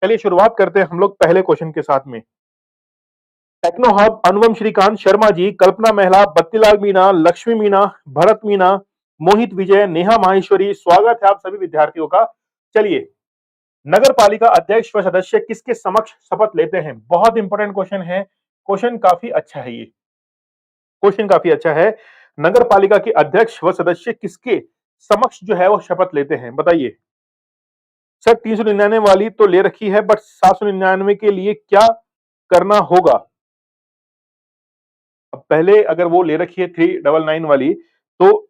चलिए शुरुआत करते हैं हम लोग पहले क्वेश्चन के साथ में। टेक्नो हब, अनुपम श्रीकांत शर्मा जी, कल्पना मेहला, बत्तीलाल मीणा, लक्ष्मी मीणा, भरत मीणा, मोहित विजय, नेहा माहेश्वरी, स्वागत है आप सभी विद्यार्थियों का। चलिए, नगर पालिका अध्यक्ष व सदस्य किसके समक्ष शपथ लेते हैं? बहुत इंपॉर्टेंट क्वेश्चन है। क्वेश्चन काफी अच्छा है ये। क्वेश्चन काफी अच्छा है। नगर पालिका के अध्यक्ष व सदस्य किसके समक्ष जो है वो शपथ लेते हैं? बताइए। सर 399 वाली तो ले रखी है, बट 799 के लिए क्या करना होगा? अब पहले अगर वो ले रखी है 399 वाली, तो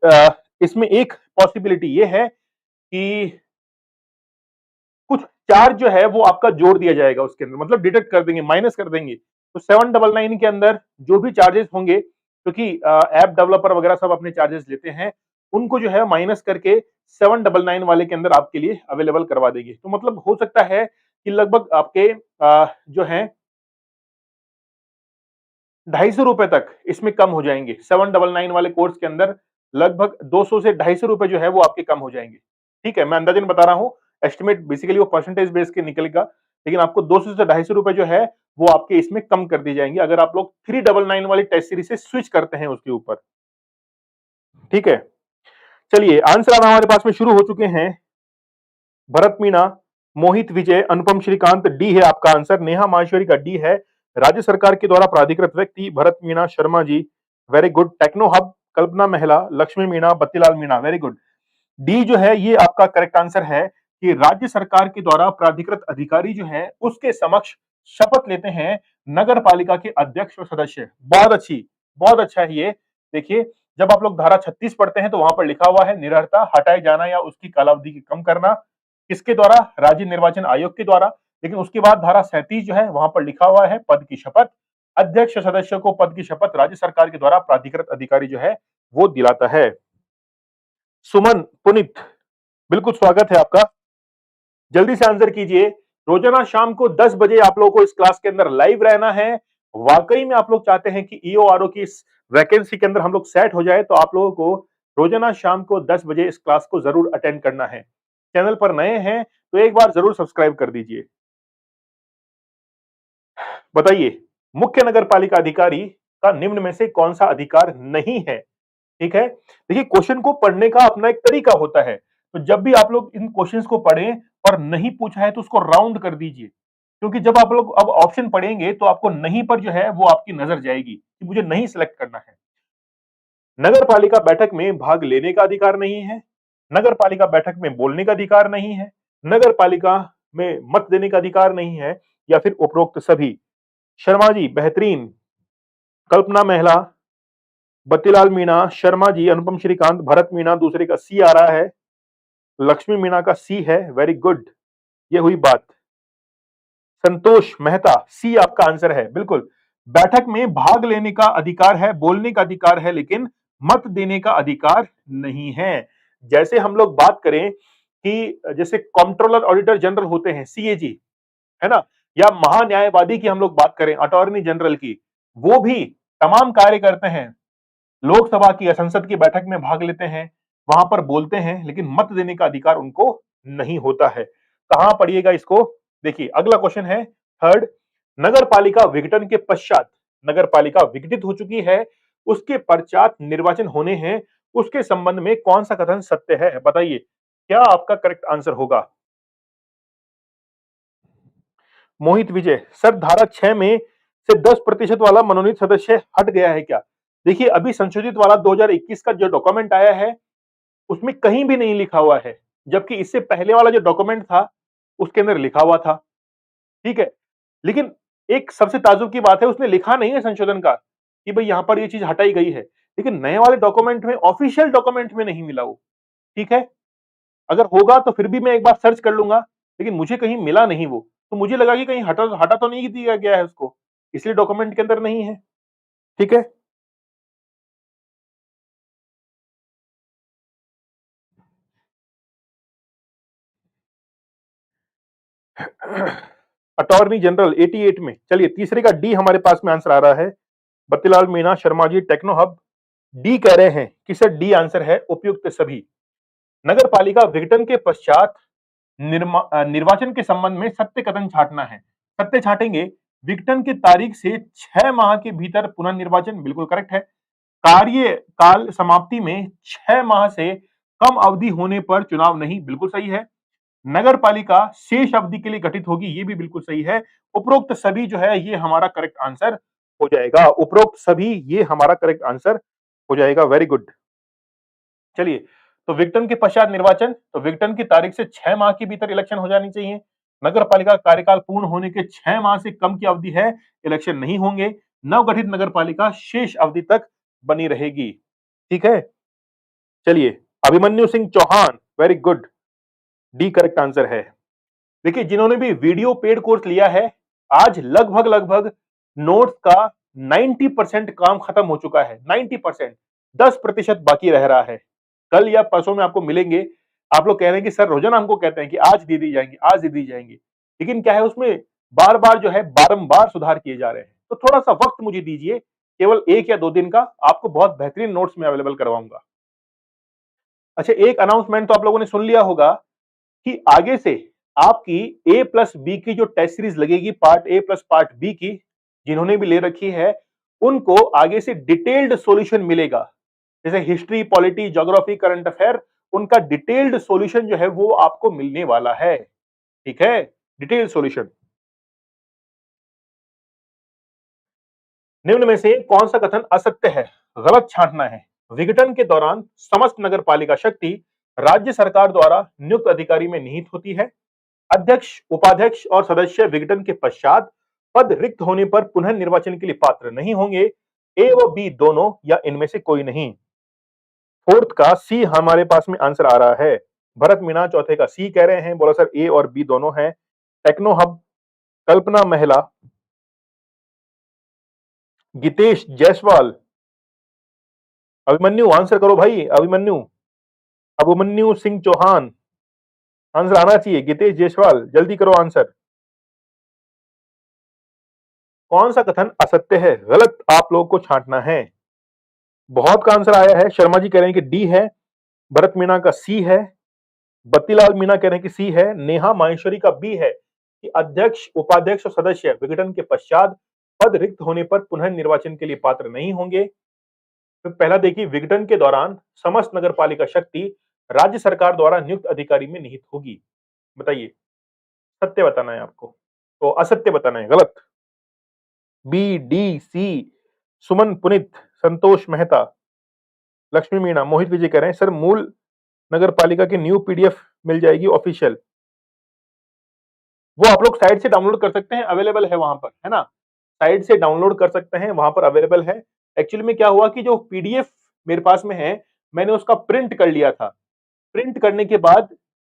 इसमें एक पॉसिबिलिटी ये है कि कुछ चार्ज जो है वो आपका जोड़ दिया जाएगा उसके अंदर, मतलब डिडक्ट कर देंगे, माइनस कर देंगे। तो 799 के अंदर जो भी चार्जेस होंगे, क्योंकि ऐप डेवलपर वगैरह सब अपने चार्जेस लेते हैं, उनको जो है माइनस करके 799 वाले के अंदर आपके लिए अवेलेबल करवा देंगे। तो मतलब हो सकता है कि लगभग आपके जो है 250 रुपए तक इसमें कम हो जाएंगे। 799 वाले कोर्स के अंदर लगभग 200 से 250 रुपए जो है वो आपके कम हो जाएंगे। ठीक है, मैं अंदाजन बता रहा हूँ। एस्टिमेट बेसिकली वो परसेंटेज बेस के निकलेगा, लेकिन आपको 200 से 250 रुपए जो है वो आपके इसमें कम कर दी जाएंगे अगर आप लोग 399 वाली टेस्ट सीरीज से स्विच करते हैं उसके ऊपर। ठीक है, चलिए आंसर अब हमारे पास में शुरू हो चुके हैं। भरत मीणा, मोहित विजय, अनुपम श्रीकांत, डी है आपका आंसर। नेहा माहेश्वरी का डी है। राज्य सरकार के द्वारा प्राधिकृत व्यक्ति Bharat Meena Sharma ji, very good. Techno hub, Kalpana Mehla, Lakshmi Meena, Battilal Meena, very good. D जो है ये आपका करेक्ट आंसर है कि राज्य सरकार के द्वारा प्राधिकृत अधिकारी जो है उसके समक्ष शपथ लेते हैं नगर पालिका के अध्यक्ष और सदस्य। बहुत अच्छी, बहुत अच्छा है ये। देखिए, जब आप लोग धारा 36 पढ़ते हैं तो वहां पर लिखा हुआ है निरर्हता हटाए जाना या उसकी कालावधि की कम करना, किसके द्वारा? राज्य निर्वाचन आयोग के द्वारा। लेकिन उसके बाद धारा 37 जो है वहां पर लिखा हुआ है पद की शपथ। अध्यक्ष सदस्य को पद की शपथ राज्य सरकार के द्वारा प्राधिकृत अधिकारी जो है वो दिलाता है। सुमन, पुनित, बिल्कुल स्वागत है आपका। जल्दी से आंसर कीजिए। रोजाना शाम को 10 बजे आप लोगों को इस क्लास के अंदर लाइव रहना है। वाकई में आप लोग चाहते हैं कि ईओआरओ की इस वैकेंसी के अंदर हम लोग सेट हो जाए, तो आप लोगों को रोजाना शाम को 10 बजे इस क्लास को जरूर अटेंड करना है। चैनल पर नए हैं तो एक बार जरूर सब्सक्राइब कर दीजिए। बताइए, मुख्य नगर पालिका अधिकारी का निम्न में से कौन सा अधिकार नहीं है? ठीक है, देखिए क्वेश्चन को पढ़ने का अपना एक तरीका होता है। तो जब भी आप लोग इन क्वेश्चंस को पढ़ें और नहीं पूछा है तो उसको राउंड कर दीजिए, क्योंकि जब आप लोग अब ऑप्शन पढ़ेंगे तो आपको नहीं पर जो है वो आपकी नजर जाएगी कि मुझे नहीं सिलेक्ट करना है। नगर पालिका बैठक में भाग लेने का अधिकार नहीं है, नगर पालिका बैठक में बोलने का अधिकार नहीं है, नगर पालिका में मत देने का अधिकार नहीं है, या फिर उपरोक्त सभी। शर्मा जी बेहतरीन, कल्पना मेहला, बत्तीलाल मीणा, शर्मा जी, अनुपम श्रीकांत, भरत मीणा, दूसरे का सी आ रहा है, लक्ष्मी मीणा का सी है, वेरी गुड। ये हुई बात। संतोष मेहता, सी आपका आंसर है, बिल्कुल। बैठक में भाग लेने का अधिकार है, बोलने का अधिकार है, लेकिन मत देने का अधिकार नहीं है। जैसे हम लोग बात करें कि जैसे कंट्रोलर ऑडिटर जनरल होते हैं, सीएजी, है ना, या महान्यायवादी की हम लोग बात करें, अटॉर्नी जनरल की, वो भी तमाम कार्य करते हैं, लोकसभा की या संसद की बैठक में भाग लेते हैं, वहां पर बोलते हैं, लेकिन मत देने का अधिकार उनको नहीं होता है। कहां पढ़िएगा इसको? देखिए अगला क्वेश्चन है थर्ड। नगर पालिका विघटन के पश्चात, नगर पालिका विघटित हो चुकी है, उसके पश्चात निर्वाचन होने हैं, उसके संबंध में कौन सा कथन सत्य है? बताइए, क्या आपका करेक्ट आंसर होगा? मोहित विजय, सर धारा 6 में से 10% वाला मनोनीत सदस्य हट गया है क्या? देखिए अभी संशोधित वाला 2021 का जो डॉक्यूमेंट आया है उसमें कहीं भी नहीं लिखा हुआ है, जबकि इससे पहले वाला जो डॉक्यूमेंट था उसके अंदर लिखा हुआ था। ठीक है, लेकिन एक सबसे ताज्जुब की बात है, उसने लिखा नहीं है संशोधन का कि भाई यहां पर ये चीज हटाई गई है, लेकिन नए वाले डॉक्यूमेंट में, ऑफिशियल डॉक्यूमेंट में नहीं मिला वो। ठीक है, अगर होगा तो फिर भी मैं एक बार सर्च कर लूंगा, लेकिन मुझे कहीं मिला नहीं वो, तो मुझे लगा कि कहीं हटा हटा तो नहीं दिया गया है उसको, इसलिए डॉक्यूमेंट के अंदर नहीं है। ठीक है, अटॉर्नी जनरल 88 में। चलिए तीसरे का डी हमारे पास में आंसर आ रहा है। बत्तीलाल मीणा शर्मा जी, टेक्नो हब, डी कह रहे हैं कि सर डी आंसर है उपयुक्त सभी। नगर पालिका विघटन के पश्चात निर्वाचन के संबंध में सत्य कथन छांटना है। सत्य छांटेंगे, विघटन की तारीख से 6 माह के भीतर पुनर्निर्वाचन, बिल्कुल करेक्ट है। कार्यकाल समाप्ति में 6 माह से कम अवधि होने पर चुनाव नहीं, बिल्कुल सही है। नगर पालिका शेष अवधि के लिए गठित होगी, ये भी बिल्कुल सही है। उपरोक्त सभी जो है ये हमारा करेक्ट आंसर हो जाएगा। उपरोक्त सभी ये हमारा करेक्ट आंसर हो जाएगा। Very good. चलिए, तो विघटन के पश्चात निर्वाचन, तो विघटन की तारीख से 6 माह के भीतर इलेक्शन हो जानी चाहिए। नगर पालिका कार्यकाल पूर्ण होने के 6 माह से कम की अवधि है, इलेक्शन नहीं होंगे। नवगठित नगर पालिका शेष अवधि तक बनी रहेगी। ठीक है, चलिए, Abhimanyu Singh Chauhan, very good, D correct answer है। देखिए, जिन्होंने भी वीडियो पेड कोर्स लिया है, आज लगभग लगभग नोट्स का 90% काम खत्म हो चुका है। 90%, 10% बाकी रह रहा है। कल या परसों में आपको मिलेंगे। आप लोग कह रहे हैं कि सर रोजाना हमको कहते हैं कि आज दे दी जाएंगी, आज दे दी जाएंगी, लेकिन क्या है उसमें बार बार जो है बारंबार सुधार किए जा रहे हैं। तो थोड़ा सा वक्त मुझे दीजिए, केवल 1 या 2 दिन का, आपको बहुत बेहतरीन नोट्स में अवेलेबल करवाऊंगा। अच्छा, एक अनाउंसमेंट तो आप लोगों ने सुन लिया होगा कि आगे से आपकी ए प्लस बी की जो टेस्ट सीरीज लगेगी, part A plus part B की, जिन्होंने भी ले रखी है उनको आगे से डिटेल्ड सॉल्यूशन मिलेगा। जैसे history, polity, geography, current affair, उनका डिटेल्ड सॉल्यूशन जो है वो आपको मिलने वाला है। ठीक है, डिटेल्ड सॉल्यूशन। निम्न में से कौन सा कथन असत्य है? गलत छांटना है। विघटन के दौरान समस्त नगर पालिका शक्ति राज्य सरकार द्वारा नियुक्त अधिकारी में निहित होती है। अध्यक्ष, उपाध्यक्ष और सदस्य विघटन के पश्चात पद रिक्त होने पर पुनः निर्वाचन के लिए पात्र नहीं होंगे। ए व बी दोनों या इनमें से कोई नहीं। फोर्थ का सी हमारे पास में आंसर आ रहा है। भरत मीणा चौथे का सी कह रहे हैं। बोला सर ए और बी दोनों हैं। टेक्नो हब, कल्पना महिला, गीतेश जायसवाल, अभिमन्यु आंसर करो भाई। अभिमन्यु, अभिमन्यु सिंह चौहान, आंसर आना चाहिए। गीतेश जायसवाल, जल्दी करो आंसर। कौन सा कथन असत्य है? गलत आप लोगों को छांटना है। बहुत का आंसर आया है। शर्मा जी कह रहे हैं कि डी है, भरत मीणा का सी है, बत्तीलाल मीणा कह रहे हैं कि सी है, नेहा माहेश्वरी का बी है कि अध्यक्ष, उपाध्यक्ष और सदस्य विघटन के पश्चात पद रिक्त होने पर पुनः निर्वाचन के लिए पात्र नहीं होंगे। तो पहला देखिए, विघटन के दौरान समस्त नगर पालिका शक्ति राज्य सरकार द्वारा नियुक्त अधिकारी में निहित होगी। बताइए, सत्य बताना है आपको तो असत्य बताना है, गलत। बी, डी, सी, सुमन पुनित, संतोष मेहता, लक्ष्मी मीणा, मोहित विजय कह रहे हैं सर मूल नगर पालिका की न्यू पीडीएफ मिल जाएगी ऑफिशियल। वो आप लोग साइट से डाउनलोड कर सकते हैं, अवेलेबल है वहां पर, है ना। साइट से डाउनलोड कर सकते हैं, वहां पर अवेलेबल है। एक्चुअली में क्या हुआ कि जो पीडीएफ मेरे पास में है, मैंने उसका प्रिंट कर लिया था। प्रिंट करने के बाद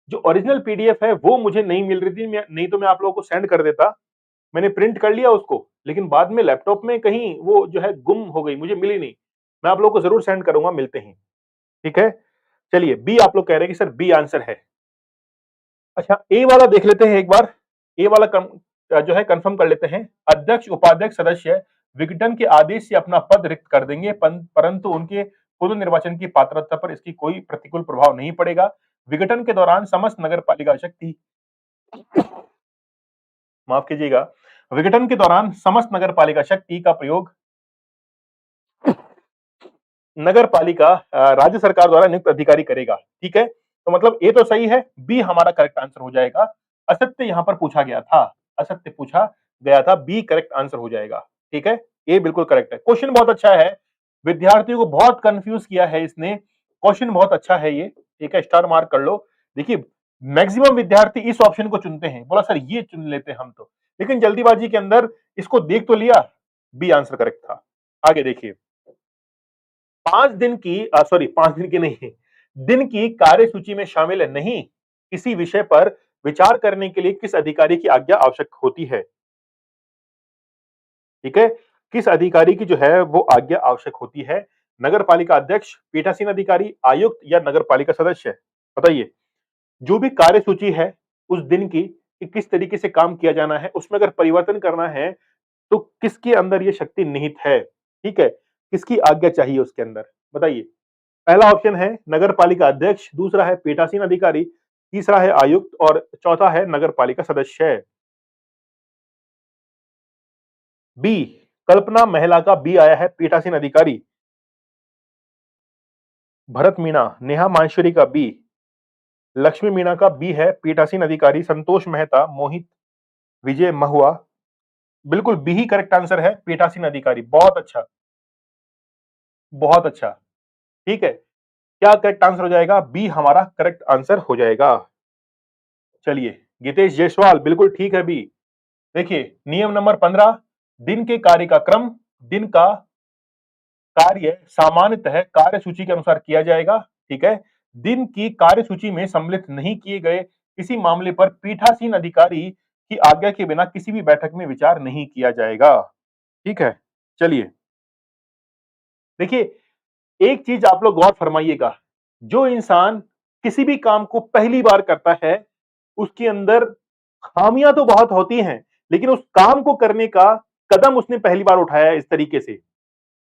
जो ओरिजिनल पीडीएफ है वो मुझे नहीं मिल रही थी, नहीं तो मैं आप लोगों को सेंड कर देता। मैंने प्रिंट कर लिया उसको, लेकिन बाद में लैपटॉप में कहीं वो जो है गुम हो गई, मुझे मिली नहीं। मैं आप लोगों को जरूर सेंड करूंगा, मिलते ही। ठीक है, चलिए, बी आप लोग कह रहे हैं कि सर बी आंसर है। अच्छा, ए वाला देख लेते हैं एक बार। ए वाला जो है कंफर्म कर लेते हैं। अध्यक्ष, उपाध्यक्ष, सदस्य विघटन के आदेश से अपना पद रिक्त कर देंगे, परंतु उनके पुनर्निर्वाचन की पात्रता पर इसकी कोई प्रतिकूल प्रभाव नहीं पड़ेगा। विघटन के दौरान समस्त नगर पालिका शक्ति, माफ कीजिएगा, विघटन के दौरान समस्त नगर पालिका शक्ति का प्रयोग नगर पालिका राज्य सरकार द्वारा नियुक्त अधिकारी करेगा। ठीक है, तो मतलब ए तो सही है, बी हमारा करेक्ट आंसर हो जाएगा। असत्य यहां पर पूछा गया था, असत्य पूछा गया था, बी करेक्ट आंसर हो जाएगा। ठीक है, ए बिल्कुल करेक्ट है। क्वेश्चन बहुत अच्छा है, विद्यार्थियों को बहुत कंफ्यूज किया है इसने। क्वेश्चन बहुत अच्छा है ये। ठीक है, स्टार मार्क कर लो। देखिए, मैक्सिमम विद्यार्थी इस ऑप्शन को चुनते हैं, बोला सर ये चुन लेते हम तो, लेकिन जल्दीबाजी के अंदर इसको देख तो लिया, बी आंसर करेक्ट था। आगे देखिए, 5 दिन की नहीं, दिन की कार्यसूची में शामिल नहीं किसी विषय पर विचार करने के लिए किस अधिकारी की आज्ञा आवश्यक होती है? ठीक है, किस अधिकारी की जो है वो आज्ञा आवश्यक होती है? नगर पालिका अध्यक्ष, पीठासीन अधिकारी, आयुक्त या नगर पालिका सदस्य? बताइए, जो भी कार्यसूची है उस दिन की कि किस तरीके से काम किया जाना है, उसमें अगर परिवर्तन करना है तो किसके अंदर ये शक्ति निहित है? ठीक है, किसकी आज्ञा चाहिए उसके अंदर? बताइए। पहला ऑप्शन है नगर पालिका अध्यक्ष, दूसरा है पीठासीन अधिकारी, तीसरा है आयुक्त और चौथा है नगर पालिका सदस्य। बी, कल्पना महिला का बी आया है पीठासीन अधिकारी। भरत मीणा, नेहा माहेश्वरी का बी, लक्ष्मी मीणा का बी है पीठासीन अधिकारी। संतोष मेहता, मोहित विजय महुआ, बिल्कुल बी ही करेक्ट आंसर है, पीठासीन अधिकारी। बहुत अच्छा, बहुत अच्छा। ठीक है, क्या करेक्ट आंसर हो जाएगा? बी हमारा करेक्ट आंसर हो जाएगा। चलिए, गीतेश जायसवाल, बिल्कुल ठीक है बी। देखिए, नियम नंबर 15, दिन के कार्य का क्रम, दिन का कार्य सामान्यतः कार्य सूची के अनुसार किया जाएगा। ठीक है, दिन की कार्य सूची में सम्मिलित नहीं किए गए किसी मामले पर पीठासीन अधिकारी की आज्ञा के बिना किसी भी बैठक में विचार नहीं किया जाएगा। ठीक है, चलिए, देखिए, एक चीज आप लोग गौर फरमाइएगा, जो इंसान किसी भी काम को पहली बार करता है, उसके अंदर खामियां तो बहुत होती हैं, लेकिन उस काम को करने का कदम उसने पहली बार उठाया है इस तरीके से।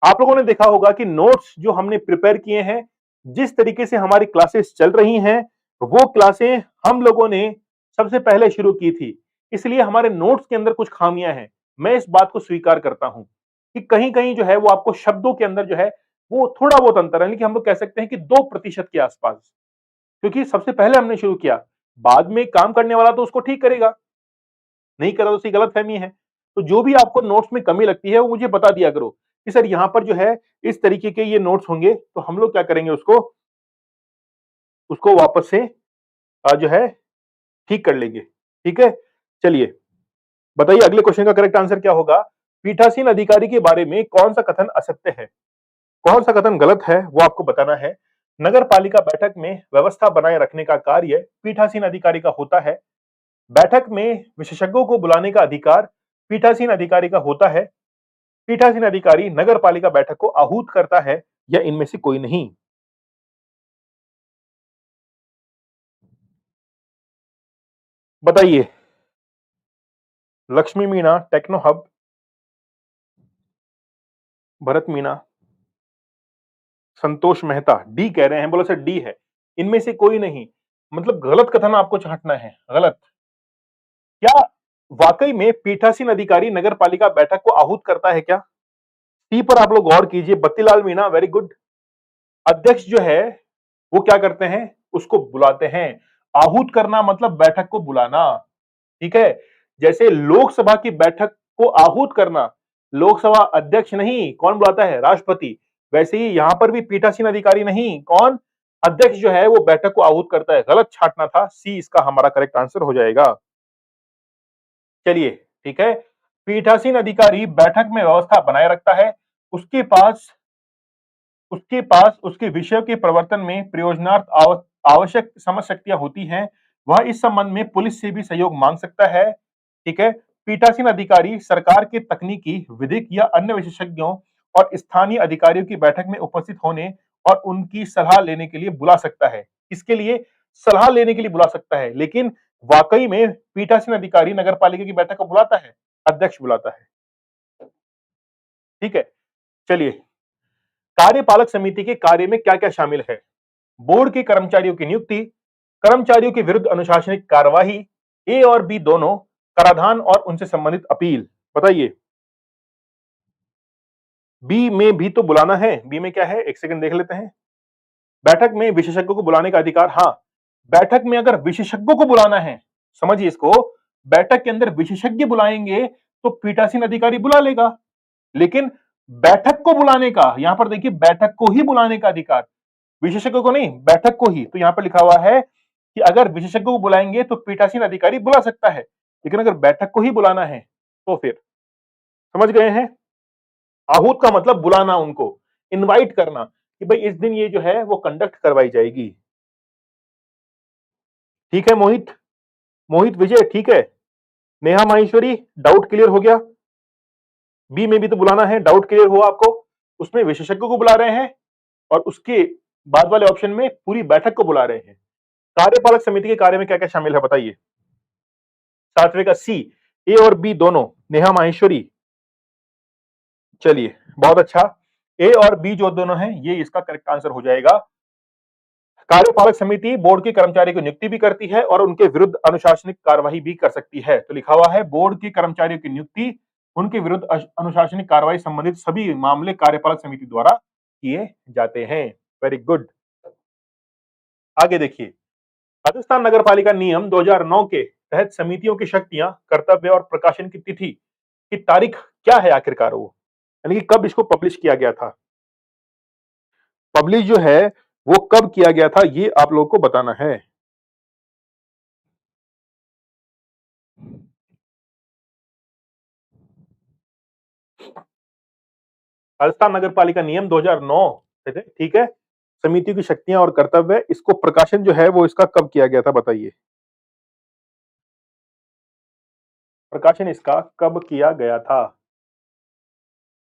आप लोगों ने देखा होगा कि नोट्स जो हमने प्रिपेयर किए हैं, जिस तरीके से हमारी क्लासेस चल रही हैं, वो क्लासें हम लोगों ने सबसे पहले शुरू की थी। इसलिए हमारे नोट्स के अंदर कुछ खामियां हैं। मैं इस बात को स्वीकार करता हूं कि कहीं-कहीं जो है वो आपको शब्दों के अंदर जो है वो थोड़ा बहुत अंतर है, लेकिन हम लोग कह सकते हैं कि 2% के आसपास। क्योंकि सबसे पहले हमने शुरू किया, बाद में काम करने वाला तो उसको ठीक करेगा, नहीं करा तो उसकी गलतफहमी है। तो जो भी आपको नोट्स में कमी लगती है वो मुझे बता दिया करो कि सर यहाँ पर जो है इस तरीके के ये नोट्स होंगे, तो हम लोग क्या करेंगे, उसको उसको वापस से जो है ठीक कर लेंगे। ठीक है, चलिए, बताइए अगले क्वेश्चन का करेक्ट आंसर क्या होगा? पीठासीन अधिकारी के बारे में कौन सा कथन असत्य है, कौन सा कथन गलत है, वो आपको बताना है। नगर पालिका बैठक में व्यवस्था बनाए रखने का कार्य पीठासीन अधिकारी का होता है। बैठक में विशेषज्ञों को बुलाने का अधिकार पीठासीन अधिकारी का होता है। पीठासीन अधिकारी नगर पालिका बैठक को आहूत करता है, या इनमें से कोई नहीं? बताइए। लक्ष्मी मीणा, टेक्नो हब, भरत मीणा, संतोष मेहता, डी कह रहे हैं, बोला सर डी है। इनमें से कोई नहीं, मतलब गलत कथन आपको छांटना है, गलत। क्या वाकई में पीठासीन अधिकारी नगर पालिका बैठक को आहूत करता है क्या? टी पर आप लोग गौर कीजिए, बत्तीलाल मीणा, वेरी गुड। अध्यक्ष जो है वो क्या करते हैं, उसको बुलाते हैं। आहूत करना मतलब बैठक को बुलाना। ठीक है, जैसे लोकसभा की बैठक को आहूत करना, लोकसभा अध्यक्ष नहीं, कौन बुलाता है, राष्ट्रपति। वैसे ही यहां पर भी पीठासीन अधिकारी नहीं, कौन, अध्यक्ष जो है वो बैठक को आहूत करता है। गलत छाटना था, सी इसका हमारा करेक्ट आंसर हो जाएगा। चलिए, ठीक है, पीठासीन अधिकारी बैठक में व्यवस्था बनाए रखता है। उसके पास उसके पास उसके विषय के प्रवर्तन में प्रयोजनार्थ आवश्यक समझ शक्तियां होती हैं। वह इस संबंध में पुलिस से भी सहयोग मांग सकता है। ठीक है, पीठासीन अधिकारी सरकार के तकनीकी, विधिक या अन्य विशेषज्ञों और स्थानीय अधिकारियों की बैठक में उपस्थित होने और उनकी सलाह लेने के लिए बुला सकता है। इसके लिए सलाह लेने के लिए बुला सकता है, लेकिन वाकई में पीठासीन अधिकारी नगर पालिका की बैठक को बुलाता है, अध्यक्ष बुलाता है। ठीक है, चलिए, कार्यपालक समिति के कार्य में क्या क्या शामिल है? बोर्ड के कर्मचारियों की नियुक्ति, कर्मचारियों के विरुद्ध अनुशासनिक कार्यवाही, ए और बी दोनों, कराधान और उनसे संबंधित अपील। बताइए। बी में भी तो बुलाना है, बी में क्या है, एक सेकंड देख लेते हैं। बैठक में विशेषज्ञों को बुलाने का अधिकार, हाँ, बैठक में अगर विशेषज्ञों को बुलाना है, समझिए इसको, बैठक के अंदर विशेषज्ञ बुलाएंगे तो पीठासीन अधिकारी बुला लेगा। लेकिन बैठक को बुलाने का, यहां पर देखिए, बैठक को ही बुलाने का अधिकार, विशेषज्ञों को नहीं, बैठक को ही। तो यहां पर लिखा हुआ है कि अगर विशेषज्ञों को बुलाएंगे तो पीठासीन अधिकारी बुला सकता है, लेकिन अगर बैठक को ही बुलाना है तो फिर, समझ गए हैं? आहूत का मतलब बुलाना, उनको इनवाइट करना कि भाई इस दिन ये जो है वो कंडक्ट करवाई जाएगी। ठीक है मोहित, मोहित विजय, ठीक है। नेहा माहेश्वरी, डाउट क्लियर हो गया? बी में भी तो बुलाना है, डाउट क्लियर हुआ आपको? उसमें विशेषज्ञों को बुला रहे हैं और उसके बाद वाले ऑप्शन में पूरी बैठक को बुला रहे हैं। कार्यपालक समिति के कार्य में क्या क्या शामिल है, बताइए। सातवें का सी, ए और बी दोनों, नेहा माहेश्वरी। चलिए, बहुत अच्छा, ए और बी जो दोनों हैं ये इसका करेक्ट आंसर हो जाएगा। कार्यपालक समिति बोर्ड के कर्मचारी की नियुक्ति भी करती है और उनके विरुद्ध अनुशासनिक कार्यवाही भी कर सकती है। तो लिखा हुआ है बोर्ड के कर्मचारियों की नियुक्ति, उनके विरुद्ध अनुशासनिक कार्रवाई संबंधित सभी मामले कार्यपालक समिति द्वारा किए जाते हैं। Very good. आगे देखिए, राजस्थान नगर पालिका नियम 2009 के तहत समितियों की शक्तियां, कर्तव्य और प्रकाशन की तिथि की तारीख क्या है आखिरकार, वो यानी कि कब इसको पब्लिश किया गया था। पब्लिश जो है वो कब किया गया था ये आप लोगों को बताना है। राजस्थान नगर पालिका नियम 2009, ठीक है। समिति की शक्तियां और कर्तव्य, इसको प्रकाशन जो है वो इसका कब किया गया था बताइए। प्रकाशन इसका कब किया गया था?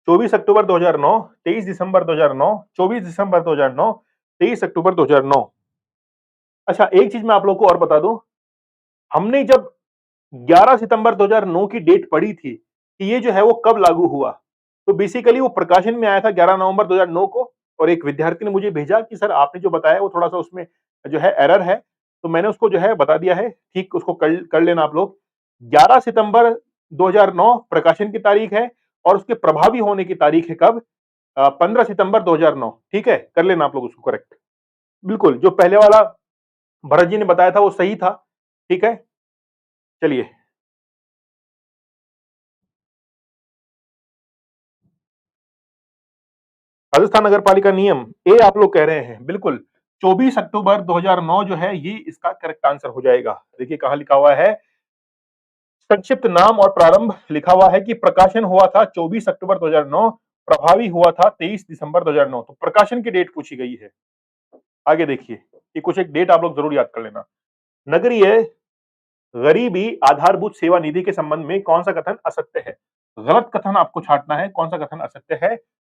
24 अक्टूबर 2009, 23 दिसंबर 2009, 24 दिसंबर 2009, 23 अक्टूबर 2009। अच्छा, एक चीज मैं आप लोगों को और बता दूं, हमने जब 11 सितंबर 2009 की डेट पढ़ी थी कि ये जो है वो कब लागू हुआ, तो बेसिकली वो प्रकाशन में आया था 11 नवंबर 2009 को। और एक विद्यार्थी ने मुझे भेजा कि सर आपने जो बताया वो थोड़ा सा उसमें जो है एरर है, तो मैंने उसको जो है बता दिया है, ठीक उसको कर लेना आप लोग। 11 सितंबर 2009 प्रकाशन की तारीख है और उसके प्रभावी होने की तारीख है कब? 15 सितंबर 2009। ठीक है, कर लेना आप लोग उसको करेक्ट। बिल्कुल, जो पहले वाला भरत जी ने बताया था वो सही था। ठीक है, चलिए। राजस्थान नगर पालिका नियम ए आप लोग कह रहे हैं, बिल्कुल 24 अक्टूबर 2009 जो है ये इसका करेक्ट आंसर हो जाएगा। देखिए कहां लिखा हुआ है, संक्षिप्त नाम और प्रारंभ लिखा हुआ है कि प्रकाशन हुआ था 24 अक्टूबर 2009, प्रभावी हुआ था 23 दिसंबर 2009। तो प्रकाशन की डेट पूछी गई है। आगे देखिए, ये कुछ एक डेट आप लोग जरूर याद कर लेना। नगरीय गरीबी आधारभूत सेवा निधि के संबंध में कौन सा कथन असत्य है? गलत कथन आपको छांटना है, कौन सा कथन असत्य है।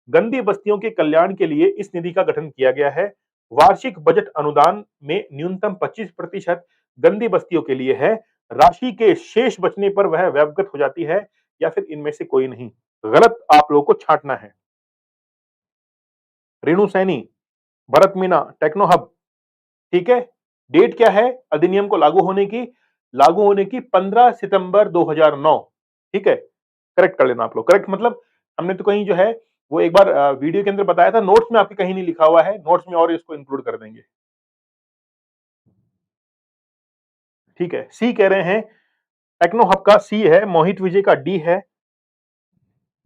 गंदी बस्तियों के कल्याण के लिए इस निधि का गठन किया गया है। वार्षिक बजट अनुदान में न्यूनतम 25% गंदी बस्तियों के लिए है। राशि के शेष बचने पर वह व्यवगत हो जाती है, या फिर इनमें से कोई नहीं। गलत आप लोगों को छांटना है। Renu Saini, Bharat Meena, techno hub. ठीक है, डेट क्या है अधिनियम को लागू होने की? लागू होने की 15 सितंबर 2009। ठीक है, करेक्ट कर लेना आप लोग। करेक्ट मतलब हमने तो कहीं जो है वो एक बार वीडियो के अंदर बताया था, नोट्स में आपके कहीं नहीं लिखा हुआ है, नोट्स में और इसको इंक्लूड कर देंगे। ठीक है, सी कह रहे हैं, टेक्नो हब का सी है, मोहित विजय का डी है,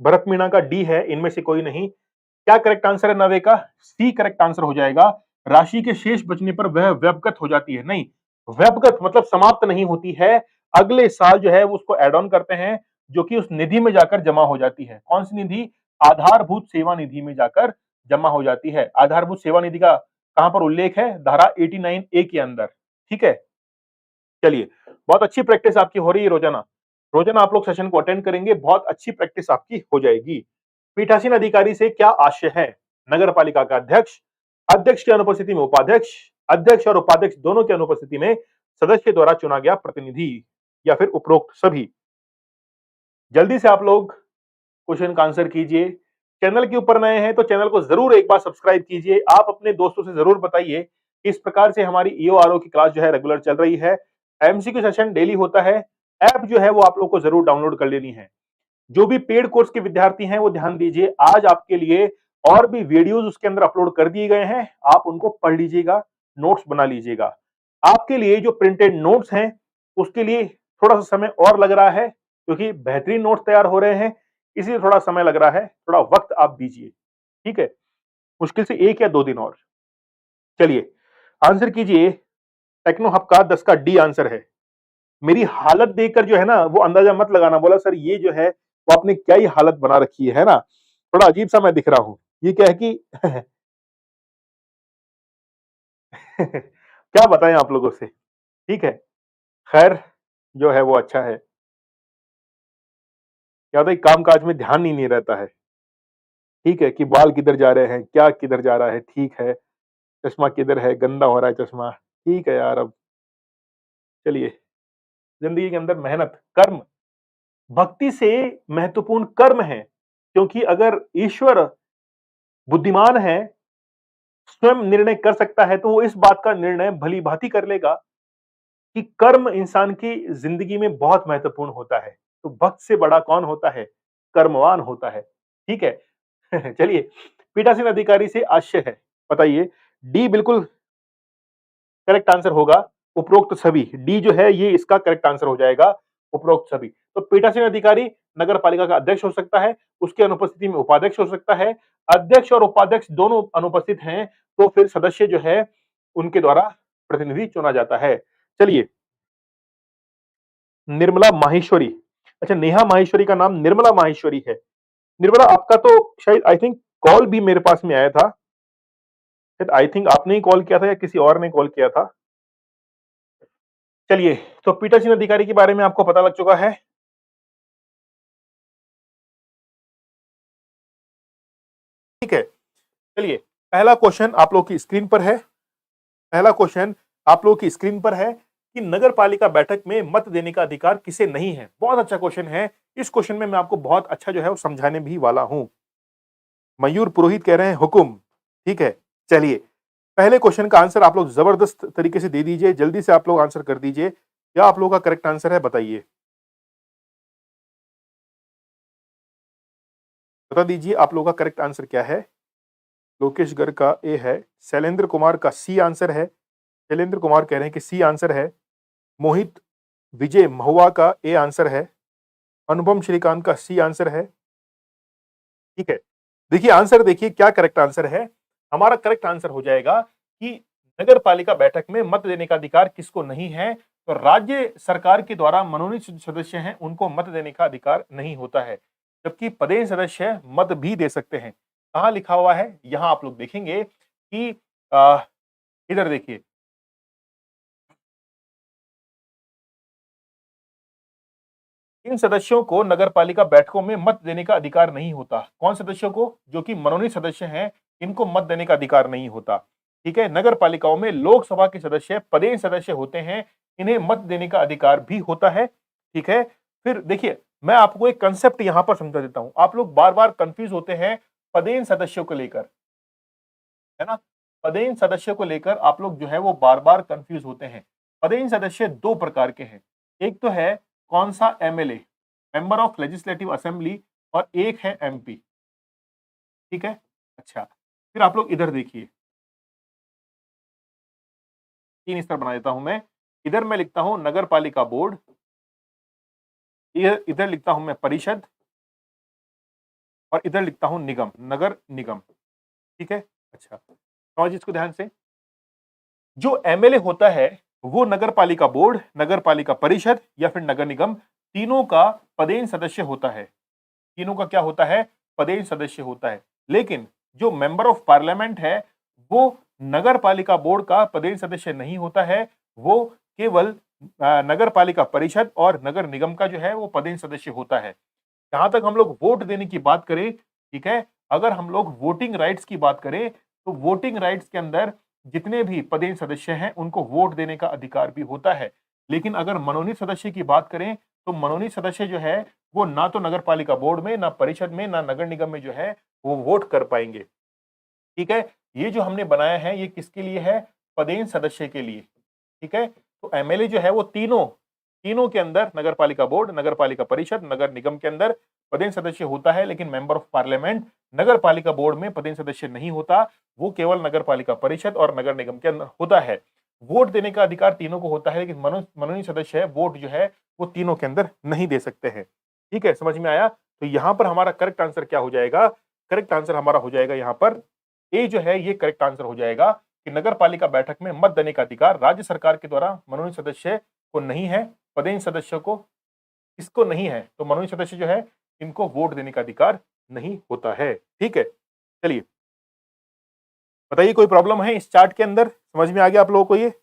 भरत मीणा का डी है, इनमें से कोई नहीं। क्या करेक्ट आंसर है नवे का? सी करेक्ट आंसर हो जाएगा। राशि के शेष बचने पर वह व्यवगत हो जाती है, नहीं, व्यवगत मतलब समाप्त नहीं होती है, अगले साल जो है वो उसको एड ऑन करते हैं, जो कि उस निधि में जाकर जमा हो जाती है। कौन सी निधि? आधारभूत सेवा निधि में जाकर जमा हो जाती है। आधारभूत सेवा निधि का कहां पर उल्लेख है? धारा 89 ए के अंदर। ठीक है, चलिए, बहुत अच्छी प्रैक्टिस आपकी हो रही है रोजाना। रोजाना आप लोग सेशन को अटेंड करेंगे, बहुत अच्छी प्रैक्टिस आपकी हो जाएगी। पीठासीन अधिकारी से क्या आशय है? नगर पालिका का अध्यक्ष, अध्यक्ष की अनुपस्थिति में उपाध्यक्ष, अध्यक्ष और उपाध्यक्ष दोनों की अनुपस्थिति में सदस्य द्वारा चुना गया प्रतिनिधि, या फिर उपरोक्त सभी। जल्दी से आप लोग क्वेश्चन का आंसर कीजिए। चैनल के ऊपर नए हैं तो चैनल को जरूर एक बार सब्सक्राइब कीजिए। आप अपने दोस्तों से जरूर बताइए कि इस प्रकार से हमारी ईओआरओ की क्लास जो है रेगुलर चल रही है। एमसीक्यू सेशन डेली होता है। ऐप जो है वो आप लोग को जरूर डाउनलोड कर लेनी है। जो भी पेड कोर्स के विद्यार्थी हैं वो ध्यान दीजिए, आज आपके लिए और भी वीडियोस उसके अंदर अपलोड कर दिए गए हैं, आप उनको पढ़ लीजिएगा, नोट्स बना लीजिएगा। आपके लिए जो प्रिंटेड नोट्स हैं उसके लिए थोड़ा सा समय और लग रहा है, क्योंकि बेहतरीन नोट्स तैयार हो रहे हैं, इसलिए थोड़ा समय लग रहा है, थोड़ा वक्त आप दीजिए। ठीक है, मुश्किल से 1 या 2 दिन और। चलिए, आंसर कीजिए। टेक्नो हब का 10 का डी आंसर है। मेरी हालत देखकर जो है ना वो अंदाजा मत लगाना, बोला सर ये जो है वो आपने क्या ही हालत बना रखी है ना, थोड़ा अजीब सा मैं दिख रहा हूं, ये क्या है कि क्या बताएं आप लोगों से। ठीक है, खैर जो है वो अच्छा है। क्या होता है काम काज में ध्यान ही नहीं रहता है। ठीक है, कि बाल किधर जा रहे हैं, क्या किधर जा रहा है, ठीक है, चश्मा किधर है, गंदा हो रहा है चश्मा। ठीक है यार, अब चलिए, जिंदगी के अंदर मेहनत, कर्म, भक्ति से महत्वपूर्ण कर्म है। क्योंकि अगर ईश्वर बुद्धिमान है, स्वयं निर्णय कर सकता है तो वो इस बात का निर्णय भली-भांति कर लेगा कि कर्म इंसान की ज़िंदगी में बहुत महत्वपूर्ण होता है। तो भक्त से बड़ा कौन होता है? कर्मवान होता है। ठीक है? चलिए, पीठासीन अधिकारी से आशय है। बताइए, डी बिल्कुल करेक्ट आंसर होगा। उपरोक्त सभी, डी जो है ये इसका करेक्ट आंसर हो जाएगा, उपरोक्त सभी। तो पीठासीन अधिकारी नगर पालिका का अध्यक्ष हो सकता है, उसकी अनुपस्थिति में उपाध्यक्ष हो सकता है। अध्यक्ष और उपाध्यक्ष दोनों अनुपस्थित हैं, तो फिर सदस्य जो है उनके द्वारा प्रतिनिधि चुना जाता है। चलिए, निर्मला माहेश्वरी। अच्छा, नेहा माहेश्वरी का नाम निर्मला माहेश्वरी है। निर्मला, आपका तो शायद आई थिंक कॉल भी मेरे पास में आया था। शायद आई थिंक आपने ही कॉल किया था या किसी और ने कॉल किया था। चलिए, तो पीठासीन अधिकारी के बारे में आपको पता लग चुका है। ठीक है, चलिए, पहला क्वेश्चन आप लोग की स्क्रीन पर है। पहला क्वेश्चन आप लोगों की स्क्रीन पर है कि नगर पालिका बैठक में मत देने का अधिकार किसे नहीं है। बहुत अच्छा क्वेश्चन है। इस क्वेश्चन में मैं आपको बहुत अच्छा जो है वो समझाने भी वाला हूं। मयूर पुरोहित कह रहे हैं हुकुम। ठीक है, चलिए, पहले क्वेश्चन का आंसर आप लोग जबरदस्त तरीके से दे दीजिए। जल्दी से आप लोग आंसर कर दीजिए। क्या आप लोगों का करेक्ट आंसर है, बताइए। बता दीजिए आप लोगों का करेक्ट आंसर क्या है। लोकेश गर्ग का ए है। शैलेंद्र कुमार का सी आंसर है। शैलेंद्र कुमार कह रहे हैं कि सी आंसर है। मोहित विजय महुआ का ए आंसर है। अनुपम श्रीकांत का सी आंसर है। ठीक है, देखिए आंसर, देखिए क्या करेक्ट आंसर है। हमारा करेक्ट आंसर हो जाएगा कि नगर पालिका बैठक में मत देने का अधिकार किसको नहीं है। तो राज्य सरकार के द्वारा मनोनीत सदस्य हैं, उनको मत देने का अधिकार नहीं होता है। जबकि पदेन सदस्य मत भी दे सकते हैं। कहां लिखा हुआ है, यहां आप लोग देखेंगे कि इधर देखिए, इन सदस्यों को नगरपालिका बैठकों में मत देने का अधिकार नहीं होता। कौन सदस्यों को? जो कि मनोनीत सदस्य हैं, इनको मत देने का अधिकार नहीं होता। ठीक है, नगर पालिकाओं में लोकसभा के सदस्य पदेन सदस्य होते हैं, इन्हें मत देने का अधिकार भी होता है। ठीक है, फिर देखिए, मैं आपको एक कंसेप्ट यहां पर समझा देता हूं। आप लोग बार बार कंफ्यूज होते हैं पदेन सदस्यों को लेकर, है ना? पदेन सदस्यों को लेकर आप लोग जो है वो बार बार कंफ्यूज होते हैं। पदेन सदस्य दो प्रकार के हैं। एक तो है कौन सा, MLA, member of legislative assembly, और एक है एमपी। ठीक है, अच्छा, फिर आप लोग इधर देखिए, तीन स्तर बना देता हूं मैं। इधर मैं लिखता हूं नगर पालिका बोर्ड, इधर इधर लिखता हूं मैं परिषद, और इधर लिखता हूं निगम, नगर निगम। ठीक है, अच्छा, समझिए इसको ध्यान से। जो एमएलए होता है वो नगर पालिका बोर्ड, नगर पालिका परिषद या फिर नगर निगम, तीनों का पदेन सदस्य होता है। तीनों का क्या होता है? पदेन सदस्य होता है। लेकिन जो मेंबर ऑफ पार्लियामेंट है, वो नगर पालिका बोर्ड का पदेन सदस्य नहीं होता है। वो केवल नगर पालिका परिषद और नगर निगम का जो है वो पदेन सदस्य होता है। जहां तक हम लोग वोट देने की बात करें, ठीक है, अगर हम लोग वोटिंग राइट्स की बात करें, तो वोटिंग राइट्स के अंदर जितने भी पदेन सदस्य हैं उनको वोट देने का अधिकार भी होता है। लेकिन अगर मनोनीत सदस्य की बात करें, तो मनोनीत सदस्य जो है वो ना तो नगर पालिका बोर्ड में, ना परिषद में, ना नगर निगम में जो है वो वोट कर पाएंगे। ठीक है, ये जो हमने बनाया है ये किसके लिए है? पदेन सदस्य के लिए। ठीक है, तो एमएलए जो है वो तीनों तीनों के अंदर, नगर पालिका बोर्ड, नगर पालिका परिषद, नगर निगम के अंदर पदेन सदस्य होता है। लेकिन मेंबर ऑफ पार्लियामेंट नगर पालिका बोर्ड में पदेन सदस्य नहीं होता। वो केवल नगर पालिका परिषद और नगर निगम के अंदर होता है। वोट देने का अधिकार तीनों को होता है, लेकिन मनोनीत सदस्य है, वोट जो है वो तीनों के अंदर नहीं दे सकते हैं। ठीक है, समझ में आया? तो यहां पर हमारा करेक्ट आंसर क्या हो जाएगा? करेक्ट आंसर हमारा हो जाएगा यहां पर ए जो है, ये करेक्ट आंसर हो जाएगा कि नगर पालिका बैठक में मत देने का अधिकार राज्य सरकार के द्वारा मनोनीत सदस्य को नहीं है। पदेन सदस्यों को, इसको नहीं है, तो मनोनीत सदस्य जो है इनको वोट देने का अधिकार नहीं होता है। ठीक है, चलिए, बताइए कोई प्रॉब्लम है इस चार्ट के अंदर? समझ में आ गया आप लोगों को ये?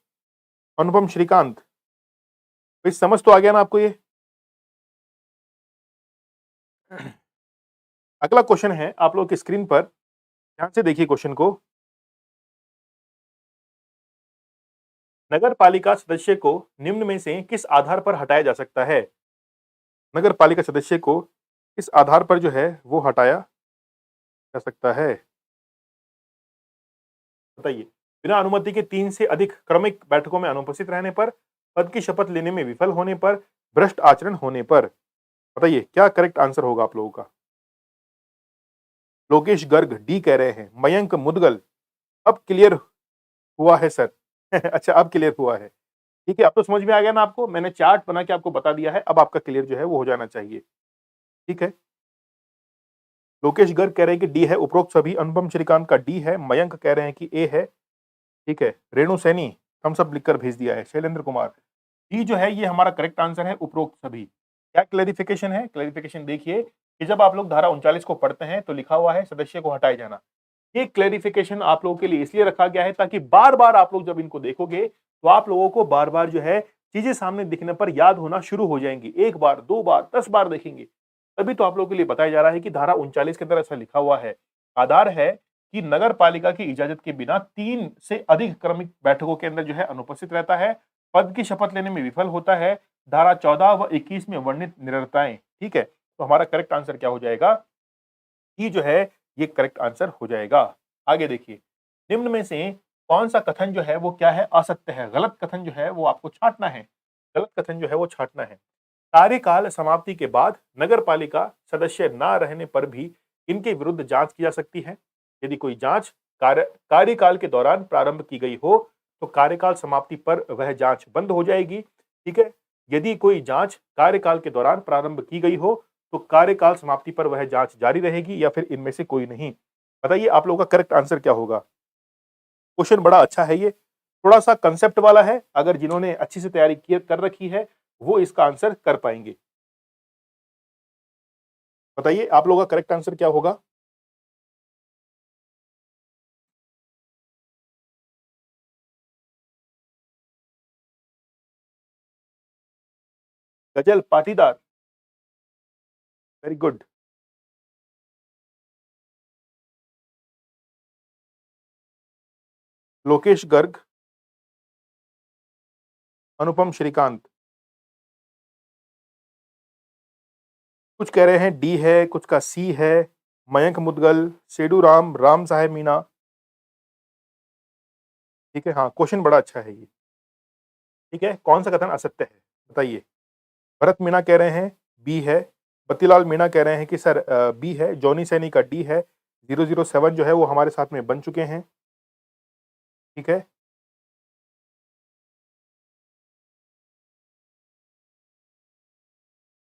अनुपम श्रीकांत, भाई समझ तो आ गया ना आपको ये? अगला क्वेश्चन है आप लोग की स्क्रीन पर, ध्यान से देखिए क्वेश्चन को। नगर पालिका सदस्य को निम्न में से किस आधार पर हटाया जा सकता है? नगर पालिका सदस्य को किस आधार पर जो है वो हटाया जा सकता है? बताइए, बिना अनुमति के 3 से अधिक क्रमिक बैठकों में अनुपस्थित रहने पर, पद की शपथ लेने में विफल होने पर, भ्रष्ट आचरण होने पर। बताइए क्या करेक्ट आंसर होगा आप लोगों का? लोकेश गर्ग डी कह रहे हैं, मयंक मुदगल अब क्लियर हुआ है सर। अच्छा अब क्लियर हुआ है। ठीक है, अब तो समझ में आ गया ना आपको? मैंने चार्ट बना के आपको बता दिया है, अब आपका क्लियर जो है वो हो जाना चाहिए। ठीक है। लोकेश गर्ग कह रहे हैं कि डी है उपरोक्त सभी, अनुपम श्रीकांत का डी है, मयंक कह रहे हैं कि ए है। ठीक है, रेणु सैनी थम्स अप लिखकर भेज दिया है, शैलेंद्र कुमार डी जो है ये हमारा करेक्ट आंसर है, उपरोक्त सभी। क्या क्लैरिफिकेशन है? क्लैरिफिकेशन देखिए कि जब आप लोग धारा 39 को पढ़ते हैं तो लिखा हुआ है सदस्य को हटाए जाना। ये क्लैरिफिकेशन आप लोगों के लिए इसलिए रखा गया है ताकि बार-बार आप लोग जब इनको देखोगे तो आप लोगों को बार-बार जो है चीजें सामने दिखने पर याद होना शुरू हो जाएंगी। 1 बार, 2 बार, 10 बार देखेंगे। तभी तो आप लोगों के लिए बताया जा रहा है कि धारा 39 के अंदर ऐसा लिखा हुआ है। आधार है कि नगर पालिका की इजाजत के बिना 3 से अधिक क्रमिक बैठकों के अंदर जो है अनुपस्थित रहता है, पद की शपथ लेने में विफल होता है, धारा 14 व 21 में वर्णित निररताएं। ठीक है, तो हमारा करेक्ट आंसर क्या हो जाएगा? ये जो है ये करेक्ट आंसर हो जाएगा। आगे देखिए, निम्न में से कौन सा कथन जो है वो क्या है? असत्य है। गलत कथन जो है वो आपको छांटना है। गलत कथन जो है वो छांटना है। कार्यकाल समाप्ति के बाद नगरपालिका सदस्य ना रहने पर भी इनके विरुद्ध जांच की जा सकती है। यदि कोई जांच कार्यकाल के दौरान प्रारंभ की गई हो तो कार्यकाल समाप्ति पर वह जांच बंद हो जाएगी। ठीक है, यदि कोई जांच कार्यकाल के दौरान प्रारंभ की गई हो तो कार्यकाल समाप्ति पर वह जांच जारी रहेगी या फिर इनमें से कोई नहीं। बताइए आप लोगों का करेक्ट आंसर क्या होगा? क्वेश्चन बड़ा अच्छा है ये, थोड़ा सा कंसेप्ट वाला है, अगर जिन्होंने अच्छी से तैयारी कर रखी है वो इसका आंसर कर पाएंगे। बताइए आप लोगों का करेक्ट आंसर क्या होगा? गजल पाटीदार, वेरी गुड। लोकेश गर्ग, अनुपम श्रीकांत, कुछ कह रहे हैं डी है, कुछ का सी है, मयंक मुदगल, सेडू राम, राम साहेब मीना। ठीक है, हाँ क्वेश्चन बड़ा अच्छा है ये। ठीक है, कौन सा कथन असत्य है बताइए? भरत मीणा कह रहे हैं बी है, बत्तीलाल मीणा कह रहे हैं कि सर बी है, जॉनी सैनी का डी है, 007 जो है वो हमारे साथ में बन चुके हैं। ठीक है,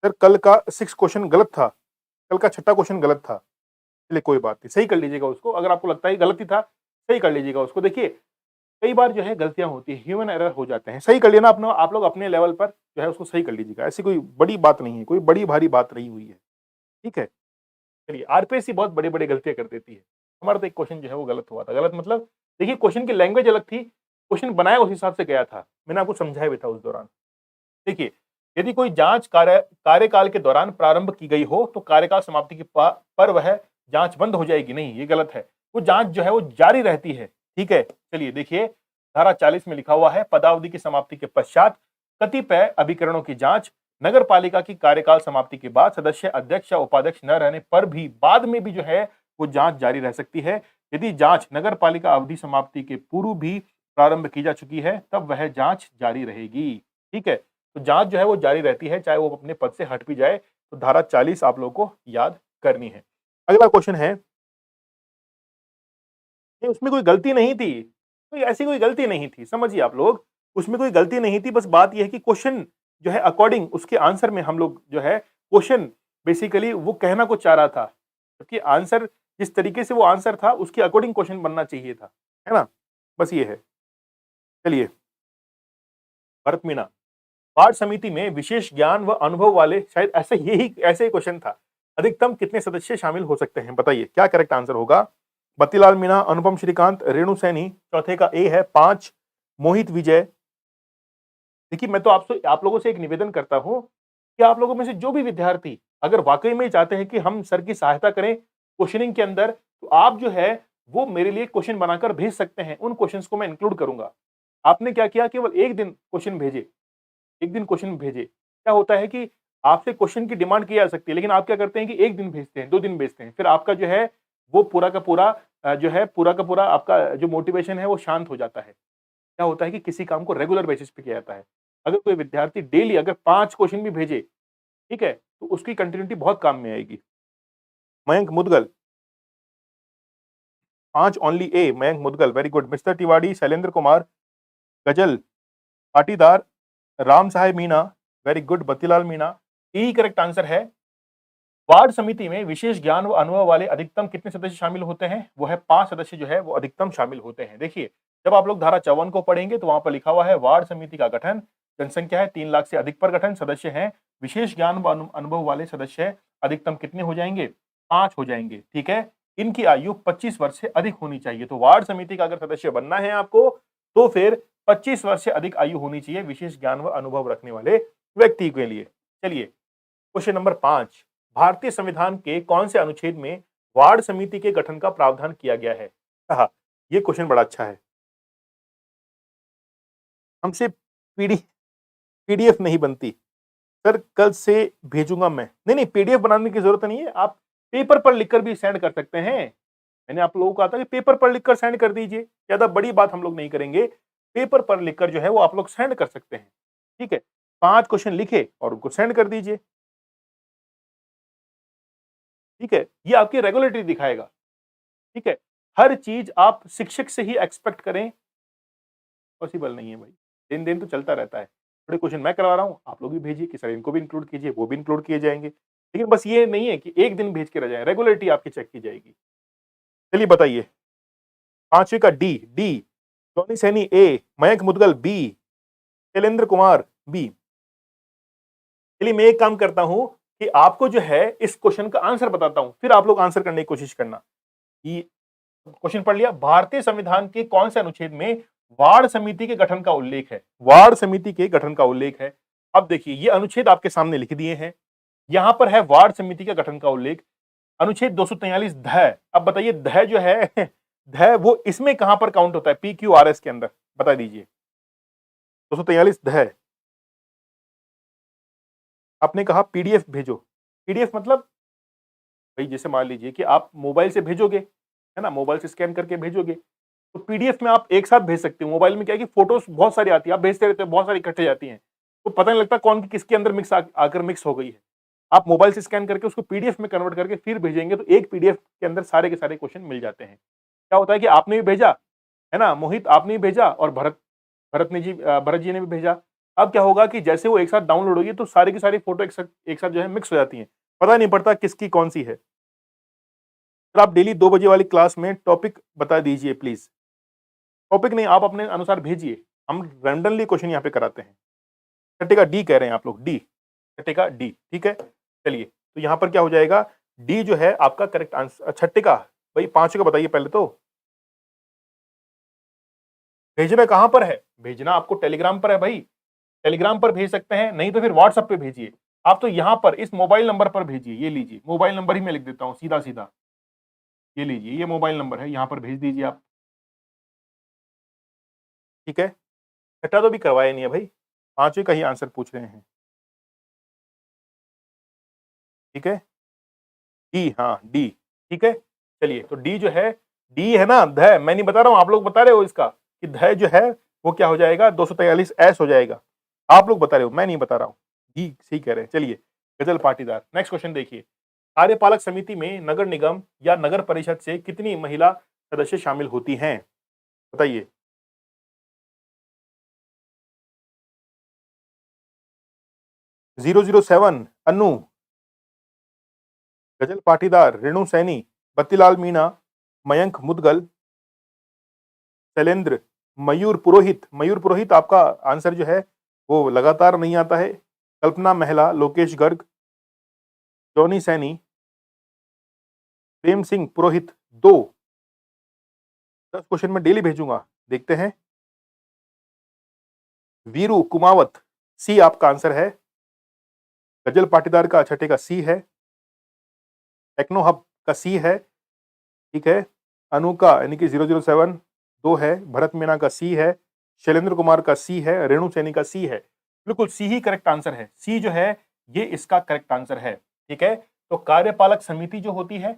सर कल का 6 क्वेश्चन गलत था, कल का छठा क्वेश्चन गलत था। चलिए कोई बात नहीं, सही कर लीजिएगा उसको, अगर आपको लगता है गलत ही था सही कर लीजिएगा उसको। देखिए कई बार जो है गलतियां होती है, ह्यूमन एरर हो जाते हैं, सही कर लेना अपना, आप लोग अपने लेवल पर जो है उसको सही कर लीजिएगा, ऐसी कोई बड़ी बात नहीं है, कोई बड़ी भारी बात नहीं हुई है। ठीक है, चलिए आरपीएससी बहुत बड़ी-बड़ी गलतियाँ कर देती है। हमारा तो एक क्वेश्चन जो है वो गलत हुआ था। गलत मतलब देखिए क्वेश्चन की लैंग्वेज अलग थी, क्वेश्चन बनाया उस हिसाब से गया था। मैंने आपको समझाया भी था उस दौरान। देखिए, यदि कोई जाँच कार्यकाल के दौरान प्रारंभ की गई हो तो कार्यकाल समाप्ति के पर वह जाँच बंद हो जाएगी, नहीं ये गलत है। वो जाँच जो है वो जारी रहती है। ठीक है? चलिए देखिए, धारा 40 में लिखा हुआ है पदावधि की समाप्ति के पश्चात कतिपय अभिकरणों की जाँच नगर पालिका की कार्यकाल समाप्ति के बाद सदस्य अध्यक्ष या उपाध्यक्ष न रहने पर भी बाद में भी जो है वो जाँच जारी रह सकती है। यदि जाँच नगर पालिका अवधि समाप्ति के पूर्व भी प्रारंभ की जा चुकी है, तब वह जाँच जारी रहेगी। ठीक है? तो जाँच जो है वो जारी रहती है, चाहे वो अपने पद से हट भी जाए, तो धारा 40 आप लोगों को याद करनी है। अगला क्वेश्चन है, नहीं उसमें कोई गलती नहीं थी, कोई ऐसी कोई गलती नहीं थी, समझिए आप लोग, उसमें कोई गलती नहीं थी, बस बात ये है कि क्वेश्चन जो है अकॉर्डिंग उसके आंसर में हम लोग जो है क्वेश्चन बेसिकली वो कहना कुछ चाह रहा था, जबकि आंसर जिस तरीके से वो आंसर था उसके अकॉर्डिंग क्वेश्चन बनना चाहिए था, है ना? बस ये है। चलिए, भरत मीना, वार्ड समिति में विशेष ज्ञान व अनुभव वाले शायद ऐसे ही क्वेश्चन था। अधिकतम कितने सदस्य शामिल हो सकते हैं? बताइए क्या करेक्ट आंसर होगा? बत्तीलाल मीणा, अनुपम श्रीकांत, रेणु सैनी, चौथे का ए है 5, मोहित विजय। देखिए मैं तो आपसे आप लोगों से एक निवेदन करता हूं कि आप लोगों में से जो भी विद्यार्थी अगर वाकई में चाहते हैं कि हम सर की सहायता करें क्वेश्चनिंग के अंदर, तो आप जो है वो मेरे लिए क्वेश्चन बनाकर भेज सकते हैं। उन क्वेश्चंस को मैं इंक्लूड करूंगा। आपने क्या किया, केवल एक दिन क्वेश्चन भेजे, एक दिन क्वेश्चन भेजे। क्या होता है कि आपसे क्वेश्चन की डिमांड की जा सकती है, लेकिन आप क्या करते हैं कि 1 दिन भेजते हैं, 2 दिन भेजते हैं। फिर आपका जो है वो पूरा का पूरा जो है पूरा का पूरा आपका जो मोटिवेशन है वो शांत हो जाता है। क्या होता है कि किसी काम को रेगुलर बेसिस पे किया जाता है। अगर कोई विद्यार्थी डेली अगर 5 क्वेश्चन भी भेजे, ठीक है? तो उसकी कंटिन्यूटी बहुत काम में आएगी। Mayank Mudgal 5 only A, Mayank Mudgal very good. Mister Tiwari, Shailendra Kumar, Gazal, Patidar, Ram Saheb Meena, very good. Battilal Meena. यही करेक्ट आंसर है। वार्ड समिति में विशेष ज्ञान व अनुभव वाले अधिकतम कितने सदस्य शामिल होते हैं? वो है 5 सदस्य जो है वो अधिकतम शामिल होते हैं। देखिए, जब आप लोग धारा 54 को पढ़ेंगे तो वहां पर लिखा हुआ है वार्ड समिति का गठन, जनसंख्या है 3 लाख से अधिक पर गठन, सदस्य हैं, विशेष ज्ञान व अनुभव वाले सदस्य अधिकतम कितने हो जाएंगे? 5 हो जाएंगे, ठीक है? इनकी आयु 25 वर्ष से अधिक होनी चाहिए। तो वार्ड समिति का अगर सदस्य बनना है आपको, तो फिर 25 वर्ष से अधिक आयु होनी चाहिए विशेष ज्ञान व अनुभव रखने वाले व्यक्ति के लिए। चलिए, क्वेश्चन नंबर 5, भारतीय संविधान के कौन से अनुच्छेद में वार्ड समिति के गठन का प्रावधान किया गया है? हाँ, ये क्वेश्चन बड़ा अच्छा है। हमसे पीडीएफ नहीं बनती सर, कल से भेजूंगा मैं। नहीं, पीडीएफ बनाने की जरूरत नहीं है, आप पेपर पर लिखकर भी सेंड कर सकते हैं। मैंने आप लोगों को कहा था कि पेपर पर लिखकर सेंड कर दीजिए, ज्यादा बड़ी बात हम लोग नहीं करेंगे। पेपर पर लिखकर जो है वो आप लोग सेंड कर सकते हैं, ठीक है? 5 क्वेश्चन लिखे और उनको सेंड कर दीजिए, ठीक है? ये आपकी रेगुलेटरी दिखाएगा, ठीक है? हर चीज आप शिक्षक से ही एक्सपेक्ट करें, पॉसिबल नहीं है भाई। दिन-दिन तो चलता रहता है। थोड़े क्वेश्चन मैं करवा रहा हूँ, आप लोग भी भेजिए कि सर इनको भी इंक्लूड कीजिए, वो भी इंक्लूड किए जाएँगे। लेकिन बस ये नहीं है कि एक दिन भेज के रह जाएँ, रेगुलरिटी आपकी चेक की जाएगी। चलिए बताइए, 5वीं का डी, टोनी सैनी ए, मयंक मुदगल बी, शैलेंद्र कुमार बी। चलिए मैं एक काम करता हूँ कि आपको जो है इस क्वेश्चन का आंसर बताता हूँ, फिर आप लोग आंसर करने की कोशिश करना। ये क्वेश्चन पढ़ लिया, भारतीय संविधान के कौन से अनुच्छेद में वार्ड समिति के गठन का उल्लेख है? वार्ड समिति के गठन का उल्लेख है। अब देखिए, ये अनुच्छेद आपके सामने लिख दिए हैं। यहां पर है वार्ड समिति के गठन का उल्लेख, अनुच्छेद 243 ध। अब बताइए ध जो है ध वो इसमें कहां पर काउंट होता है? पीक्यूआरएस के अंदर, बता दीजिए। 243 ध। आपने कहा पीडीएफ भेजो। पीडीएफ मतलब भाई जैसे मान लीजिए कि आप मोबाइल से भेजोगे, है ना? मोबाइल से स्कैन करके भेजोगे, तो पीडीएफ में आप एक साथ भेज सकते हो। मोबाइल में क्या है कि फोटोज बहुत सारी आती है, आप भेजते रहते हो, बहुत सारी इकट्ठे जाती हैं, तो पता नहीं लगता कौन किसके अंदर आकर मिक्स हो गई है। आप मोबाइल से स्कैन करके उसको पीडीएफ में कन्वर्ट करके फिर भेजेंगे, तो एक पीडीएफ के अंदर सारे के सारे क्वेश्चन मिल जाते हैं। क्या होता है कि आपने भी भेजा, है ना? मोहित आपने भी भेजा और भरत जी ने भी भेजा। अब क्या होगा कि जैसे वो एक साथ डाउनलोड होगी तो सारी की सारी फोटो एक साथ जो है मिक्स हो जाती हैं। पता नहीं पड़ता किसकी कौन सी है। तो आप डेली 2 बजे वाली क्लास में टॉपिक बता दीजिए प्लीज। टॉपिक नहीं, आप अपने अनुसार भेजिए, हम रैंडमली क्वेश्चन यहाँ पे कराते हैं। छठे का डी कह रहे हैं आप लोग, डी, छठे का डी, ठीक है? चलिए, तो यहाँ पर क्या हो जाएगा? डी जो है आपका करेक्ट आंसर। छठे का भाई, 5 का बताइए पहले तो। भेजना कहाँ पर है? भेजना आपको टेलीग्राम पर है भाई, टेलीग्राम पर भेज सकते हैं, नहीं तो फिर व्हाट्सएप पे भेजिए। आप तो यहाँ पर इस मोबाइल नंबर पर भेजिए, ये लीजिए मोबाइल नंबर ही मैं लिख देता हूँ सीधा सीधा, ये लीजिए, ये मोबाइल नंबर है, यहाँ पर भेज दीजिए आप, ठीक है? छठा तो भी करवाया नहीं है भाई, 5वीं का ही आंसर पूछ रहे हैं, ठीक है? डी, हाँ डी, ठीक है? चलिए, तो डी जो है, डी है ना, ध मैं नहीं बता रहा हूँ, आप लोग बता रहे हो इसका कि ध जो है वो क्या हो जाएगा? 243 एस हो जाएगा। आप लोग बता रहे हो, मैं नहीं बता रहा हूँ। डी सही कह रहे हैं। चलिए, गजल पाटीदार। नेक्स्ट क्वेश्चन देखिए, कार्यपालक समिति में नगर निगम या नगर परिषद से कितनी महिला सदस्य शामिल होती हैं? बताइए। 007 अनु, गजल पाटीदार, रेणु सैनी, बत्तीलाल मीणा, मयंक मुदगल, शैलेंद्र, मयूर पुरोहित। मयूर पुरोहित आपका आंसर जो है वो लगातार नहीं आता है। कल्पना महिला, लोकेश गर्ग, जॉनी सैनी, प्रेम सिंह पुरोहित। 2, 10 क्वेश्चन में डेली भेजूंगा, देखते हैं। वीरू कुमावत, सी आपका आंसर है। गजल पाटीदार का छठे का सी है। टेक्नो हब का सी है, ठीक है? अनु का यानी कि 007 2 है। भरत मीणा का सी है। शैलेंद्र कुमार का सी है। रेणु सैनी का सी है। बिल्कुल सी ही करेक्ट आंसर है। सी जो है ये इसका करेक्ट आंसर है, ठीक है? तो कार्यपालक समिति जो होती है,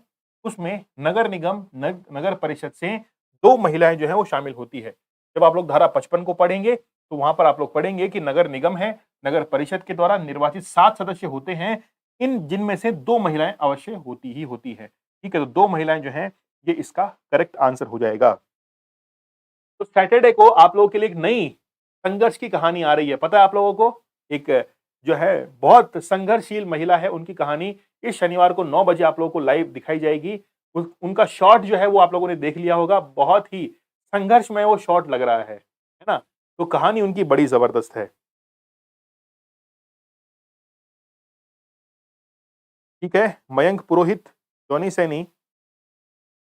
उसमें नगर निगम नगर परिषद से 2 महिलाएं जो है वो शामिल होती है। जब आप लोग धारा 55 को पढ़ेंगे तो वहां पर आप लोग पढ़ेंगे कि नगर निगम है, नगर परिषद के द्वारा निर्वाचित 7 सदस्य होते हैं, इन जिनमें से 2 महिलाएं अवश्य होती ही होती है। ठीक है, तो 2 महिलाएं जो हैं ये इसका करेक्ट आंसर हो जाएगा। तो सैटरडे को आप लोगों के लिए एक नई संघर्ष की कहानी आ रही है, पता है आप लोगों को? एक जो है बहुत संघर्षशील महिला है, उनकी कहानी इस शनिवार को 9 बजे आप लोगों को लाइव दिखाई जाएगी। उनका शॉट जो है वो आप लोगों ने देख लिया होगा, बहुत ही संघर्षमय वो शॉट लग रहा है ना? तो कहानी उनकी बड़ी जबरदस्त है। ठीक है, मयंक पुरोहित, जॉनी सैनी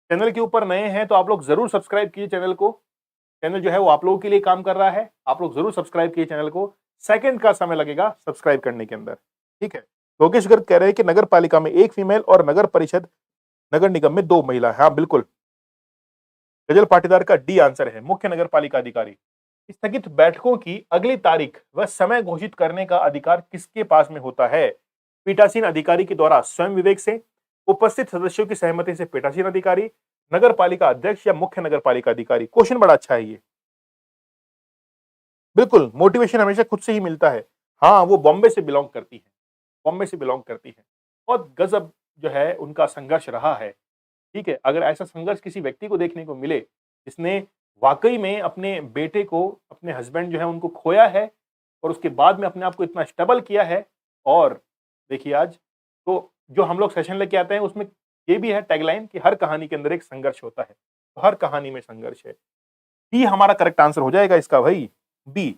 चैनल के ऊपर नए हैं तो आप लोग जरूर सब्सक्राइब कीजिए चैनल को। चैनल जो है वो आप लोगों के लिए काम कर रहा है, आप लोग जरूर सब्सक्राइब कीजिए चैनल को। सेकंड का समय लगेगा सब्सक्राइब करने के अंदर। ठीक है, लोकेश गर्ग कह रहे हैं कि नगर पालिका में 1 फीमेल और नगर परिषद नगर निगम में 2 महिला। हाँ बिल्कुल, गजल पाटीदार का डी आंसर है, मुख्य नगर पालिका अधिकारी। स्थगित बैठकों की अगली तारीख व समय घोषित करने का अधिकार किसके पास में होता है? पीठासीन अधिकारी के द्वारा स्वयं विवेक से, उपस्थित सदस्यों की सहमति से पीठासीन अधिकारी, नगर पालिका अध्यक्ष या मुख्य नगर पालिका अधिकारी। क्वेश्चन बड़ा अच्छा है ये। बिल्कुल, मोटिवेशन हमेशा खुद से ही मिलता है। हाँ, वो बॉम्बे से बिलोंग करती है, बॉम्बे से बिलोंग करती है। बहुत गजब जो है उनका संघर्ष रहा है। ठीक है, अगर ऐसा संघर्ष किसी व्यक्ति को देखने को मिले, जिसने वाक़ई में अपने बेटे को, अपने हस्बैंड जो है उनको खोया है और उसके बाद में अपने आप को इतना स्टेबल किया है और देखिए आज, तो जो हम लोग सेशन लेके आते हैं उसमें ये भी है टैगलाइन कि हर कहानी के अंदर एक संघर्ष होता है। तो हर कहानी में संघर्ष है। बी हमारा करेक्ट आंसर हो जाएगा इसका भाई, बी।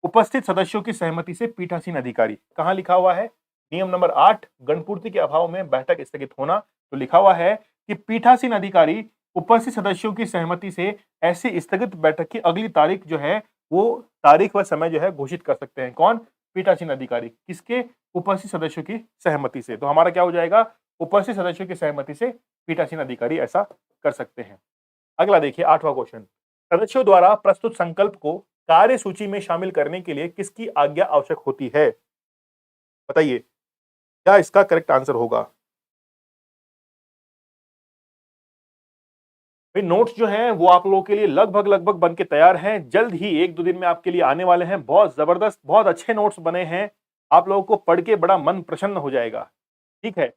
उपस्थित सदस्यों की सहमति से पीठासीन अधिकारी, कहाँ लिखा हुआ है? नियम नंबर 8, गणपूर्ति के अभाव में बैठक स्थगित होना। तो लिखा हुआ है कि पीठासीन अधिकारी उपस्थित सदस्यों की सहमति से ऐसी स्थगित बैठक की अगली तारीख जो है वो तारीख व समय जो है घोषित कर सकते हैं। कौन? पीठासीन अधिकारी। किसके? उपस्थित सदस्यों की सहमति से। तो हमारा क्या हो जाएगा? उपस्थित सदस्यों की सहमति से पीठासीन अधिकारी ऐसा कर सकते हैं। अगला देखिए 8वां क्वेश्चन, सदस्यों द्वारा प्रस्तुत संकल्प को कार्य सूची में शामिल करने के लिए किसकी आज्ञा आवश्यक होती है? बताइए क्या इसका करेक्ट आंसर होगा? भाई नोट्स जो हैं वो आप लोगों के लिए लगभग लगभग बन के तैयार हैं, जल्द ही 1-2 दिन में आपके लिए आने वाले हैं। बहुत जबरदस्त, बहुत अच्छे नोट्स बने हैं, आप लोगों को पढ़ के बड़ा मन प्रसन्न हो जाएगा। ठीक है,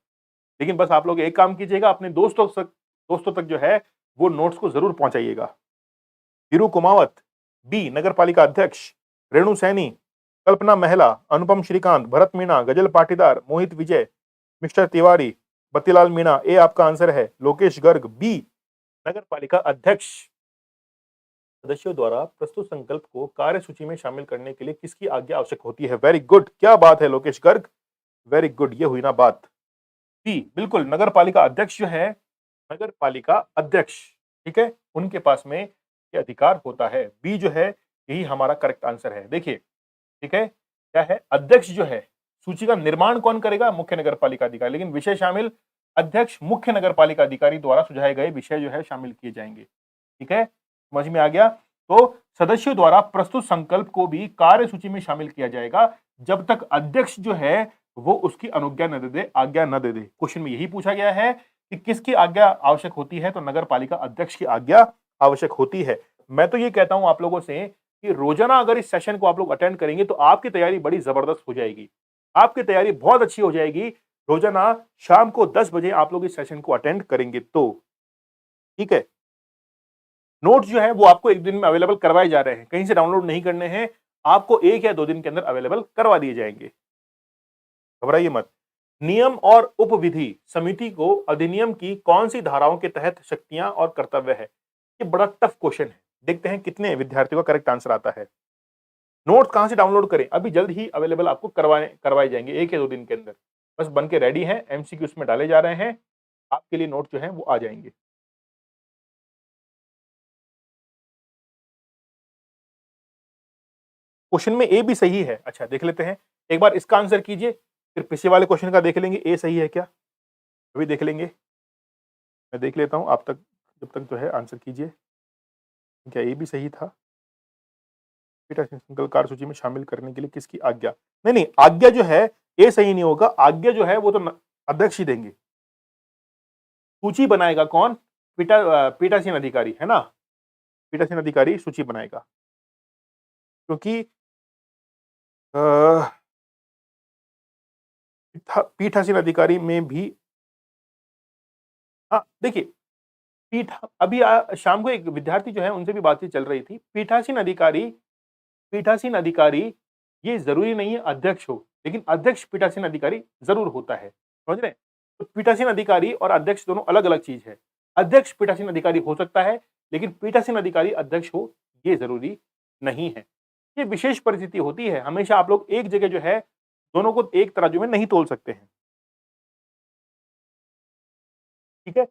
लेकिन बस आप लोग एक काम कीजिएगा, अपने दोस्तों तक जो है वो नोट्स को जरूर पहुंचाइएगा। वीरू कुमावत, बी नगर पालिका अध्यक्ष, रेणु सैनी, कल्पना महिला, अनुपम श्रीकांत, भरत मीणा, गजल पाटीदार, मोहित विजय, मिस्टर तिवारी, बत्तीलाल मीणा, ए आपका आंसर है। लोकेश गर्ग, बी नगर पालिका अध्यक्ष। सदस्यों द्वारा प्रस्तुत संकल्प को कार्य सूची में शामिल करने के लिए किसकी आज्ञा आवश्यक होती है? वेरी गुड, क्या बात है लोकेश गर्ग, वेरी गुड, ये हुई ना बात। बी बिल्कुल, नगर पालिका अध्यक्ष जो है, नगर पालिका अध्यक्ष, ठीक है, उनके पास में ये अधिकार होता है। बी जो है यही हमारा करेक्ट आंसर है। देखिए, ठीक है, क्या है? अध्यक्ष जो है, सूची का निर्माण कौन करेगा? मुख्य नगर पालिका अधिकारी, लेकिन विषय शामिल अध्यक्ष मुख्य नगर पालिका अधिकारी द्वारा सुझाए गए विषय जो है शामिल किए जाएंगे। ठीक है, समझ में आ गया? तो सदस्यों द्वारा प्रस्तुत संकल्प को भी कार्य सूची में शामिल किया जाएगा जब तक अध्यक्ष जो है वो उसकी अनुज्ञा न दे दे, आज्ञा न दे दे। क्वेश्चन में यही पूछा गया है कि किसकी आज्ञा आवश्यक होती है? तो नगर पालिका अध्यक्ष की आज्ञा आवश्यक होती है। मैं तो ये कहता हूं आप लोगों से कि रोजाना अगर इस सेशन को आप लोग अटेंड करेंगे तो आपकी तैयारी बड़ी जबरदस्त हो जाएगी, आपकी तैयारी बहुत अच्छी हो जाएगी। रोजाना शाम को 10 बजे आप लोग इस सेशन को अटेंड करेंगे तो ठीक है। नोट्स जो है वो आपको एक दिन में अवेलेबल करवाए जा रहे हैं, कहीं से डाउनलोड नहीं करने हैं, आपको 1 या 2 दिन के अंदर अवेलेबल करवा दिए जाएंगे, घबराइए मत। नियम और उपविधि समिति को अधिनियम की कौन सी धाराओं के तहत शक्तियां और कर्तव्य है? ये बड़ा टफ क्वेश्चन है, देखते हैं कितने विद्यार्थियों का करेक्ट आंसर आता है। नोट कहां से डाउनलोड करें? अभी जल्द ही अवेलेबल आपको करवाए जाएंगे 1 या 2 दिन के अंदर, बस बन के रेडी हैं, एमसीक्यूज में डाले जा रहे हैं, आपके लिए नोट जो है वो आ जाएंगे। क्वेश्चन में ए भी सही है, अच्छा देख लेते हैं, एक बार इसका आंसर कीजिए, फिर पिछले वाले क्वेश्चन का देख लेंगे ए सही है क्या, अभी देख लेंगे। मैं देख लेता हूं, आप तक जब तक जो है आंसर कीजिए, क्या ए भी सही था? बेटा सिंगल कार सूची में शामिल करने के लिए किसकी आज्ञा? नहीं नहीं, आज्ञा जो है ए सही नहीं होगा, आज्ञा जो है वो तो अध्यक्ष ही देंगे। सूची बनाएगा कौन? पीठासीन अधिकारी, है ना? पीठासीन अधिकारी सूची बनाएगा। क्योंकि पीठासीन अधिकारी में भी हाँ, देखिए पीठ अभी शाम को एक विद्यार्थी जो है उनसे भी बातचीत चल रही थी। पीठासीन अधिकारी ये ज़रूरी नहीं है अध्यक्ष हो, लेकिन अध्यक्ष पीठासीन अधिकारी ज़रूर होता है। समझ रहे हैं? तो पीठासीन अधिकारी और अध्यक्ष दोनों अलग-अलग चीज़ है। अध्यक्ष पीठासीन अधिकारी हो सकता है, लेकिन पीठासीन अधिकारी अध्यक्ष हो, ये ज़रूरी नहीं है। ये विशेष परिस्थिति होती है, हमेशा आप लोग एक जगह जो है, दोनों को एक तराजू में नहीं तोल सकते हैं। ठीक है?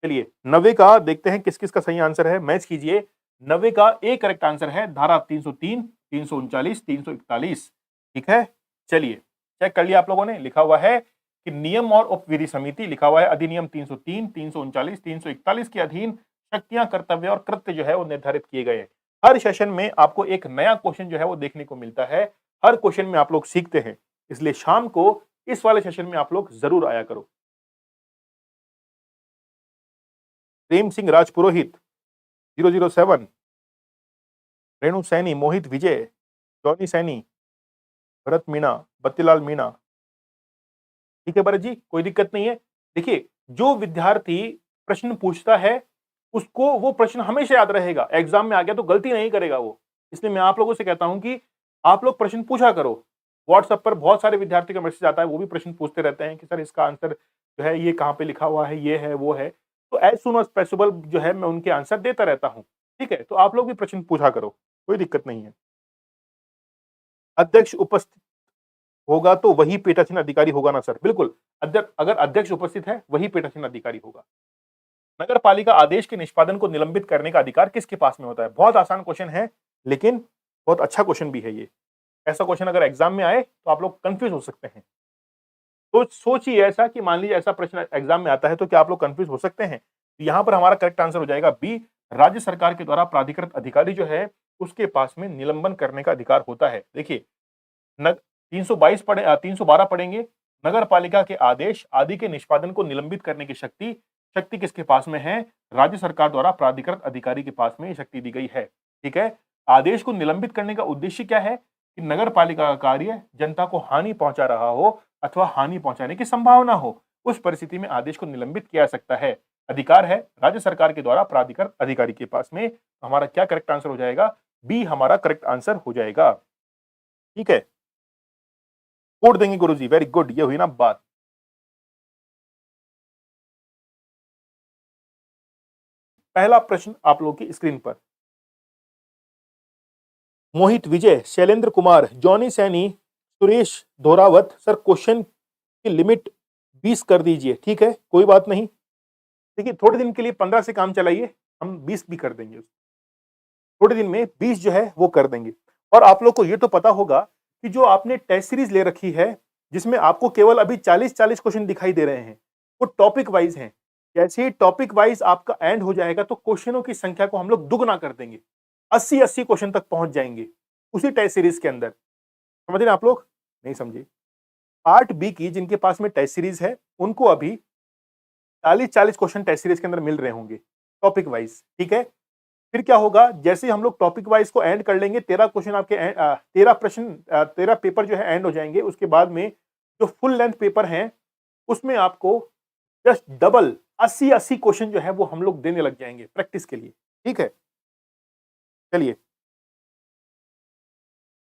चलिए 90 का देखते हैं किस-किस का सही आंसर है, मैच कीजिए। 90 का ए करेक्ट आंसर है धारा 303, 339, 341 ठीक है? चलिए, चेक कर लिया आप लोगों ने? लिखा हुआ है कि नियम और उपविधि समिति लिखा हुआ है अधिनियम 303, 339, 341 के अधीन शक्तियाँ, कर्तव्य और कृत्य जो है वो निर्धारित किए गए हैं। हर सेशन में आपको एक नया क्वेश्चन जो है वो देखने को मिलता है। हर क्वेश्चन में आप लोग सीखते हैं। इसलिए शाम को इस वाले सेशन में आप लोग ज़रूर आया करो। प्रेम सिंह राजपुरोहित 007 रेणु सैनी, मोहित विजय, जॉनी सैनी, भरत मीणा, बत्तीलाल मीणा। ठीक है भरत जी, कोई दिक्कत नहीं है। देखिए, जो विद्यार्थी प्रश्न पूछता है, उसको वो प्रश्न हमेशा याद रहेगा। एग्जाम में आ गया तो गलती नहीं करेगा वो। इसलिए मैं आप लोगों से कहता हूं कि आप लोग प्रश्न पूछा करो। व्हाट्सएप पर बहुत सारे विद्यार्थी का मैसेज आता है, वो भी प्रश्न पूछते रहते हैं कि सर इसका आंसर जो है ये कहाँ पे लिखा हुआ है, ये है, वो है। तो एज़ सून एज़ पॉसिबल जो है मैं उनके आंसर देता रहता हूँ। ठीक है? तो आप लोग भी प्रश्न पूछा करो, कोई दिक्कत नहीं है। अध्यक्ष उपस्थित होगा तो वही पीठासीन अधिकारी होगा ना सर? बिल्कुल, अगर अध्यक्ष उपस्थित है, वही पीठासीन अधिकारी होगा। नगर पालिका आदेश के निष्पादन को निलंबित करने का अधिकार किसके पास में होता है? बहुत आसान क्वेश्चन है, लेकिन बहुत अच्छा क्वेश्चन भी है ये। ऐसा क्वेश्चन अगर एग्जाम में आए, तो आप लोग कन्फ्यूज़ हो सकते हैं। तो सोचिए ऐसा कि मान लीजिए ऐसा प्रश्न एग्जाम में आता है, तो क्या आप लोग कन्फ्यूज़ हो सकते हैं? तो यहाँ पर हमारा करेक्ट आंसर हो जाएगा बी, राज्य सरकार के द्वारा प्राधिकृत अधिकारी जो है, उसके पास में निलंबन करने का अधिकार होता है। देखिए, नग 312 पढ़ेंगे, नगर पालिका के आदेश आदि के निष्पादन को निलंबित करने की शक्ति शक्ति किसके पास में है? राज्य सरकार द्वारा प्राधिकृत अधिकारी के पास में ये शक्ति दी गई है। ठीक है? आदेश को निलंबित करने का उद्देश्य क्या है? कि नगर पालिका का कार्य जनता को हानि पहुंचा रहा हो अथवा हानि पहुंचाने की संभावना हो, उस परिस्थिति में आदेश को निलंबित किया जा सकता है। अधिकार है राज्य सरकार के द्वारा प्राधिकृत अधिकारी के पास में। हमारा क्या करेक्ट आंसर हो जाएगा? बी हमारा करेक्ट आंसर हो जाएगा। ठीक है? कोड देंगे गुरुजी, वेरी गुड, ये हुई ना बात। पहला प्रश्न आप लोगों की स्क्रीन पर। मोहित विजय, शैलेंद्र कुमार, जॉनी सैनी, सुरेश धोरावत, सर क्वेश्चन की लिमिट 20 कर दीजिए। ठीक है, कोई बात नहीं। देखिए, थोड़े दिन के लिए 15 से काम चलाइए, हम 20 भी कर देंगे। थोड़े दिन में 20 जो है वो कर देंगे। और आप लोग को ये तो पता होगा कि जो आपने टेस्ट सीरीज ले रखी है, जिसमें आपको केवल अभी 40-40 क्वेश्चन दिखाई दे रहे हैं, वो टॉपिक वाइज हैं। जैसे ही टॉपिक वाइज आपका एंड हो जाएगा, तो क्वेश्चनों की संख्या को हम लोग दुगना कर देंगे। 80-80 क्वेश्चन तक पहुंच जाएंगे उसी टेस्ट सीरीज के अंदर। समझ रहे हैं आप लोग? नहीं समझे? पार्ट बी की जिनके पास में टेस्ट सीरीज है, उनको अभी 40-40 क्वेश्चन टेस्ट सीरीज के अंदर मिल रहे होंगे टॉपिक वाइज। ठीक है? फिर क्या होगा, जैसे हम लोग टॉपिक वाइज को एंड कर लेंगे, 13 क्वेश्चन आपके 13 प्रश्न 13 पेपर जो है एंड हो जाएंगे। उसके बाद में जो फुल लेंथ पेपर हैं, उसमें आपको जस्ट डबल 80-80 क्वेश्चन जो है वो हम लोग देने लग जाएंगे प्रैक्टिस के लिए। ठीक है? चलिए,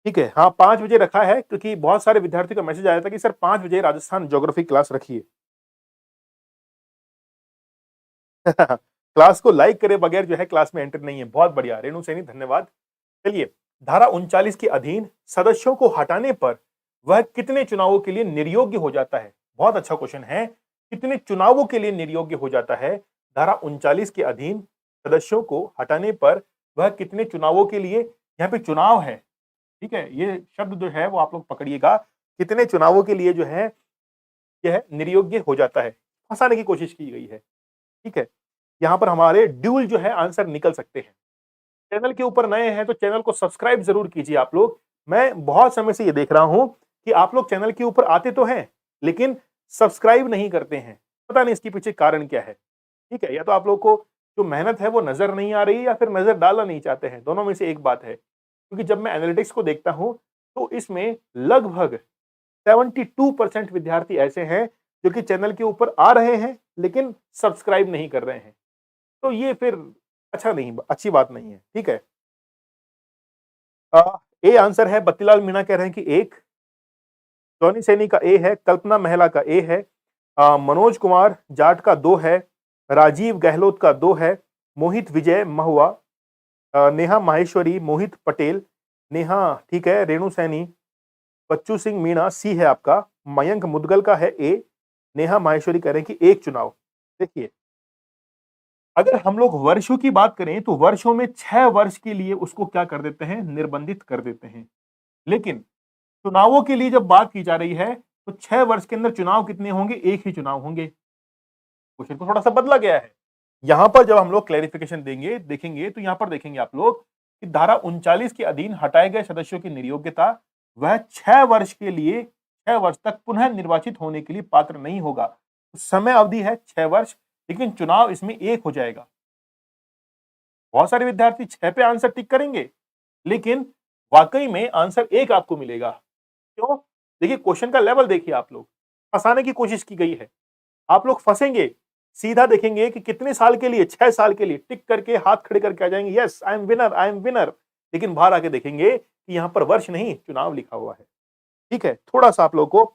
ठीक है। हाँ, 5 बजे रखा है क्योंकि बहुत सारे विद्यार्थियों का मैसेज आया था कि सर 5 बजे राजस्थान ज्योग्राफी क्लास रखिए। क्लास को लाइक करे बगैर जो है क्लास में एंटर नहीं है। बहुत बढ़िया रेणु सैनी, धन्यवाद। चलिए, धारा 39 के अधीन सदस्यों को हटाने पर वह कितने चुनावों के लिए निर्योग्य हो जाता है? बहुत अच्छा क्वेश्चन है। कितने चुनावों के लिए निर्योग्य हो जाता है? धारा 39 के अधीन सदस्यों को हटाने पर वह कितने चुनावों के लिए, यहाँ पे चुनाव है, ठीक है, ये शब्द जो है वो आप लोग पकड़िएगा, कितने चुनावों के लिए जो है यह निर्योग्य हो जाता है, फंसाने की कोशिश की गई है। ठीक है, यहाँ पर हमारे ड्यूल जो है आंसर निकल सकते हैं। चैनल के ऊपर नए हैं तो चैनल को सब्सक्राइब जरूर कीजिए आप लोग। मैं बहुत समय से ये देख रहा हूं कि आप लोग चैनल के ऊपर आते तो हैं, लेकिन सब्सक्राइब नहीं करते हैं। पता नहीं इसके पीछे कारण क्या है। ठीक है? या तो आप लोग को जो मेहनत है वो नज़र नहीं आ रही है या फिर नज़र डालना नहीं चाहते हैं, दोनों में से एक बात है। क्योंकि जब मैं एनालिटिक्स को देखता हूँ, तो इसमें लगभग 72% विद्यार्थी ऐसे हैं, जो कि चैनल के ऊपर आ रहे हैं, लेकिन सब्सक्राइब नहीं कर रहे हैं। तो ये फिर अच्छी बात नहीं है, ठीक है? ए आंसर है, बत्तीलाल मीणा कह रहे हैं कि 1, जॉनी सैनी का ए है, कल्पना महला का ए है, मनोज कुमार जाट का 2 है, राजीव गहलोत का 2 है, मोहित विजय महुआ, नेहा माहेश्वरी, मोहित पटेल, नेहा ठीक है, रेणु सैनी, बच्चू सिंह मीणा सी है आपका, मयंक मुदगल का है ए, नेहा माहेश्वरी कह रहे हैं कि 1 चुनाव। देखिए, अगर हम लोग वर्षों की बात करें तो वर्षों में 6 वर्ष के लिए उसको क्या कर देते हैं, निर्बंधित कर देते हैं। लेकिन चुनावों के लिए जब बात की जा रही है, तो 6 वर्ष के अंदर चुनाव कितने होंगे? 1 ही चुनाव होंगे। क्वेश्चन तो थोड़ा-सा बदला गया है। यहां पर जब हम लोग क्लैरिफिकेशन देखेंगे तो यहां पर देखेंगे आप लोग कि धारा 39 के अधीन हटाए गए सदस्यों की निर्योग्यता, वह 6 वर्ष के लिए 6 वर्ष तक पुनः निर्वाचित होने के लिए पात्र नहीं होगा। तो समय अवधि है 6 वर्ष, लेकिन चुनाव इसमें 1 हो जाएगा। बहुत सारे विद्यार्थी 6 पे आंसर टिक करेंगे, लेकिन वाकई में आंसर 1 आपको मिलेगा। क्यों? देखिए क्वेश्चन का लेवल देखिए आप लोग, फंसाने की कोशिश की गई है। आप लोग फंसेंगे, सीधा देखेंगे कि कितने साल के लिए, 6 साल के लिए टिक करके हाथ खड़े करके आ जाएंगे, yes I am winner, I am winner. लेकिन बाहर आके देखेंगे कि यहां पर वर्ष नहीं, चुनाव लिखा हुआ है। ठीक है, थोड़ा-सा आप लोगों को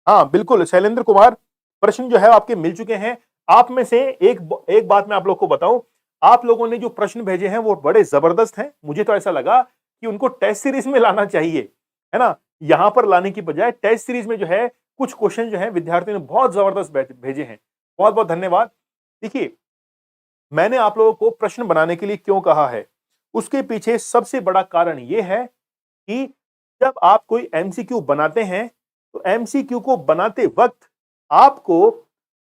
हाँ, बिल्कुल शैलेंद्र कुमार, प्रश्न जो है आपके मिल चुके हैं। आप में से एक बात मैं आप लोग को बताऊं, आप लोगों ने जो प्रश्न भेजे हैं वो बड़े जबरदस्त हैं। मुझे तो ऐसा लगा कि उनको टेस्ट सीरीज में लाना चाहिए, है ना? यहां पर लाने की बजाय टेस्ट सीरीज में जो है कुछ क्वेश्चन जो है विद्यार्थियों ने बहुत जबरदस्त भेजे हैं। बहुत-बहुत धन्यवाद। देखिए, मैंने आप लोगों को प्रश्न बनाने के लिए क्यों कहा है, उसके पीछे सबसे बड़ा कारण यह है कि जब आप कोई एमसीक्यू बनाते हैं, तो एमसीक्यू को बनाते वक्त आपको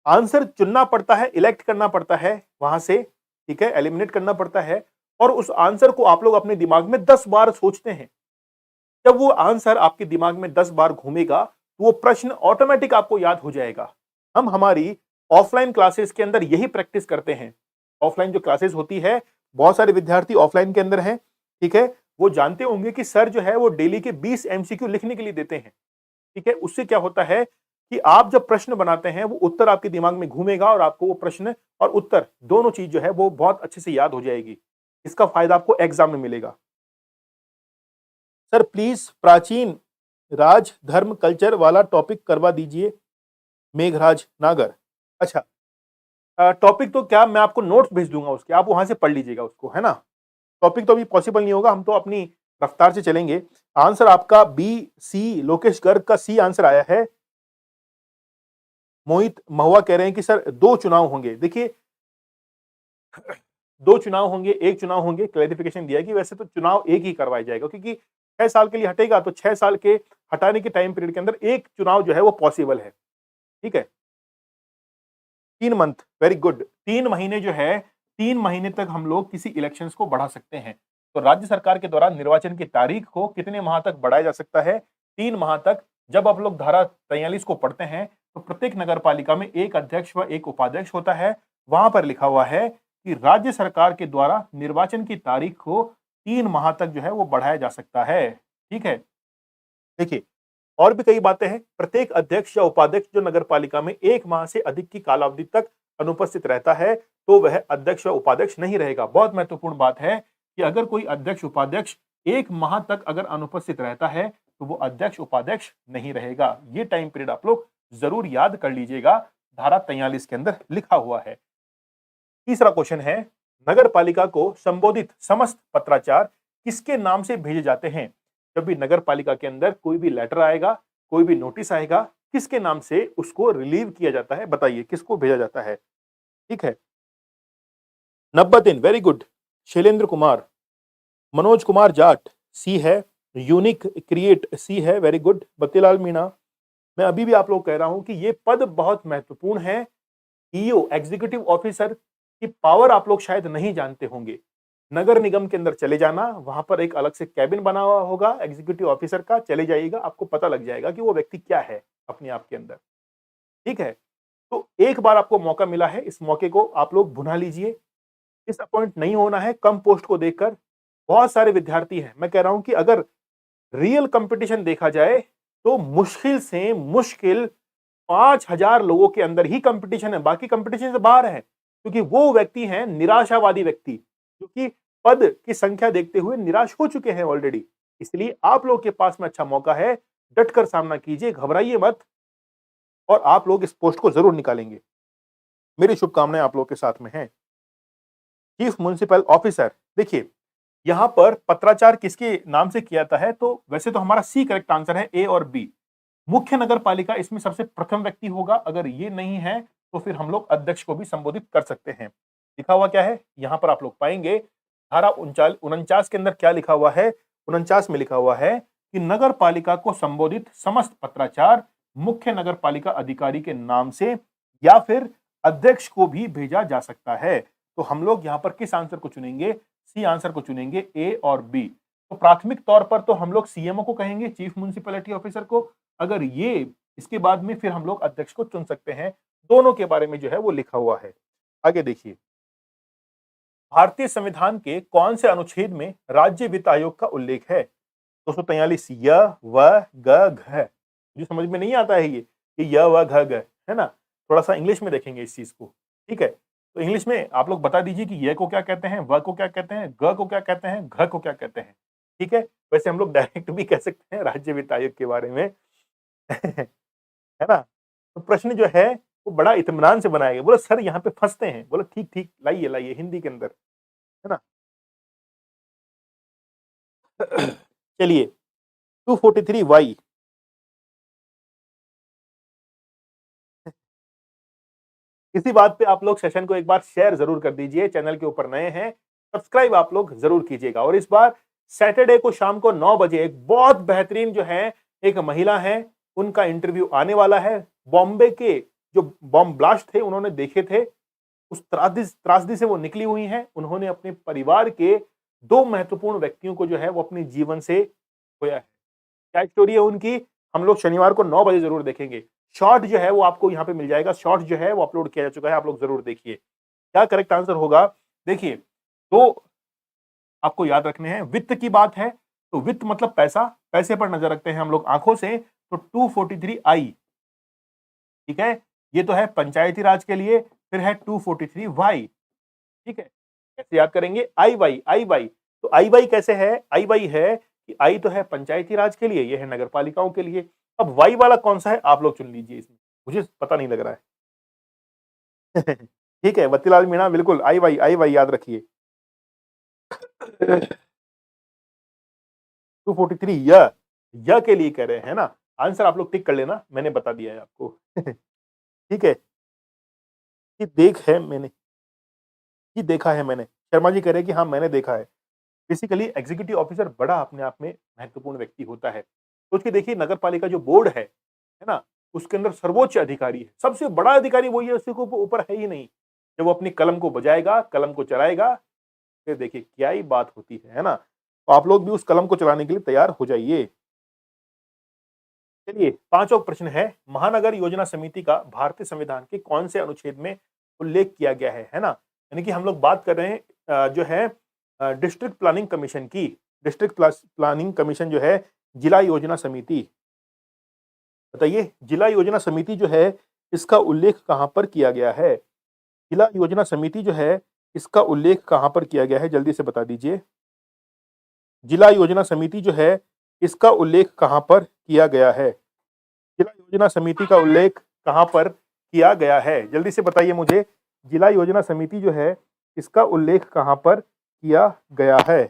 आंसर चुनना पड़ता है, इलेक्ट करना पड़ता है वहां से, ठीक है, एलिमिनेट करना पड़ता है और उस आंसर को आप लोग अपने दिमाग में 10 बार सोचते हैं। जब वो आंसर आपके दिमाग में 10 बार घूमेगा, तो वो प्रश्न ऑटोमेटिक आपको याद हो जाएगा। हम हमारी ऑफलाइन क्लासेस के अंदर यही प्रैक्टिस करते हैं। ऑफलाइन जो क्लासेस होती है, बहुत सारे विद्यार्थी ऑफलाइन के अंदर हैं, ठीक है? वो जानते होंगे कि सर जो है वो डेली के 20 एमसीक्यू लिखने के लिए देते हैं, ठीक है? उससे क्या होता है कि आप जब प्रश्न बनाते हैं, वो उत्तर आपके दिमाग में घूमेगा और आपको वो प्रश्न और उत्तर दोनों चीज जो है वो बहुत अच्छे से याद हो जाएगी। इसका फायदा आपको एग्जाम में मिलेगा। सर प्लीज प्राचीन राज धर्म कल्चर वाला टॉपिक करवा दीजिए, मेघराज नागर। अच्छा, टॉपिक तो क्या, मैं आपको नोट्स भेज दूंगा उसके, आप वहां से पढ़ लीजिएगा उसको, है ना? टॉपिक तो अभी पॉसिबल नहीं होगा, हम तो अपनी रफ्तार से चलेंगे। आंसर आपका बी सी, लोकेश गर्ग का सी आंसर आया है। मोहित महुआ कह रहे हैं कि सर 2 चुनाव होंगे। देखिए 2 चुनाव होंगे, 1 चुनाव होंगे, क्लैरिफिकेशन दिया है कि वैसे तो चुनाव 1 ही करवाया जाएगा, क्योंकि 6 साल के लिए हटेगा तो 6 साल के हटाने के टाइम पीरियड के अंदर 1 चुनाव जो है वो पॉसिबल है। ठीक है? 3 मंथ, वेरी गुड। 3 महीने जो है, 3 महीने तक हम लोग किसी इलेक्शंस को बढ़ा सकते हैं। तो राज्य सरकार के द्वारा निर्वाचन की तारीख को कितने माह तक बढ़ाया जा सकता है? 3 माह तक। जब आप लोग धारा 43 को पढ़ते हैं, तो प्रत्येक नगर पालिका में 1 अध्यक्ष व 1 उपाध्यक्ष होता है। वहां पर लिखा हुआ है कि राज्य सरकार के द्वारा निर्वाचन की तारीख को 3 माह तक जो है वो बढ़ाया जा सकता है। ठीक है? देखिए, और भी कई बातें हैं। प्रत्येक अध्यक्ष या उपाध्यक्ष जो नगर पालिका में 1 माह से अधिक की कालावधि तक अनुपस्थित रहता है, तो वह अध्यक्ष या उपाध्यक्ष नहीं रहेगा। बहुत महत्वपूर्ण बात है कि अगर कोई अध्यक्ष उपाध्यक्ष 1 माह तक अगर अनुपस्थित रहता है, तो वो अध्यक्ष उपाध्यक्ष नहीं रहेगा। ये टाइम पीरियड आप लोग जरूर याद कर लीजिएगा, धारा 43 के अंदर लिखा हुआ है। तीसरा क्वेश्चन है, नगर पालिका को संबोधित समस्त पत्राचार किसके नाम से भेजे जाते हैं? जब भी नगर पालिका के अंदर कोई भी लेटर आएगा, कोई भी नोटिस आएगा, किसके नाम से उसको रिलीव किया जाता है? बताइए किसको भेजा जाता है? ठीक है, 90 दिन, वेरी गुड। शैलेंद्र कुमार, मनोज कुमार जाट सी है, यूनिक क्रिएट सी है, वेरी गुड। बत्तीलाल मीणा, मैं अभी भी आप लोग कह रहा हूं कि ये पद बहुत महत्वपूर्ण है। ईओ, एग्जीक्यूटिव ऑफिसर की पावर आप लोग शायद नहीं जानते होंगे। नगर निगम के अंदर चले जाना, वहां पर एक अलग से कैबिन बना हुआ होगा एग्जीक्यूटिव ऑफिसर का, चले जाइएगा, आपको पता लग जाएगा कि वो व्यक्ति क्या है अपने आप के अंदर। ठीक है? तो एक बार आपको मौका मिला है, इस मौके को आप लोग भुना लीजिए। डिसअपॉइंट नहीं होना है कम पोस्ट को देखकर। बहुत सारे विद्यार्थी हैं, मैं कह रहा हूं कि अगर रियल कंपटीशन देखा जाए तो मुश्किल से मुश्किल 5,000 लोगों के अंदर ही कंपटीशन है, बाकी कंपटीशन से बाहर है। क्योंकि वो व्यक्ति हैं निराशावादी व्यक्ति, जो कि पद की संख्या देखते हुए निराश हो चुके हैं ऑलरेडी। इसलिए आप लोग के पास में अच्छा मौका है, डटकर सामना कीजिए, घबराइए मत और आप लोग इस पोस्ट को जरूर निकालेंगे। मेरी शुभकामनाएं आप लोग के साथ में हैं। चीफ म्युनिसिपल ऑफिसर, देखिए यहां पर पत्राचार किसके नाम से किया जाता है, तो वैसे तो हमारा सी करेक्ट आंसर है, ए और बी। मुख्य नगर पालिका इसमें सबसे प्रथम व्यक्ति होगा। अगर ये नहीं है तो फिर हम लोग अध्यक्ष को भी संबोधित कर सकते हैं। लिखा हुआ क्या है यहां पर आप लोग पाएंगे, धारा 49 के अंदर क्या लिखा हुआ है, 49 में लिखा हुआ है कि नगर पालिका को संबोधित समस्त पत्राचार मुख्य नगर पालिका अधिकारी के नाम से या फिर अध्यक्ष को भी भेजा जा सकता है। तो हम लोग यहां पर किस आंसर को चुनेंगे, सी आंसर को चुनेंगे, ए और बी। तो प्राथमिक तौर पर तो हम लोग सीएमओ को कहेंगे, चीफ म्युनिसिपैलिटी ऑफिसर को। अगर ये इसके बाद में फिर हम लोग अध्यक्ष को चुन सकते हैं। दोनों के बारे में जो है वो लिखा हुआ है। आगे देखिए, भारतीय संविधान के कौन से अनुच्छेद में राज्य वित्त आयोग का उल्लेख है? 243 य व ग घ। मुझे समझ में नहीं आता है ये कि य व घ ग है ना, थोड़ा सा इंग्लिश में देखेंगे इस चीज को। ठीक है, तो इंग्लिश में आप लोग बता दीजिए कि य को क्या कहते हैं, व को क्या कहते हैं, ग को क्या कहते हैं, घ को क्या कहते हैं। ठीक है, वैसे हम लोग डायरेक्ट भी कह सकते हैं राज्य वित्त आयोग के बारे में। है ना, तो प्रश्न जो है वो बड़ा इत्मीनान से बनाया गया। बोला सर यहाँ पे फंसते हैं, बोला ठीक ठीक लाइए लाइए हिंदी के अंदर, है ना। चलिए 243 वाई, इसी बात पे आप लोग सेशन को एक बार शेयर जरूर कर दीजिए। चैनल के ऊपर नए हैं, सब्सक्राइब आप लोग जरूर कीजिएगा। और इस बार सैटरडे को शाम को 9 बजे एक बहुत बेहतरीन जो है एक महिला है, उनका इंटरव्यू आने वाला है। बॉम्बे के जो बॉम्ब ब्लास्ट थे उन्होंने देखे थे, उस त्रासदी से वो निकली हुई हैं। उन्होंने अपने परिवार के 2 महत्वपूर्ण व्यक्तियों को जो है वो अपने जीवन से खोया है। क्या स्टोरी है उनकी, हम लोग शनिवार को 9 बजे जरूर देखेंगे। शॉर्ट जो है वो आपको यहाँ पे मिल जाएगा, शॉर्ट जो है वो अपलोड किया जा चुका है, आप लोग जरूर देखिए। क्या करेक्ट आंसर होगा, देखिए तो आपको याद रखने हैं। वित्त की बात है तो वित्त मतलब पैसा, पैसे पर नजर रखते हैं हम लोग आंखों से, तो 243 आई। ठीक है, ये तो है पंचायती राज के लिए, फिर है 243 वाई। ठीक है, कैसे याद करेंगे, आई वाई आई वाई। तो आई वाई कैसे है, आई वाई है कि आई तो है पंचायती राज के लिए, ये है नगर पालिकाओं के लिए। अब वाई वाला कौन सा है आप लोग चुन लीजिए, इसमें मुझे पता नहीं लग रहा है। ठीक है बत्तीलाल मीणा, बिल्कुल आई वाई याद रखिए। 243 य के लिए कह रहे हैं ना, आंसर आप लोग टिक कर लेना, मैंने बता दिया है आपको। ठीक है, कि देख है मैंने, कि देखा है मैंने, शर्मा जी कह रहे हैं कि हाँ मैंने देखा है। बेसिकली एग्जीक्यूटिव ऑफिसर बड़ा अपने आप में महत्वपूर्ण व्यक्ति होता है। सोच के देखिए, नगर पालिका जो बोर्ड है ना, उसके अंदर सर्वोच्च अधिकारी है, सबसे बड़ा अधिकारी वही है, उसके ऊपर है ही नहीं। जब वो अपनी कलम को बजाएगा, कलम को चलाएगा, फिर देखिए क्या ही बात होती है ना। तो आप लोग भी उस कलम को चलाने के लिए तैयार हो जाइए। चलिए पांचवा प्रश्न है, महानगर योजना समिति का भारतीय संविधान के कौन से अनुच्छेद में उल्लेख किया गया है ना। यानी कि हम लोग बात कर रहे हैं जो है डिस्ट्रिक्ट प्लानिंग कमीशन की। डिस्ट्रिक्ट प्लानिंग कमीशन जो है, जिला योजना समिति, बताइए जिला योजना समिति जो है इसका उल्लेख कहां पर किया गया है। जिला योजना समिति जो है इसका उल्लेख कहां पर किया गया है, जल्दी से बता दीजिए। जिला योजना समिति जो है इसका उल्लेख कहां पर किया गया है। जिला योजना समिति का उल्लेख कहां पर किया गया है, जल्दी से बताइए मुझे। जिला योजना समिति जो है इसका उल्लेख कहां पर किया गया है।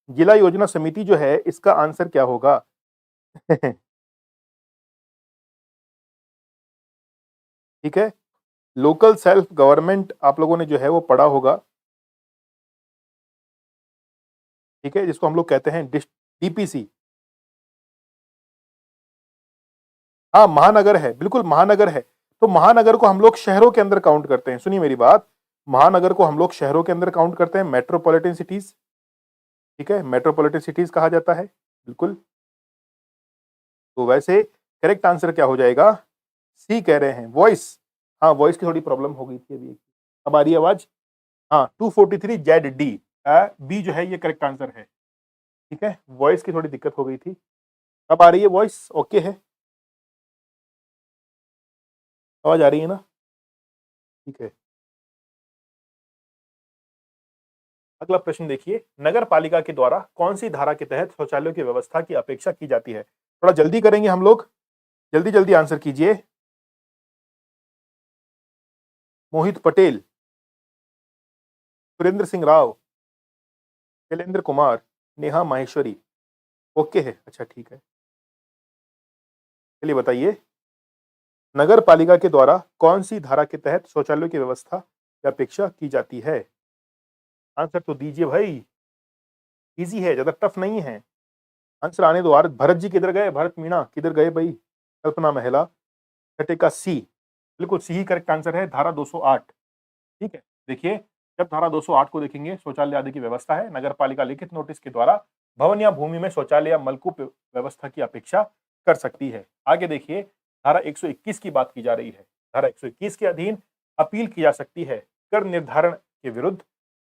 जिला योजना समिति जो है इसका आंसर क्या होगा। ठीक है, लोकल सेल्फ गवर्नमेंट आप लोगों ने जो है वो पढ़ा होगा। ठीक है, जिसको हम लोग कहते हैं डीपीसी। हाँ, महानगर है, बिल्कुल महानगर है। तो महानगर को हम लोग शहरों के अंदर काउंट करते हैं, सुनिए मेरी बात। महानगर को हम लोग शहरों के अंदर काउंट करते हैं, मेट्रोपॉलिटन सिटीज। ठीक है, मेट्रोपॉलिटन सिटीज कहा जाता है, बिल्कुल। तो वैसे करेक्ट आंसर क्या हो जाएगा? सी कह रहे हैं, वॉइस। हाँ, वॉइस की थोड़ी प्रॉब्लम हो गई थी अभी। अब आ रही है आवाज? हाँ, 243 जेड डी। बी जो है ये करेक्ट आंसर है। ठीक है, वॉइस की थोड़ी दिक्कत हो गई थी। अब आ रही है वॉइस? ओके है, आवाज आ रही है ना? ठीक है। अगला प्रश्न देखिए, नगर पालिका के द्वारा कौन सी धारा के तहत शौचालयों की व्यवस्था की अपेक्षा की जाती है? थोड़ा जल्दी करेंगे हम लोग, जल्दी जल्दी आंसर कीजिए। मोहित पटेल, सुरेंद्र सिंह राव, शैलेंद्र कुमार, नेहा माहेश्वरी। ओके है, अच्छा ठीक है। चलिए बताइए, नगर पालिका के द्वारा कौन सी धारा के तहत शौचालयों की व्यवस्था की अपेक्षा की जाती है? आंसर तो दीजिए भाई, इजी है, ज्यादा टफ नहीं है। आंसर आने दो। भरत जी किधर गए? भरत मीणा किधर गए भाई? कल्पना महिला। छठे का सी, बिल्कुल सी ही करेक्ट आंसर है, धारा 208। ठीक है, देखिए, जब धारा 208 को देखेंगे, शौचालय आदि की व्यवस्था है, नगर पालिका लिखित नोटिस के द्वारा भवन या भूमि में शौचालय या मलकूप व्यवस्था की अपेक्षा कर सकती है। आगे देखिए, धारा 121 की बात की जा रही है। धारा 121 के अधीन अपील की जा सकती है कर निर्धारण के विरुद्ध,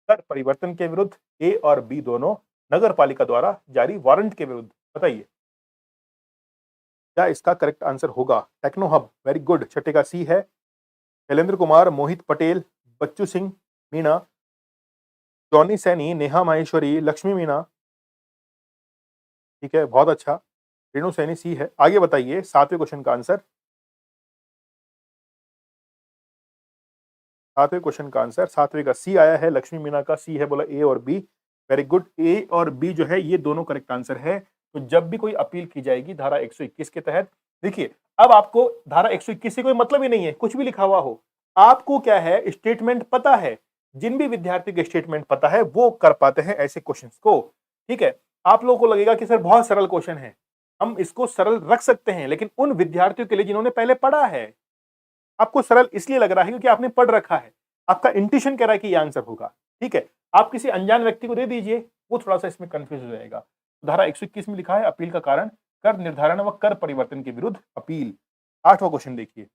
कर परिवर्तन के विरुद्ध, ए और बी दोनों, नगर पालिका द्वारा जारी वारंट के विरुद्ध। बताइए क्या इसका करेक्ट आंसर होगा? टेक्नो हब, वेरी गुड, छठे का सी है। शैलेंद्र कुमार, मोहित पटेल, बच्चू सिंह मीणा, जॉनी सैनी, नेहा माहेश्वरी, लक्ष्मी मीणा। ठीक है, बहुत अच्छा। रेणु सैनी सी है। आगे बताइए सातवें क्वेश्चन का आंसर। सातवें क्वेश्चन का आंसर, सातवें का सी आया है, लक्ष्मी मीणा का सी है, बोला ए और बी। वेरी गुड, ए और बी जो है ये दोनों करेक्ट आंसर है। तो जब भी कोई अपील की जाएगी धारा 121 के तहत, देखिए, अब आपको धारा 121 से कोई मतलब ही नहीं है, कुछ भी लिखा हुआ हो। आपको क्या है, स्टेटमेंट पता है। जिन भी विद्यार्थी के स्टेटमेंट पता है वो कर पाते हैं ऐसे क्वेश्चन को। ठीक है, आप लोगों को लगेगा कि सर बहुत सरल क्वेश्चन है, हम इसको सरल रख सकते हैं, लेकिन उन विद्यार्थियों के लिए जिन्होंने पहले पढ़ा है। आपको सरल इसलिए लग रहा है क्योंकि आपने पढ़ रखा है, आपका इंट्यूशन कह रहा है कि ये आंसर होगा। ठीक है, आप किसी अनजान व्यक्ति को दे दीजिए, वो थोड़ा-सा इसमें कन्फ्यूज हो जाएगा। धारा 121 में लिखा है अपील का कारण कर निर्धारण व कर परिवर्तन के विरुद्ध अपील। 8वां क्वेश्चन देखिए,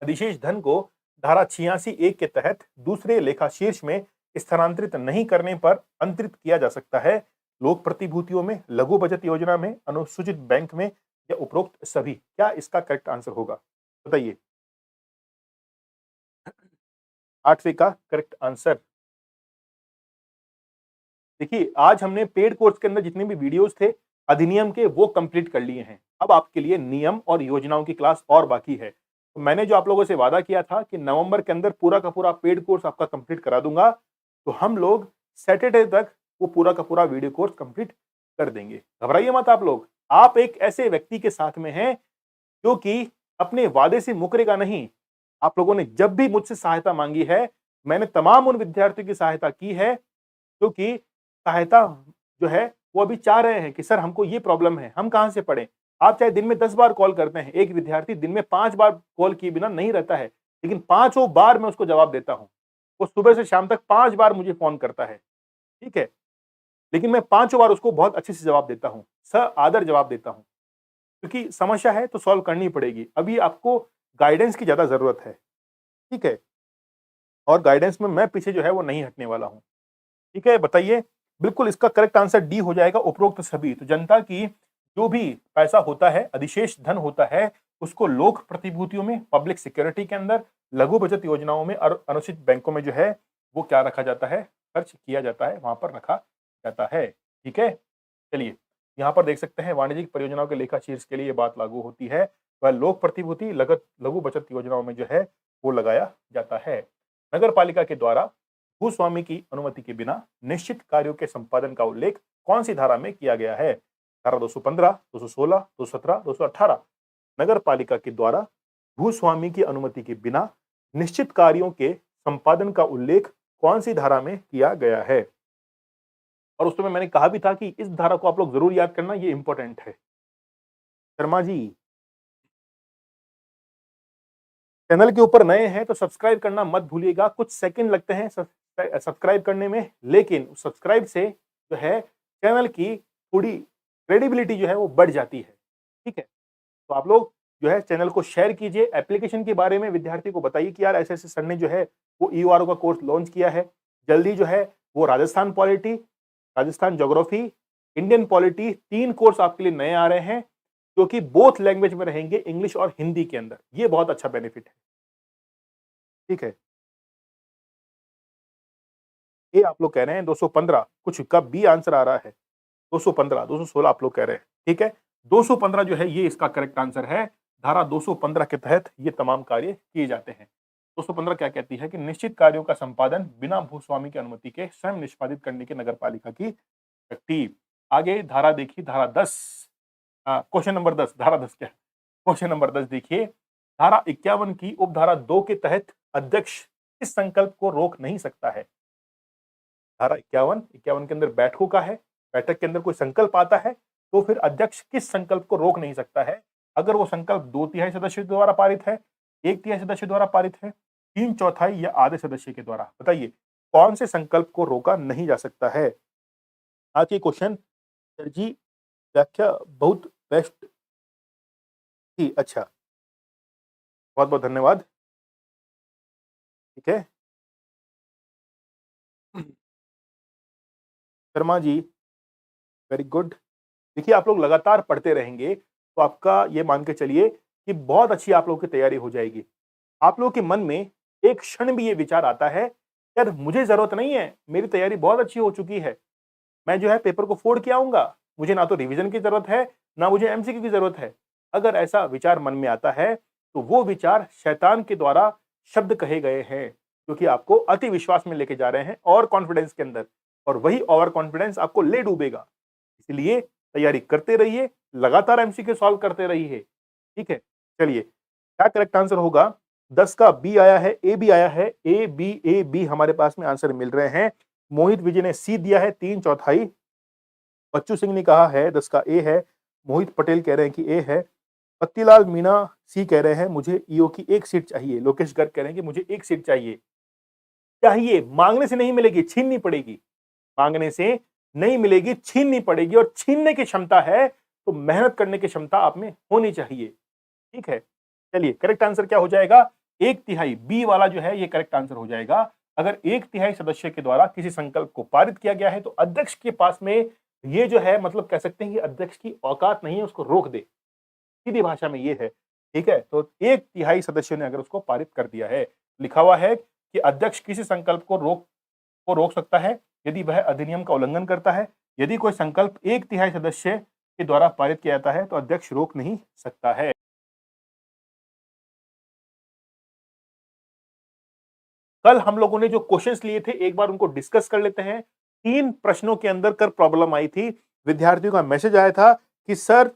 अधिशेष धन को धारा 86 एक के तहत दूसरे लेखा शीर्ष में स्थानांतरित नहीं करने पर अंतरित किया जा सकता है। लोक प्रतिभूतियों में, लघु बचत योजना में, अनुसूचित बैंक में या उपरोक्त सभी। क्या इसका करेक्ट आंसर होगा? बताइए। 8वें का करेक्ट आंसर, देखिए, आज हमने पेड कोर्स के अंदर जितने भी वीडियोस थे अधिनियम के, वो कंप्लीट कर लिए हैं। अब आपके लिए नियम और योजनाओं की क्लास और बाकी है। तो मैंने जो आप लोगों से वादा किया था कि नवंबर के अंदर पूरा का पूरा पेड कोर्स आपका कंप्लीट करा दूंगा, तो हम लोग सैटरडे तक वो पूरा का पूरा वीडियो कोर्स कंप्लीट कर देंगे। घबराइए मत आप लोग। आप एक ऐसे व्यक्ति के साथ में हैं जो कि अपने वादे से मुकरेगा नहीं। आप लोगों ने जब भी मुझसे सहायता मांगी है, मैंने तमाम उन विद्यार्थियों की सहायता की है जो कि सहायता जो है वो अभी चाह रहे हैं कि सर हमको ये प्रॉब्लम है, हम कहाँ से पढ़ें? आप चाहे दिन में 10 बार कॉल करते हैं, एक विद्यार्थी दिन में 5 बार कॉल किए बिना नहीं रहता है, लेकिन पाँचों बार मैं उसको जवाब देता हूँ। वो सुबह से शाम तक 5 बार मुझे फ़ोन करता है, ठीक है? लेकिन मैं पाँचों बार उसको बहुत अच्छे से जवाब देता हूँ, सआदर जवाब देता हूँ, क्योंकि समस्या है तो सॉल्व करनी पड़ेगी। अभी आपको गाइडेंस की ज़्यादा ज़रूरत है, ठीक है? और गाइडेंस में मैं पीछे जो है वो नहीं हटने वाला हूँ। ठीक है, बताइए। बिल्कुल इसका करेक्ट आंसर डी हो जाएगा, उपरोक्त सभी। तो जनता की जो भी पैसा होता है, अधिशेष धन होता है, उसको लोक प्रतिभूतियों में, पब्लिक सिक्योरिटी के अंदर, लघु बचत योजनाओं में और अनुचित बैंकों में जो है वो क्या रखा जाता है, खर्च किया जाता है, वहां पर रखा जाता है। ठीक है, चलिए, यहाँ पर देख सकते हैं वाणिज्यिक परियोजनाओं के लेखा शीर्ष के लिए ये बात लागू होती है। वह लोक प्रतिभूति लघु बचत योजनाओं में जो है वो लगाया जाता है। नगर पालिका के द्वारा भूस्वामी की अनुमति के बिना निश्चित कार्यों के संपादन का उल्लेख कौन सी धारा में किया गया है? धारा 215, 216, 217, 218। नगर पालिका के द्वारा भूस्वामी की अनुमति के बिना निश्चित कार्यों के संपादन का उल्लेख कौन सी धारा में किया गया है? और उस समय मैंने कहा भी था कि इस धारा को आप लोग जरूर याद करना, ये इंपॉर्टेंट है। शर्मा जी, चैनल के ऊपर नए हैं तो सब्सक्राइब करना मत भूलिएगा। कुछ सेकंड लगते हैं सब्सक्राइब करने में, लेकिन सब्सक्राइब से जो है चैनल की थोड़ी क्रेडिबिलिटी जो है वो बढ़ जाती है। ठीक है? तो आप लोग जो है चैनल को शेयर कीजिए। एप्लीकेशन के बारे में विद्यार्थी को बताइए कि यार ऐसे-ऐसे सर ने जो है वो ईओआरओ का कोर्स लॉन्च किया है। जल्दी जो है वो Rajasthan polity, Rajasthan geography, Indian polity 3 course आपके लिए नए आ रहे हैं, जो कि बोथ लैंग्वेज में रहेंगे, इंग्लिश और हिंदी के अंदर। ये बहुत अच्छा बेनिफिट है। ठीक है? ये आप लोग कह रहे हैं 215, कुछ का बी आंसर आ रहा है। 215, 216 आप लोग कह रहे हैं। ठीक है? 215 जो है ये इसका करेक्ट आंसर है। धारा 215 के तहत ये तमाम कार्य किए जाते हैं। 215 क्या कहती है कि निश्चित कार्यों का संपादन बिना भूस्वामी की अनुमति के स्वयं निष्पादित करने की नगरपालिका की शक्ति। आगे धारा देखिए, धारा 10, क्वेश्चन नंबर 10, धारा 10 क्या है? क्वेश्चन नंबर 10 देखिए, धारा 51 की उपधारा 2 के तहत अध्यक्ष इस संकल्प को रोक नहीं सकता है। धारा 51 के अंदर बैठकों का है, बैठक के अंदर कोई संकल्प आता है, तो फिर अध्यक्ष किस संकल्प को रोक नहीं सकता है? अगर वो संकल्प 2/3 सदस्यों द्वारा पारित है, 1/3 सदस्यों द्वारा पारित है, 3/4 या आधे सदस्य के द्वारा। बताइए, कौन से संकल्प को रोका नहीं जा सकता है? आज ये क्वेश्चन सर जी व्याख्या बहुत बेस्ट थी। अच्छा, बहुत-बहुत धन्यवाद। ठीक है। Sharma ji, very good. देखिए, आप लोग लगातार पढ़ते रहेंगे, तो आपका ये मान के चलिए कि बहुत अच्छी आप लोगों की तैयारी हो जाएगी। आप लोगों के मन में एक क्षण भी ये विचार आता है, यार मुझे ज़रूरत नहीं है, मेरी तैयारी बहुत अच्छी हो चुकी है। मैं जो है पेपर को फोड़ के आऊँगा, मुझे ना तो रिवीजन की ज़रूरत है, ना मुझे एमसीक्यू की ज़रूरत है। अगर ऐसा विचार मन में आता है, तो वो विचार शैतान के द्वारा शब्द कहे गए हैं, जो कि आपको अति विश्वास में लेके जा रहे हैं और कॉन्फिडेंस के अंदर, और वही ओवर कॉन्फिडेंस आपको ले डूबेगा। इसलिए तैयारी करते रहिए, लगातार एमसीक्यू सॉल्व करते रहिए। ठीक है? चलिए, क्या करेक्ट आंसर होगा? 10 का बी आया है, ए भी आया है, ए, बी हमारे पास में आंसर मिल रहे हैं। मोहित विजय ने सी दिया है 3/4। बच्चू सिंह ने कहा है 10 का ए है। मोहित पटेल कह रहे हैं कि ए है। पत्तीलाल मीणा सी कह रहे हैं मुझे ईओ की 1 सीट चाहिए। लोकेश गर्ग कह रहे हैं कि मुझे 1 सीट चाहिए। चाहिए, मांगने से नहीं मिलेगी, छीननी पड़ेगी। मांगने से नहीं मिलेगी, छीननी पड़ेगी, और छीनने की क्षमता है तो मेहनत करने की क्षमता आप में होनी चाहिए। ठीक है? चलिए, करेक्ट आंसर क्या हो जाएगा? 1/3 बी वाला जो है ये करेक्ट आंसर हो जाएगा। अगर 1/3 सदस्य के द्वारा किसी संकल्प को पारित किया गया है, तो अध्यक्ष के पास में ये जो है मतलब कह सकते हैं कि अध्यक्ष की औकात नहीं है उसको रोक दे। सीधी भाषा में ये है। ठीक है? तो 1/3 सदस्यों ने अगर उसको पारित कर दिया है, लिखा हुआ है कि अध्यक्ष किसी संकल्प को रोक सकता है यदि वह अधिनियम का उल्लंघन करता है। यदि कोई संकल्प 1/3 सदस्य के द्वारा पारित किया जाता है, तो अध्यक्ष रोक नहीं सकता है। कल हम लोगों ने जो क्वेश्चंस लिए थे, एक बार उनको डिस्कस कर लेते हैं। 3 प्रश्नों के अंदर कर प्रॉब्लम आई थी। विद्यार्थियों का मैसेज आया था कि सर,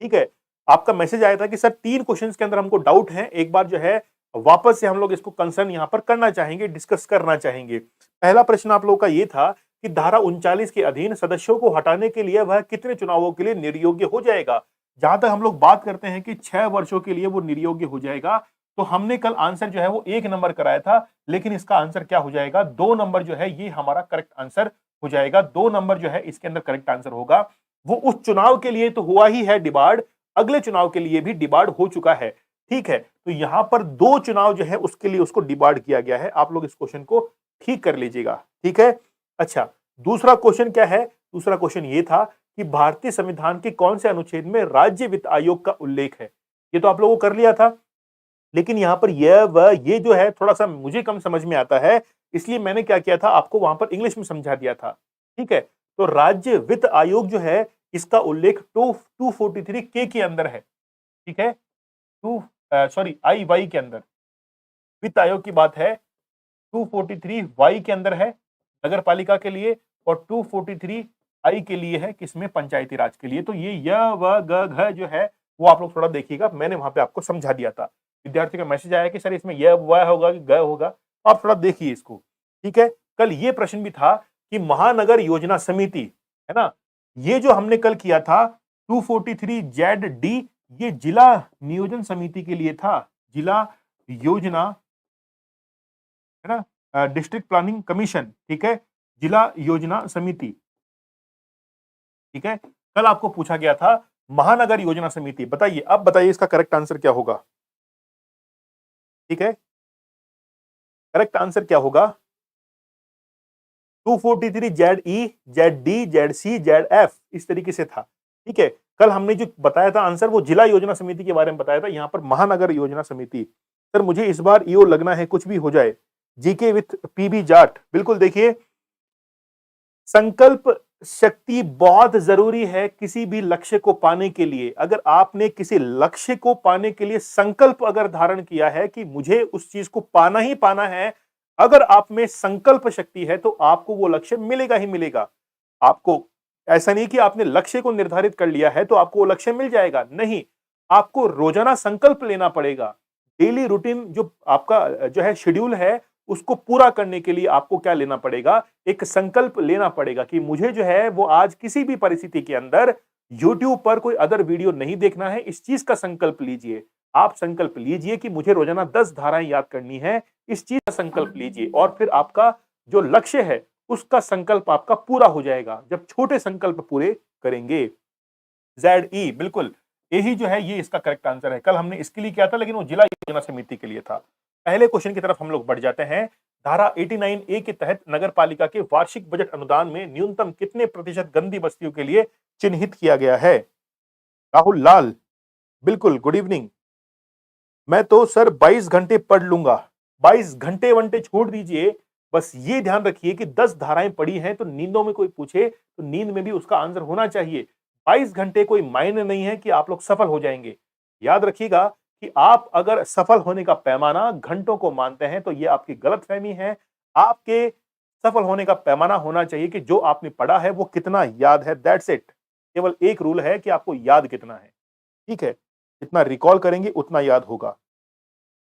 ठीक है, आपका मैसेज आया था कि सर 3 क्वेश्चंस के अंदर हमको डाउट है। एक बार जो है वापस से हम लोग इसको कंसर्न यहां पर करना चाहेंगे, डिस्कस करना चाहेंगे। पहला प्रश्न आप लोगों का ये था कि धारा 39 के अधीन सदस्यों को हटाने के लिए वह कितने चुनावों के लिए निर्योग्य हो जाएगा? जहां तक हम लोग बात करते हैं कि 6 वर्षों के लिए वो निर्योग्य हो जाएगा, तो हमने कल आंसर जो है वो 1 नंबर कराया था, लेकिन इसका आंसर क्या हो जाएगा? 2 नंबर जो है ये हमारा करेक्ट आंसर हो जाएगा। 2 नंबर जो है इसके अंदर करेक्ट आंसर होगा। वो उस चुनाव के लिए तो हुआ ही है डिबार्ड, अगले चुनाव के लिए भी डिबार्ड हो चुका है। ठीक है? तो यहां पर 2 चुनाव जो है उसके लिए उसको डिबार्ड किया गया है। आप लोग इस क्वेश्चन को ठीक कर लीजिएगा। ठीक है? अच्छा, दूसरा क्वेश्चन क्या है? दूसरा क्वेश्चन ये था कि भारतीय संविधान के कौन से अनुच्छेद में राज्य वित्त आयोग का उल्लेख है? ये तो आप लोगों को कर लिया था, लेकिन यहां पर यह व ये जो है थोड़ा-सा मुझे कम समझ में आता है, इसलिए मैंने क्या किया था, आपको वहां पर इंग्लिश में समझा दिया था। ठीक है? तो राज्य वित्त आयोग जो है इसका उल्लेख 243 के अंदर है। ठीक है? 2 सॉरी आई वाई के अंदर वित्त आयोग की बात है, 243 वाई के अंदर है नगर पालिका के लिए, और 243 आई के लिए है किसमें? पंचायती राज के लिए। तो ये य व ग घ जो है वो आप लोग थोड़ा देखिएगा, मैंने वहां पे आपको समझा दिया था। विद्यार्थी का मैसेज आया कि सर इसमें य व होगा कि ग होगा, आप थोड़ा देखिए इसको। ठीक है? कल ये प्रश्न भी था कि महानगर योजना समिति, है ना, ये जो हमने कल किया था 243 जेड डी, ये जिला नियोजन समिति के लिए था, जिला योजना, है ना, डिस्ट्रिक्ट प्लानिंग कमीशन, ठीक है, जिला योजना समिति, ठीक है। कल आपको पूछा गया था महानगर योजना समिति, बताइए, अब बताइए इसका करेक्ट आंसर क्या होगा, ठीक है, करेक्ट आंसर क्या होगा? 243 Z E, Z D, Z C, Z F, इस तरीके से था, ठीक है। कल हमने जो बताया था आंसर वो जिला योजना समिति के बारे में बताया था, यहां पर महानगर योजना समिति। सर मुझे इस बार ईओ लगना है, कुछ भी हो जाए, जीके विथ पीबी जाट, बिल्कुल। देखिए, संकल्प शक्ति बहुत जरूरी है किसी भी लक्ष्य को पाने के लिए। अगर आपने किसी लक्ष्य को पाने के लिए संकल्प अगर धारण किया है कि मुझे उस चीज को पाना ही पाना है, अगर आप में संकल्प शक्ति है तो आपको वो लक्ष्य मिलेगा ही मिलेगा। आपको ऐसा नहीं कि आपने लक्ष्य को निर्धारित कर लिया है तो आपको वो लक्ष्य मिल जाएगा, नहीं, आपको रोजाना संकल्प लेना पड़ेगा। डेली रूटीन जो आपका जो है शेड्यूल है, उसको पूरा करने के लिए आपको क्या लेना पड़ेगा? एक संकल्प लेना पड़ेगा कि मुझे जो है वो आज किसी भी परिस्थिति के अंदर यूट्यूब पर कोई अदर वीडियो नहीं देखना है। इस चीज का संकल्प लीजिए। आप संकल्प लीजिए कि मुझे रोजाना 10 धाराएं याद करनी है, इस चीज का संकल्प लीजिए और फिर आपका जो लक्ष्य है उसका संकल्प आपका पूरा हो जाएगा जब छोटे संकल्प पूरे करेंगे। जेड ई, बिल्कुल, यही जो है ये इसका करेक्ट आंसर है। कल हमने इसके लिए किया था लेकिन वो जिला योजना समिति के लिए था। पहले क्वेश्चन की तरफ हम लोग बढ़ जाते हैं। धारा 89 ए के तहत नगर पालिका के वार्षिक बजट अनुदान में न्यूनतम कितने प्रतिशत गंदी बस्तियों के लिए चिन्हित किया गया है? राहुल लाल, बिल्कुल, गुड इवनिंग। मैं तो सर 22 घंटे पढ़ लूंगा। 22 घंटे वंटे छोड़ दीजिए, बस ये ध्यान रखिए कि 10 धाराएं पढ़ी हैं तो नींदों में कोई पूछे तो नींद में भी उसका आंसर होना चाहिए। 22 घंटे कोई मायने नहीं है कि आप लोग सफल हो जाएंगे। याद रखिएगा कि आप अगर सफल होने का पैमाना घंटों को मानते हैं तो ये आपकी गलतफहमी है। आपके सफल होने का पैमाना होना चाहिए कि जो आपने पढ़ा है वो कितना याद है, दैट्स इट। केवल एक रूल है कि आपको याद कितना है, ठीक है, जितना रिकॉल करेंगे उतना याद होगा।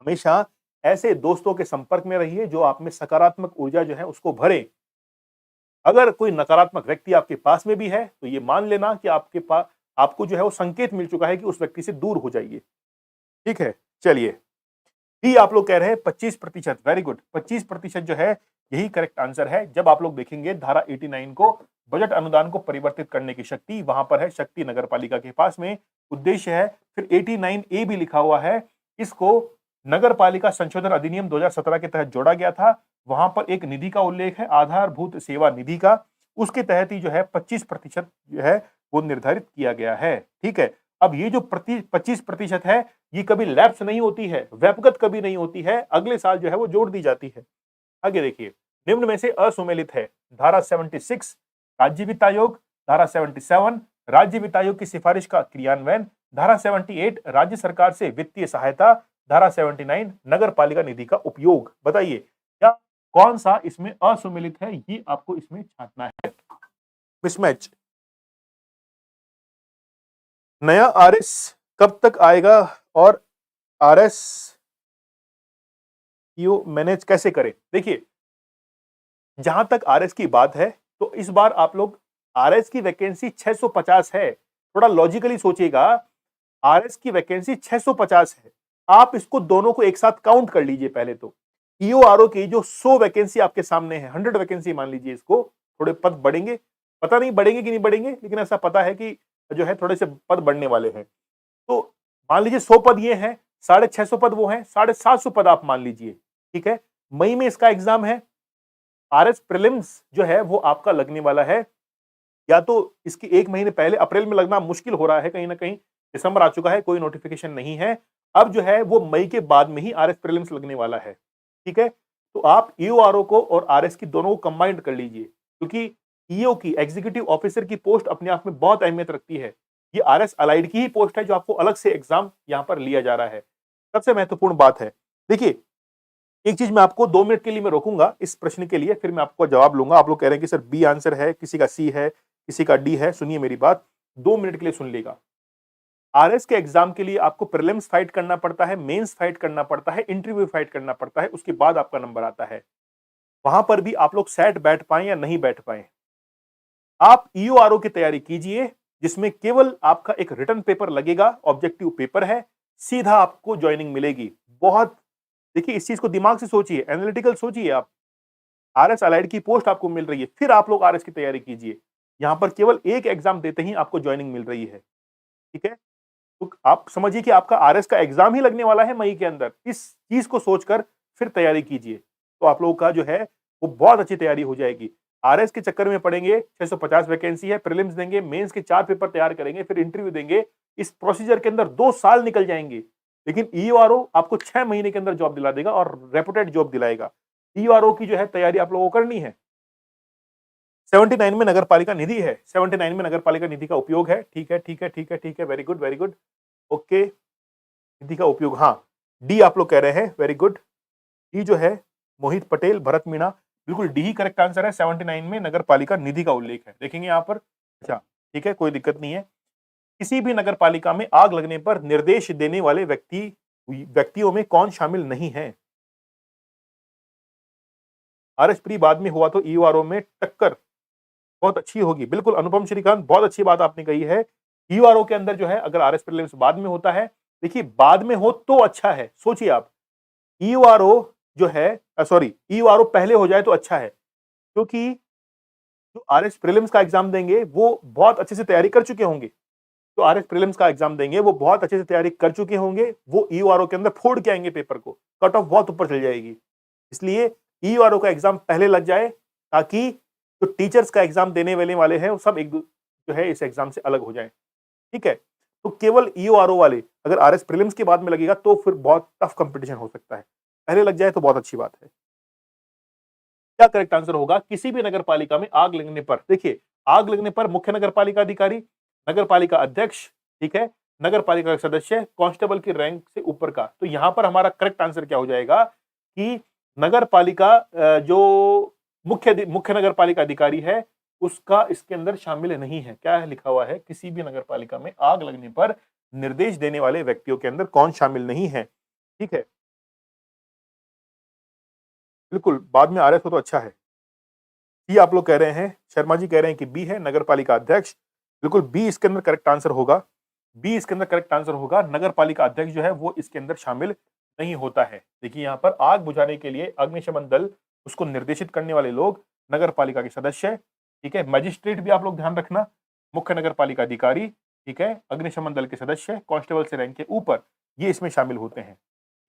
हमेशा ऐसे दोस्तों के संपर्क में रहिए जो आप में सकारात्मक ऊर्जा जो है उसको भरे। अगर कोई नकारात्मक व्यक्ति आपके पास में भी है तो ये मान लेना कि आपके पास आपको जो है वो संकेत मिल चुका है कि उस व्यक्ति से दूर हो जाइए, ठीक है। चलिए, बी आप लोग कह रहे हैं 25%, वेरी गुड, 25% जो है यही करेक्ट आंसर है। जब आप लोग देखेंगे धारा 89 को, बजट अनुदान को परिवर्तित करने की शक्ति वहां पर है, शक्ति नगर पालिका के पास में, उद्देश्य है। फिर 89 ए भी लिखा हुआ है, इसको नगर पालिका संशोधन अधिनियम 2017 के तहत जोड़ा गया था। वहां पर एक निधि का उल्लेख है, आधारभूत सेवा निधि का, उसके तहत ही जो है 25% जो है वो निर्धारित किया गया है, ठीक है। अब ये जो 25% है ये कभी लैप्स नहीं होती है, व्यपगत कभी नहीं होती है, अगले साल जो है वो जोड़ दी जाती है। आगे देखिए, निम्न में से असुमेलित है। धारा 76 राज्य वित्त आयोग, धारा 77 राज्य वित्त आयोग की सिफारिश का क्रियान्वयन, धारा 78 राज्य सरकार से वित्तीय सहायता, धारा 79 नगर पालिका निधि का उपयोग। बताइए क्या कौन सा इसमें असुमेलित है, ये आपको इसमें छांटना है। मिसमैच। नया आरएस कब तक आएगा और आरएस यू मैनेज कैसे करें? देखिए, जहां तक आरएस की बात है तो इस बार आप लोग आरएस की वैकेंसी 650 है। थोड़ा लॉजिकली सोचिएगा, आरएस की वैकेंसी 650 है। आप इसको दोनों को एक साथ काउंट कर लीजिए पहले तो। ईओआरओ की जो 100 वैकेंसी आपके सामने है, 100 वैकेंसी मान लीजिए इसको, थोड़े पद बढ़ेंगे, पता नहीं बढ़ेंगे कि नहीं बढ़ेंगे, लेकिन ऐसा पता है कि जो है थोड़े से पद बढ़ने वाले हैं। तो मान लीजिए 100 पद ये हैं, 650 पद वो हैं, 750 पद आप मान लीजिए, ठीक है। मई में इसका एग्जाम है। आरएस प्रीलिम्स जो है वो आपका लगने वाला है, या तो इसकी 1 महीने पहले, अप्रैल में लगना मुश्किल हो रहा है, कहीं ना कहीं दिसंबर आ चुका है, कोई नोटिफिकेशन नहीं है। अब जो है वो मई के बाद में ही आरएस प्रीलिम्स लगने वाला है, ठीक है। तो आप ईओआरओ को और आरएस की दोनों को कंबाइंड कर लीजिए, क्योंकि ईओ की, एग्जीक्यूटिव ऑफिसर की पोस्ट अपने आप में बहुत अहमियत रखती है। ये आरएस अलाइड की ही पोस्ट है जो आपको अलग से एग्जाम यहां पर लिया जा रहा है। सबसे महत्वपूर्ण बात है, देखिए एक चीज मैं आपको 2 मिनट के लिए मैं रोकूंगा इस प्रश्न के लिए, फिर मैं आपको जवाब लूंगा। आप लोग कह रहे हैं कि सर बी आंसर है, किसी का सी है, किसी का डी है। सुनिए मेरी बात, 2 मिनट के लिए सुन लीजिएगा। आरएस के एग्जाम के लिए आपको प्रीलिम्स फाइट करना पड़ता है, मेंस फाइट करना पड़ता है, इंटरव्यू फाइट करना पड़ता है, उसके बाद आपका नंबर आता है। वहां पर भी आप लोग सेट बैठ पाए या नहीं बैठ पाए। आप ईओआरओ की तैयारी कीजिए, जिसमें केवल आपका एक रिटन पेपर लगेगा, ऑब्जेक्टिव पेपर है, सीधा आपको ज्वाइनिंग मिलेगी। बहुत देखिए, इस चीज को दिमाग से सोचिए, एनालिटिकल सोचिए आप। आरएस अलाइड की पोस्ट आपको मिल रही है, फिर आप लोग आरएस की तैयारी कीजिए। यहां पर केवल एक एग्जाम देते ही आपको ज्वाइनिंग मिल रही है, ठीक है? तो आप समझिए कि आपका आरएस का एग्जाम ही लगने वाला है मई के अंदर। इस चीज को सोचकर फिर तैयारी कीजिए, तो आप लोगों का जो है वो बहुत अच्छी तैयारी हो जाएगी। आरएस के चक्कर में पड़ेंगे, 650 वैकेंसी है, प्रीलिम्स देंगे, मेंस के 4 पेपर तैयार करेंगे, फिर इंटरव्यू देंगे। इस प्रोसीजर के अंदर 2 साल निकल जाएंगे। लेकिन ईओआरओ आपको 6 महीने के अंदर जॉब दिला देगा और रेपुटेड जॉब दिलाएगा। ईओआरओ की जो है तैयारी आप लोगों को करनी है। 79 में नगर पालिका निधि है, 79 में नगर पालिका निधि का उपयोग है। ठीक है, ठीक है, ठीक है, ठीक है, very good, very good. Okay, निधि का उपयोग, हाँ, डी आप लोग कह रहे हैं, वेरी गुड। डी जो है मोहित पटेल, भरत मीणा, बिल्कुल डी ही करेक्ट आंसर है। 79 में नगर पालिका निधि का उल्लेख है, देखेंगे यहाँ पर। अच्छा, ठीक है, कोई दिक्कत नहीं है। किसी भी नगर पालिका में आग लगने पर निर्देश देने वाले व्यक्तियों में कौन शामिल नहीं है? आरएस प्री बाद में हुआ तो ईओआरओ में टक्कर बहुत अच्छी होगी। बिल्कुल अनुपम श्रीकांत, बहुत अच्छी बात आपने कही है। ईओआरओ के अंदर जो है अगर आरएस प्रीलिम्स बाद में होता है, देखिए बाद में हो तो अच्छा है। सोचिए आप, ईओआरओ जो है सॉरी, ईओआरओ पहले हो जाए तो अच्छा है, क्योंकि जो आरएस प्रीलिम्स का एग्जाम देंगे वो बहुत अच्छे से तैयारी कर चुके होंगे। जो आरएस प्रीलिम्स का एग्जाम देंगे वो बहुत अच्छे से तैयारी कर चुके होंगे। वो ईओआरओ के अंदर फोड़ के आएंगे पेपर को, कट ऑफ बहुत ऊपर चल जाएगी। इसलिए ईओआरओ का एग्जाम पहले लग जाए, ताकि जो टीचर्स का एग्जाम देने वाले हैं वो सब जो है इस एग्जाम से अलग हो जाए। ठीक है, तो केवल ईओआरओ वाले अगर आरएस प्रीलिम्स के बाद में लगेगा तो फिर बहुत टफ कंपटीशन हो सकता है। पहले लग जाए तो बहुत अच्छी बात है। क्या करेक्ट आंसर होगा? किसी भी नगर पालिका में आग लगने पर, देखिए आग लगने पर मुख्य नगर पालिका अधिकारी, नगर पालिका अध्यक्ष, ठीक है, नगर पालिका का सदस्य, कांस्टेबल की रैंक से ऊपर का। तो यहां पर हमारा करेक्ट आंसर क्या हो जाएगा कि नगर पालिका जो मुख्य नगर पालिका अधिकारी है उसका इसके अंदर शामिल नहीं है। क्या है लिखा हुआ है? किसी भी नगर पालिका में आग लगने पर निर्देश देने वाले व्यक्तियों के अंदर कौन शामिल नहीं है? ठीक है, बिल्कुल बाद में आरएस हो तो अच्छा है। सी आप लोग कह रहे हैं, शर्मा जी कह रहे हैं कि बी है नगर पालिका अध्यक्ष। बिल्कुल बी इसके अंदर करेक्ट आंसर होगा। बी इसके अंदर करेक्ट आंसर होगा। नगर पालिका अध्यक्ष जो है वो इसके अंदर शामिल नहीं होता है। देखिए यहाँ पर आग बुझाने के लिए अग्निशमन दल, उसको निर्देशित करने वाले लोग नगर पालिका के सदस्य, ठीक है, मजिस्ट्रेट भी आप लोग ध्यान रखना, मुख्य नगर पालिका अधिकारी, ठीक है, अग्निशमन दल के सदस्य, कांस्टेबल से रैंक के ऊपर, ये इसमें शामिल होते हैं।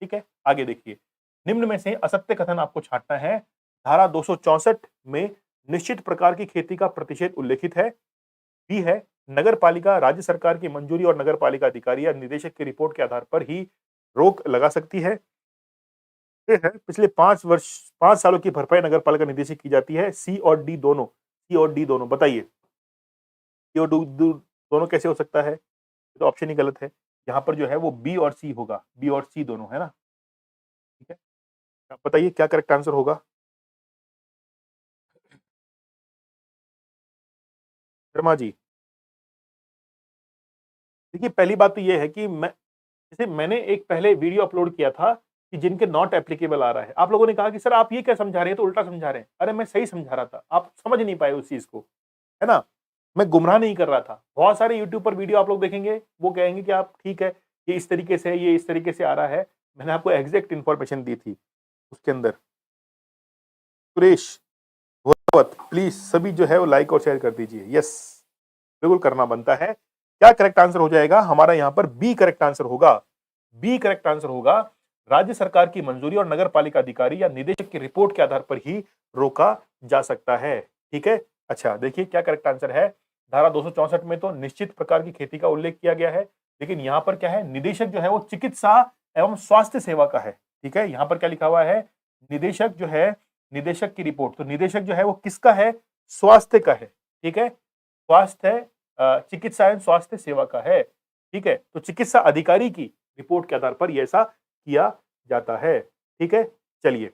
ठीक है, आगे देखिए, निम्न में से असत्य कथन आपको छांटना है। धारा 264 में निश्चित प्रकार की खेती का प्रतिषेध उल्लेखित है। बी है नगर पालिका राज्य सरकार की मंजूरी और नगर पालिका अधिकारी या निदेशक की रिपोर्ट के आधार पर ही रोक लगा सकती है। ये है पिछले 5 सालों की भरपाई नगर पालिका निदेशक की जाती है। सी और डी दोनों, सी और डी दोनों, बताइए सी और दोनों कैसे हो सकता है? तो ऑप्शन ही गलत है। यहाँ पर जो है वो बी और सी होगा, बी और सी दोनों, है ना? ठीक है, आप बताइए क्या करेक्ट आंसर होगा? शर्मा जी, देखिए पहली बात तो ये है कि जैसे मैंने एक पहले वीडियो अपलोड किया था कि जिनके नॉट एप्लीकेबल आ रहा है। आप लोगों ने कहा कि सर आप ये क्या समझा रहे हैं, तो उल्टा समझा रहे हैं। अरे मैं सही समझा रहा था, आप समझ नहीं पाए उस चीज को, है ना? मैं गुमराह नहीं कर रहा था। बहुत सारे यूट्यूब पर वीडियो आप लोग देखेंगे, वो कहेंगे कि आप ठीक है, ये इस तरीके से है, ये इस तरीके से आ रहा है। मैंने आपको एग्जैक्ट इन्फॉर्मेशन दी थी उसके अंदर। सुरेश भोरवत, प्लीज सभी जो है वो लाइक और शेयर कर दीजिए। यस, बिल्कुल करना बनता है। क्या करेक्ट आंसर हो जाएगा हमारा? यहां पर बी करेक्ट आंसर होगा। बी करेक्ट आंसर होगा। राज्य सरकार की मंजूरी और नगर पालिका अधिकारी या निदेशक की रिपोर्ट के आधार पर ही रोका जा सकता है। ठीक है, अच्छा देखिए क्या करेक्ट आंसर है। धारा 264 में तो निश्चित प्रकार की खेती का उल्लेख किया गया है, लेकिन यहां पर क्या है, निदेशक जो है वो चिकित्सा एवं स्वास्थ्य सेवा का है। ठीक है, यहां पर क्या लिखा हुआ है? निदेशक जो है, निदेशक की रिपोर्ट, तो निदेशक जो है वो किसका है? स्वास्थ्य का है। ठीक है, स्वास्थ्य चिकित्सा एवं स्वास्थ्य सेवा का है। ठीक है, तो चिकित्सा अधिकारी की रिपोर्ट के आधार पर ये ऐसा किया जाता है। ठीक है, चलिए,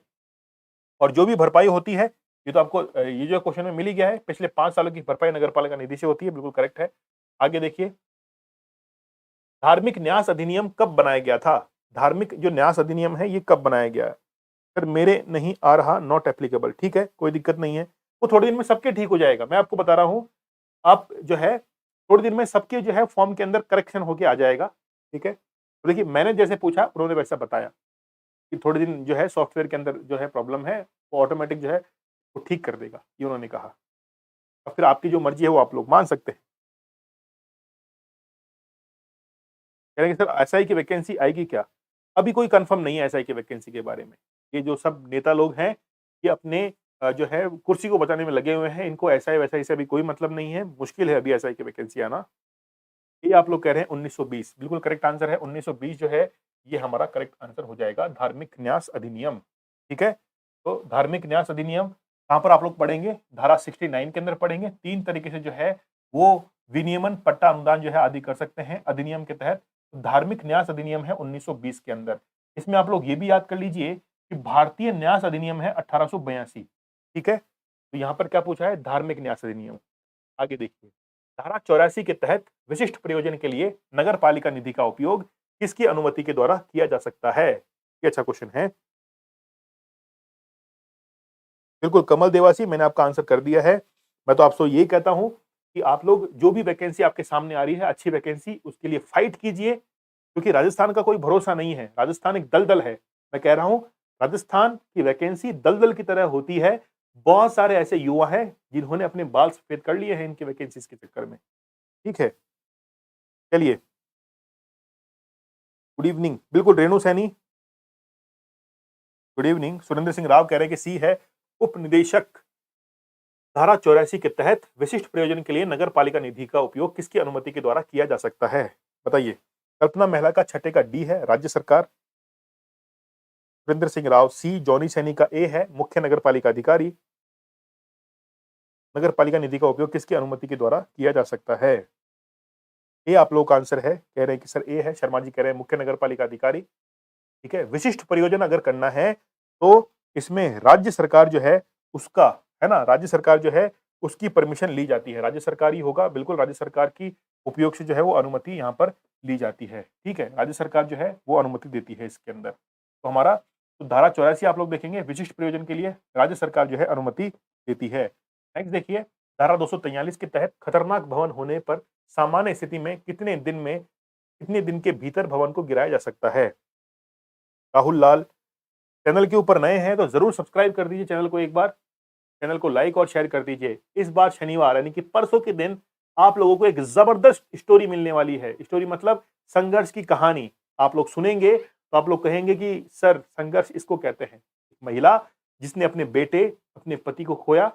और जो भी भरपाई होती है, ये तो आपको ये जो क्वेश्चन में मिल ही गया है, पिछले 5 सालों की भरपाई नगर पालिका निधि से होती है, बिल्कुल करेक्ट है। आगे देखिए, धार्मिक न्यास अधिनियम कब बनाया गया था? धार्मिक जो न्यास अधिनियम है ये कब बनाया गया है? सर मेरे नहीं आ रहा, नॉट एप्लीकेबल। ठीक है, कोई दिक्कत नहीं है, वो थोड़े दिन में सबके ठीक हो जाएगा। मैं आपको बता रहा हूँ, आप जो है थोड़े दिन में सबके जो है फॉर्म के अंदर करेक्शन होके आ जाएगा। ठीक है, तो देखिए मैंने जैसे पूछा उन्होंने वैसा बताया कि थोड़े दिन जो है सॉफ्टवेयर के अंदर जो है प्रॉब्लम है, वो ऑटोमेटिक जो है वो ठीक कर देगा, ये उन्होंने कहा। अब फिर आपकी जो मर्ज़ी है वो आप लोग मान सकते हैं। कह रहे हैं कि सर एसआई की वैकेंसी आएगी क्या? अभी कोई कन्फर्म नहीं है एसआई की वैकेंसी के बारे में। ये जो सब नेता लोग हैं, ये अपने जो है कुर्सी को बचाने में लगे हुए हैं, इनको एसआई-वैसाई से अभी कोई मतलब नहीं है, मुश्किल है अभी एसआई की वैकेंसी आना। ये आप लोग कह रहे हैं 1920, बिल्कुल करेक्ट आंसर है 1920 जो है, ये हमारा करेक्ट आंसर हो जाएगा, धार्मिक न्यास अधिनियम। ठीक है? तो धार्मिक न्यास अधिनियम कहाँ पर आप लोग पढ़ेंगे? धारा 69 के अंदर पढ़ेंगे। 3 तरीके से जो है वो विनियमन, पट्टा अनुदान जो है आदि कर सकते हैं अधिनियम के तहत। धार्मिक न्यास अधिनियम है 1920 के अंदर। इसमें आप लोग ये भी याद कर लीजिए कि भारतीय न्यास अधिनियम है 1882। ठीक है? तो यहाँ पर क्या पूछा है? धार्मिक न्यास अधिनियम। आगे देखिए, धारा 84 के तहत विशिष्ट प्रयोजन के लिए नगर पालिका निधि का उपयोग किसकी अनुमति के द्वारा किया जा सकता है? ये अच्छा क्वेश्चन है। बिल्कुल कमल देवासी, मैंने आपका आंसर कर दिया है। मैं तो आपसे ये कहता हूं कि आप लोग जो भी वैकेंसी आपके सामने आ रही है, अच्छी वैकेंसी, उसके लिए फाइट कीजिए, क्योंकि राजस्थान का कोई भरोसा नहीं है। राजस्थान एक दलदल है। मैं कह रहा हूं, राजस्थान की वैकेंसी दलदल की तरह होती है। बहुत सारे ऐसे युवा हैं जिन्होंने अपने बाल सफेद कर लिए हैं इनकी वैकेंसीज के चक्कर में। ठीक है, चलिए, गुड इवनिंग। बिल्कुल रेणु सैनी, गुड इवनिंग। सुरेंद्र सिंह राव कह रहे हैं कि सी है उप निदेशक। धारा 84 के तहत विशिष्ट प्रयोजन के लिए नगर पालिका निधि का उपयोग किसकी अनुमति के द्वारा किया जा सकता है? बताइए। कल्पना मेहला का छठे का डी है, राज्य सरकार। सुरेंद्र सिंह राव सी, जॉनी सैनी का ए है, मुख्य नगर पालिका अधिकारी। नगर पालिका निधि का उपयोग किसकी अनुमति के द्वारा किया जा सकता है? ए आप लोगों का आंसर है, कह रहे हैं कि सर ए है। शर्मा जी कह रहे हैं मुख्य नगर पालिका अधिकारी। ठीक है, विशिष्ट प्रयोजन अगर करना है तो इसमें राज्य सरकार जो है उसका, है ना, राज्य सरकार जो है उसकी परमिशन ली जाती है। राज्य सरकार ही होगा, बिल्कुल राज्य सरकार की उपयोग से जो है वो अनुमति यहाँ पर ली जाती है। ठीक है, राज्य सरकार जो है वो अनुमति देती है इसके अंदर। तो हमारा तो धारा 84 आप लोग देखेंगे, विशिष्ट प्रयोजन के लिए राज्य सरकार जो है अनुमति देती है। नेक्स्ट देखिए, धारा 243 के तहत खतरनाक भवन होने पर सामान्य स्थिति में कितने दिन के भीतर भवन को गिराया जा सकता है? राहुल लाल, चैनल के ऊपर नए हैं तो जरूर सब्सक्राइब कर दीजिए चैनल को एक बार, चैनल को लाइक और शेयर कर दीजिए। इस बार शनिवार यानी कि परसों के दिन आप लोगों को एक जबरदस्त स्टोरी मिलने वाली है। स्टोरी मतलब संघर्ष की कहानी। आप लोग सुनेंगे तो आप लोग कहेंगे कि सर संघर्ष इसको कहते हैं। महिला जिसने अपने बेटे, अपने पति को खोया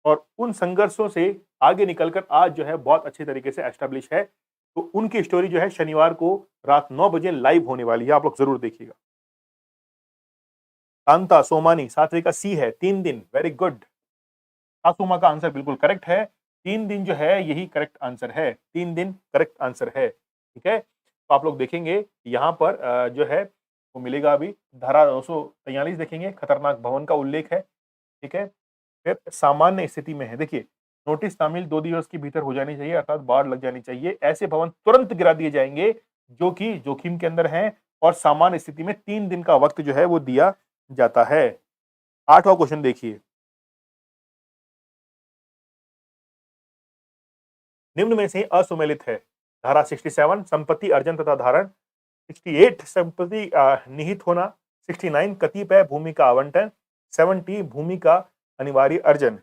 और उन संघर्षों से आगे निकलकर आज जो है बहुत अच्छे तरीके से एस्टेब्लिश है। तो उनकी स्टोरी जो है शनिवार को रात 9 बजे लाइव होने वाली है, आप लोग जरूर देखिएगा। कांता सोमानी, सातवें का सी है, 3 दिन, वेरी गुड। सासुमा का आंसर बिल्कुल करेक्ट है। 3 दिन जो है यही करेक्ट आंसर है। 3 दिन करेक्ट आंसर है। ठीक है, तो आप लोग देखेंगे यहाँ पर जो है वो मिलेगा अभी। धारा 243 देखेंगे, खतरनाक भवन का उल्लेख है। ठीक है, फिर सामान्य स्थिति में है। देखिए, नोटिस तामील 2 दिवस के भीतर हो जानी चाहिए, अर्थात बाढ़ लग जानी चाहिए। ऐसे भवन तुरंत गिरा दिए जाएंगे जो कि जोखिम के अंदर हैं, और सामान्य स्थिति में 3 दिन का वक्त जो है वो दिया जाता है। 8वां क्वेश्चन देखिए, निम्न में से असुमेलित है। धारा 67 संपत्ति अर्जन तथा धारण, 68 संपत्ति निहित होना, 69 कतिपय भूमि का आवंटन, 70 भूमि का अनिवार्य अर्जन।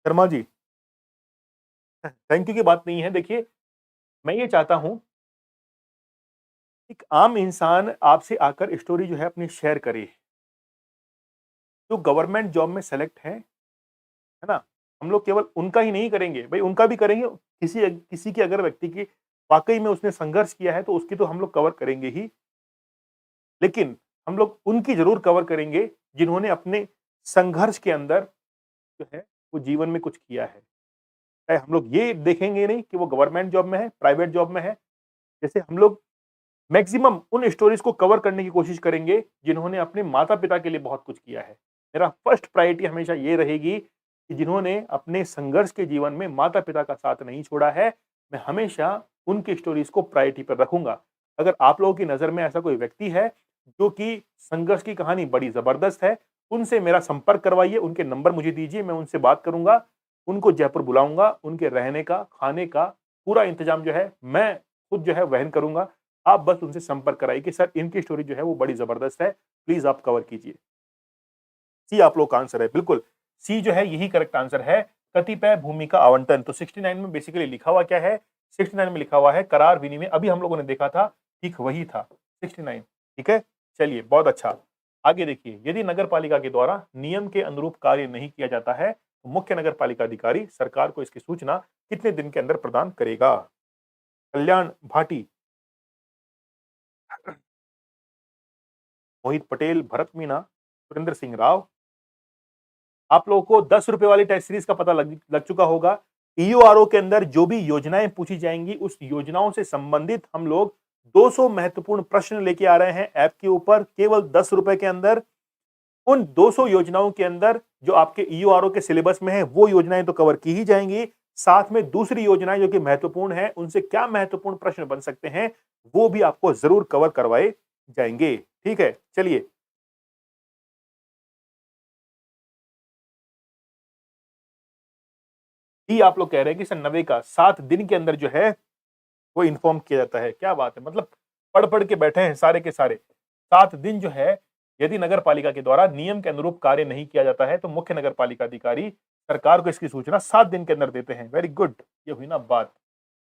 शर्मा जी, थैंक यू की बात नहीं है। देखिए, मैं ये चाहता हूं एक आम इंसान आपसे आकर स्टोरी जो है अपनी शेयर करे। जो गवर्नमेंट जॉब में सेलेक्ट है ना, हम लोग केवल उनका ही नहीं करेंगे, भाई उनका भी करेंगे। किसी किसी की अगर व्यक्ति की वाकई में उसने संघर्ष किया है तो उसकी तो हम लोग कवर करेंगे ही, लेकिन हम लोग उनकी जरूर कवर करेंगे जिन्होंने अपने संघर्ष के अंदर जो है वो जीवन में कुछ किया है। हम लोग ये देखेंगे नहीं कि वो गवर्नमेंट जॉब में है, प्राइवेट जॉब में है। जैसे हम लोग मैक्सिमम उन स्टोरीज को कवर करने की कोशिश करेंगे जिन्होंने अपने माता-पिता के लिए बहुत कुछ किया है। मेरा फर्स्ट प्रायोरिटी हमेशा ये रहेगी कि जिन्होंने अपने संघर्ष के जीवन में माता-पिता का साथ नहीं छोड़ा है, मैं हमेशा उनकी स्टोरीज को प्रायोरिटी पर रखूँगा। अगर आप लोगों की नज़र में ऐसा कोई व्यक्ति है, जो कि संघर्ष की कहानी बड़ी ज़बरदस्त है, उनसे मेरा संपर्क करवाइए, उनके नंबर मुझे दीजिए, मैं उनसे बात करूँगा, उनको जयपुर बुलाऊँगा, उनके रहने का, खाने का पूरा इंतज़ाम जो है, मैं खुद जो है वहन करूँगा। आप बस उनसे संपर्क कराइए कि सर इनकी स्टोरी जो है वो बड़ी ज़बरदस्त है, प्लीज़ आप कवर कीजिए। सी आप लोग का आंसर है, बिल्कुल। सी जो है यही करेक्ट आंसर है, कतिपय भूमि का आवंटन। तो 69 में बेसिकली लिखा हुआ क्या है? 69 में लिखा हुआ है करार विनिमय, अभी हम लोगों ने देखा था, ठीक वही था, 69 ठीक है? चलिए, बहुत अच्छा। आगे देखिए, यदि नगर पालिका के द्वारा नियम के अनुरूप कार्य नहीं किया जाता है, तो मुख्य नगर पालिका अधिकारी सरकार को इसकी सूचना कितने दिन के अंदर प्रदान करेगा? कल्याण भाटी, मोहित पटेल, भरत मीणा, सुरेंद्र सिंह राव। आप लोगों को 10 रुपए वाली टेस्ट सीरीज का पता लग लग चुका होगा। ईयूआरओ के अंदर जो भी योजनाएं पूछी जाएंगी, उस योजनाओं से संबंधित हम लोग 200 महत्वपूर्ण प्रश्न लेके आ रहे हैं ऐप के ऊपर, केवल 10 रुपए के अंदर। उन 200 योजनाओं के अंदर जो आपके ईयूआरओ के सिलेबस में है, वो योजनाएं तो कवर की ही जाएंगी, साथ में दूसरी योजनाएं जो कि महत्वपूर्ण है, उनसे क्या महत्वपूर्ण प्रश्न बन सकते हैं, वो भी आपको जरूर कवर करवाए जाएंगे। ठीक है, चलिए। ही आप लोग कह रहे हैं कि सर नवे का 7 दिन के अंदर जो है वो इन्फॉर्म किया जाता है। क्या बात है! मतलब पढ़-पढ़ के बैठे हैं सारे के सारे। 7 दिन जो है, यदि नगर पालिका के द्वारा नियम के अनुरूप कार्य नहीं किया जाता है, तो मुख्य नगर पालिका अधिकारी सरकार को इसकी सूचना 7 दिन के अंदर देते हैं। Very good! ये हुई ना बात।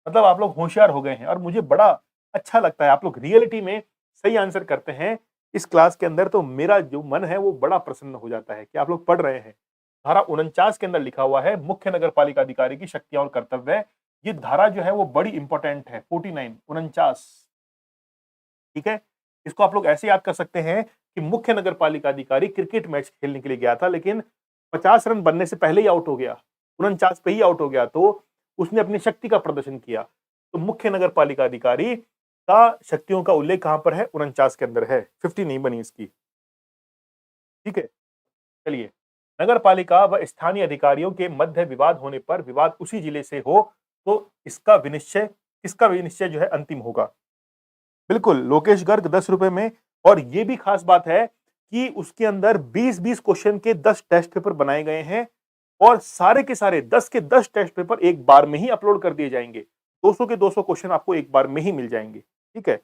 मतलब आप लोग होशियार हो गए हैं और मुझे बड़ा अच्छा लगता है, आप लोग रियलिटी में सही आंसर करते हैं इस क्लास के अंदर, तो मेरा जो मन है वो बड़ा प्रसन्न हो जाता है कि आप लोग पढ़ रहे हैं। धारा 49 के अंदर लिखा हुआ है मुख्य नगर पालिका अधिकारी की शक्तियाँ और कर्तव्य। ये धारा जो है वो बड़ी इंपॉर्टेंट है, 49 49 ठीक है? इसको आप लोग ऐसे याद कर सकते हैं कि मुख्य नगर पालिका अधिकारी क्रिकेट मैच खेलने के लिए गया था, लेकिन 50 रन बनने से पहले ही आउट हो गया। 49 पे ही आउट हो गया, तो उसने अपनी शक्ति का प्रदर्शन किया। तो मुख्य नगर पालिका अधिकारी का शक्तियों का उल्लेख कहां पर है? 49 के अंदर है। 50 नहीं बनी इसकी। ठीक है? चलिए। नगर पालिका व स्थानीय अधिकारियों के मध्य विवाद होने पर विवाद उसी जिले से हो, तो इसका विनिश्चय किसका विनिश्चय जो है अंतिम होगा? बिल्कुल, लोकेश गर्ग 10 रुपए में। और ये भी खास बात है कि उसके अंदर 20-20 क्वेश्चन के 10 टेस्ट पेपर बनाए गए हैं और सारे के सारे 10 के 10 टेस्ट पेपर एक बार में ही अपलोड कर दिए जाएंगे। 200 के 200 क्वेश्चन आपको एक बार में ही मिल जाएंगे। ठीक है?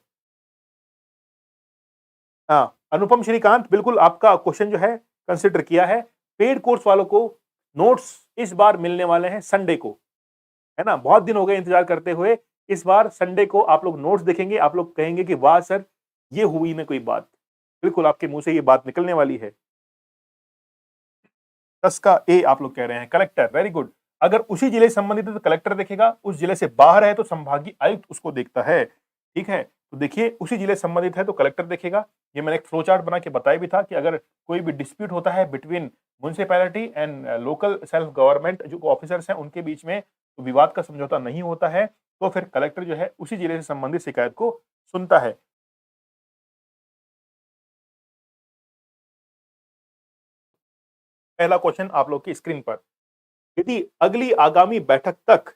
हाँ, अनुपम श्रीकांत, बिल्कुल आपका क्वेश्चन जो है कंसिडर किया है। पेड कोर्स वालों को नोट्स इस बार मिलने वाले हैं संडे को, है ना? बहुत दिन हो गए इंतजार करते हुए। इस बार संडे को आप लोग नोट्स देखेंगे, आप लोग कहेंगे कि वाह सर, ये हुई ना कोई बात। बिल्कुल आपके मुंह से ये बात निकलने वाली है। 10 का ए आप लोग कह रहे हैं, कलेक्टर, वेरी गुड। अगर उसी जिले से संबंधित है तो कलेक्टर देखेगा, उस जिले से बाहर है तो संभागीय आयुक्त उसको देखता है। ठीक है? तो देखिए, उसी जिले से संबंधित है तो कलेक्टर देखेगा। ये मैंने एक फ्लो चार्ट बना के बताया भी था कि अगर कोई भी डिस्प्यूट होता है between municipality and local self government जो ऑफिसर्स हैं उनके बीच में, तो विवाद का समझौता नहीं होता है, तो फिर कलेक्टर जो है उसी जिले से संबंधित शिकायत को सुनता है। पहला क्वेश्चन आप लोग की स्क्रीन पर। यदि अगली आगामी बैठक तक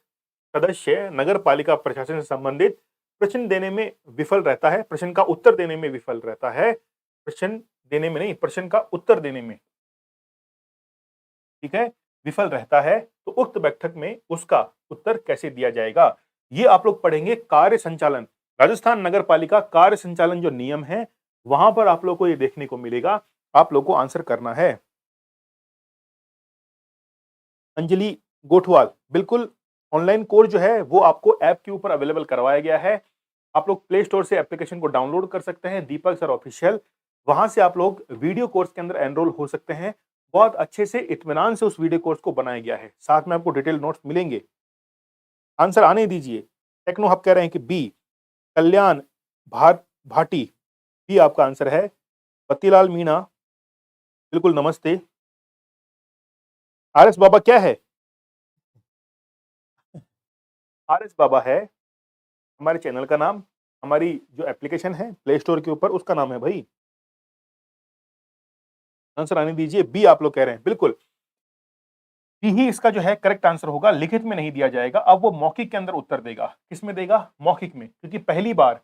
सदस्य नगर पालिका प्रशासन से संबंधित प्रश्न देने में विफल रहता है, प्रश्न का उत्तर देने में विफल रहता है, प्रश्न देने में नहीं, प्रश्न का उत्तर देने में, ठीक है, विफल रहता है, तो उक्त बैठक में उसका उत्तर कैसे दिया जाएगा? ये आप लोग पढ़ेंगे कार्य संचालन। राजस्थान नगर पालिका कार्य संचालन जो नियम है, वहां पर आप लोग को ये देखने को मिलेगा। आप लोग को आंसर करना है। अंजलि गोठवाल, बिल्कुल ऑनलाइन कोर्स जो है वो आपको ऐप के ऊपर अवेलेबल करवाया गया है। आप लोग प्ले स्टोर से एप्लीकेशन को डाउनलोड कर सकते हैं, दीपक सर ऑफिशियल। वहां से आप लोग वीडियो कोर्स के अंदर एनरोल हो सकते हैं। बहुत अच्छे से इत्मीनान से उस वीडियो कोर्स को बनाया गया है, साथ में आपको डिटेल नोट्स मिलेंगे। आंसर आने दीजिए। टेक्नो हब कह रहे हैं कि बी, कल्याण भाटी, बी आपका आंसर है। पतिलाल मीणा, बिल्कुल नमस्ते। आर एस बाबा क्या है? आर एस बाबा है हमारे चैनल का नाम, हमारी जो एप्लीकेशन है प्ले स्टोर के ऊपर उसका नाम है भाई। आंसर आने दीजिए। बी आप लोग कह रहे हैं, बिल्कुल बी ही इसका जो है करेक्ट आंसर होगा। लिखित में नहीं दिया जाएगा, अब वो मौखिक के अंदर उत्तर देगा। किसमें देगा? मौखिक में, क्योंकि पहली बार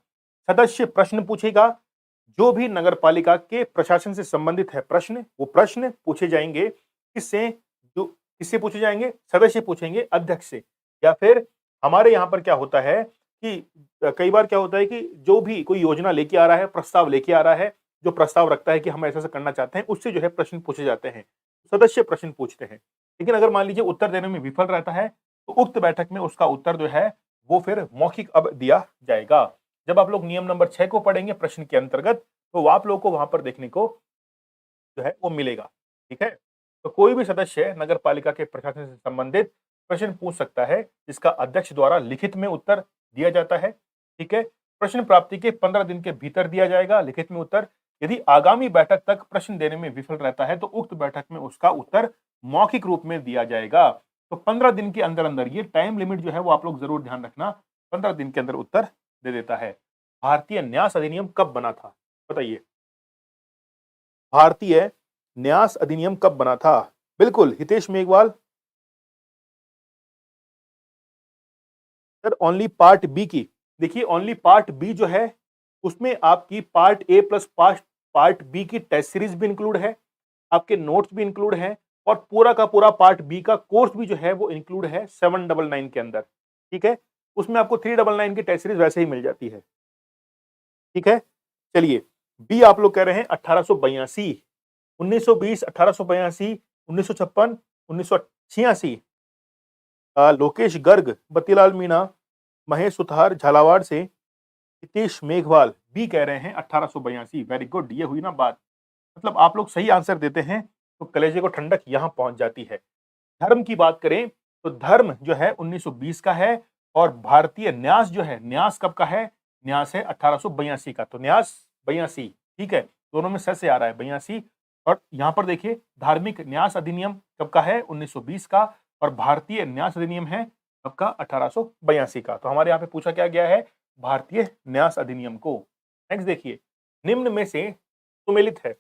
सदस्य प्रश्न पूछेगा। जो भी नगर पालिका के प्रशासन से संबंधित है प्रश्न, वो प्रश्न पूछे जाएंगे। किससे? जो किससे पूछे जाएंगे? सदस्य पूछेंगे अध्यक्ष से। या फिर हमारे यहाँ पर क्या होता है कि कई बार क्या होता है कि जो भी कोई योजना लेके आ रहा है, प्रस्ताव लेके आ रहा है, जो प्रस्ताव रखता है कि हम ऐसा-ऐसा करना चाहते हैं, उससे जो है प्रश्न पूछे जाते हैं। सदस्य प्रश्न पूछते हैं। लेकिन अगर मान लीजिए उत्तर देने में विफल रहता है, तो उक्त बैठक में उसका उत्तर जो है, वो फिर मौखिक अब दिया जाएगा। जब आप लोग नियम नंबर 6 को पढ़ेंगे प्रश्न के अंतर्गत, तो आप लोगों को वहां पर देखने को जो है वो मिलेगा। ठीक है? तो कोई भी सदस्य नगर पालिका के प्रशासन से संबंधित प्रश्न पूछ सकता है, जिसका अध्यक्ष द्वारा लिखित में उत्तर दिया जाता है। ठीक है? प्रश्न प्राप्ति के 15 दिन के भीतर दिया जाएगा लिखित में उत्तर। यदि आगामी बैठक तक प्रश्न देने में विफल रहता है, तो उक्त बैठक में उसका उत्तर मौखिक रूप में दिया जाएगा। तो 15 दिन के अंदर-अंदर ये टाइम लिमिट जो है वो आप लोग ज़रूर ध्यान रखना, 15 दिन के अंदर उत्तर दे देता है। भारतीय न्यास अधिनियम कब बना था? बताइए। भारतीय न्यास अधिनियम कब बना था? बिल्कुल, Hitesh Meghwal. Sir only part B की। देखिए ओनली पार्ट बी जो है, उसमें आपकी part A plus part B की टेस्ट सीरीज भी इंक्लूड है, आपके नोट्स भी इंक्लूड हैं और पूरा का पूरा पार्ट बी का कोर्स भी जो है वो इंक्लूड है 799 के अंदर। ठीक है? उसमें आपको 399 की टेस्ट सीरीज वैसे ही मिल जाती है। ठीक है? चलिए, बी आप लोग कह रहे हैं 1882, 1920, 1882, 1956, 1986। लोकेश गर्ग, बत्तीलाल मीणा, महेश सुथार झालावाड़ से, हितेश मेघवाल बी कह रहे हैं 1882। वेरी गुड, ये हुई ना बात। मतलब आप लोग सही आंसर देते हैं तो कलेजे को ठंडक यहां पहुंच जाती है। धर्म की बात करें तो धर्म जो है 1920 का है और भारतीय न्यास जो है, न्यास कब का है? न्यास है 1882 का। तो न्यास 82, ठीक है? दोनों में स से आ रहा है 82। और यहां पर देखिए धार्मिक न्यास अधिनियम कब का है? 1920 का। और भारतीय न्यास अधिनियम है कब का? 1882 का। तो हमारे यहाँ पे पूछा क्या गया है? भारतीय न्यास अधिनियम को। नेक्स्ट देखिए, निम्न में से सुमेलित है,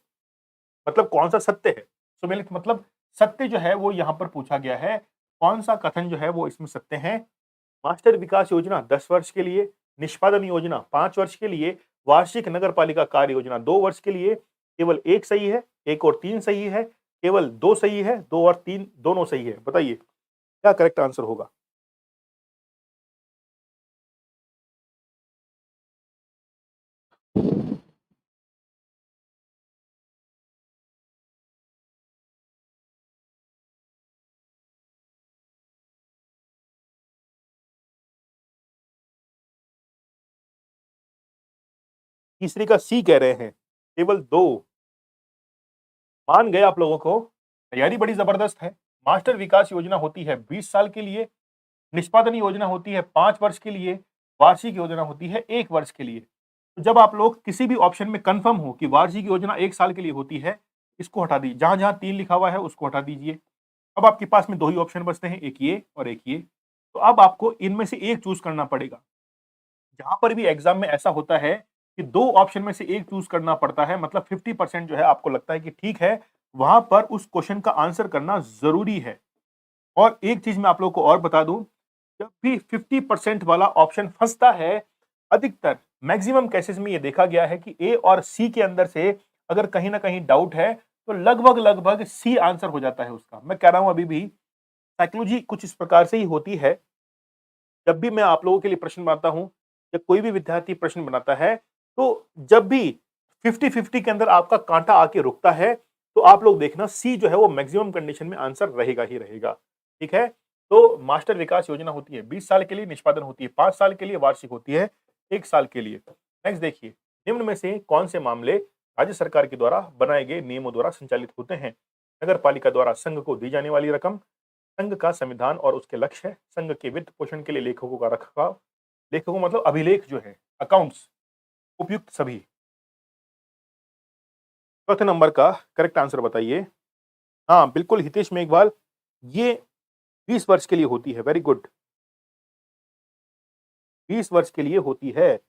मतलब कौन सा सत्य है? सुमेलित मतलब सत्य जो है वो यहाँ पर पूछा गया है। कौन सा कथन जो है वो इसमें सत्य है? मास्टर विकास योजना 10 वर्ष के लिए, निष्पादन योजना 5 वर्ष के लिए, वार्षिक नगर पालिका कार्य योजना 2 वर्ष के लिए, केवल 1 सही है, 1 और 3 सही है, केवल 2 सही है, 2 और 3 दोनों सही है। बताइए क्या करेक्ट आंसर होगा? तीसरी का सी कह रहे हैं, केवल 2। मान गए आप लोगों को, तैयारी बड़ी जबरदस्त है। मास्टर विकास योजना होती है 20 साल के लिए, निष्पादन योजना होती है 5 वर्ष के लिए, वार्षिक योजना होती है 1 वर्ष के लिए। तो जब आप लोग किसी भी ऑप्शन में कंफर्म हो कि वार्षिक योजना 1 साल के लिए होती है, इसको हटा दीजिए। जहाँ-जहाँ 3 लिखा हुआ है उसको हटा दीजिए। अब आपके पास में 2 ही ऑप्शन बचते हैं, एक ये और एक ये। तो अब आपको इनमें से एक चूज़ करना पड़ेगा। जहाँ पर भी एग्ज़ाम में ऐसा होता है कि 2 ऑप्शन में से एक चूज़ करना पड़ता है, मतलब 50% जो है आपको लगता है कि ठीक है, वहाँ पर उस क्वेश्चन का आंसर करना ज़रूरी है। और एक चीज़ मैं आप लोगों को और बता दूँ, जब भी 50% वाला ऑप्शन फँसता है, अधिकतर मैक्सिमम केसेज़ में ये देखा गया है कि ए और सी के अंदर से अगर कहीं न कहीं डाउट है, तो लगभग-लगभग सी आंसर हो जाता है उसका। मैं कह रहा हूँ अभी भी साइकोलॉजी कुछ इस प्रकार से ही होती है। जब भी मैं आप लोगों के लिए प्रश्न बनाता हूँ, या कोई भी विद्यार्थी प्रश्न बनाता है, तो जब भी 50-50 के अंदर आपका काँटा आके रुकता है, तो आप लोग देखना सी जो है वो मैक्सिमम कंडीशन में आंसर रहेगा ही रहेगा। ठीक है? तो मास्टर विकास योजना होती है 20 साल के लिए, निष्पादन होती है 5 साल के लिए, वार्षिक होती है 1 साल के लिए। नेक्स्ट देखिए, निम्न में से कौन से मामले राज्य सरकार के द्वारा बनाए गए नियमों द्वारा संचालित होते हैं? नगर पालिका द्वारा संघ को दी जाने वाली रकम, संघ का संविधान और उसके लक्ष्य है, संघ के वित्त पोषण के लिए लेखकों का रखरखाव, लेखकों मतलब अभिलेख जो है, अकाउंट्स, उपयुक्त सभी। चौथे नंबर का करेक्ट आंसर बताइए। हाँ, बिल्कुल हितेश मेघवाल, ये 20 वर्ष के लिए होती है। वेरी गुड, 20 वर्ष के लिए होती है।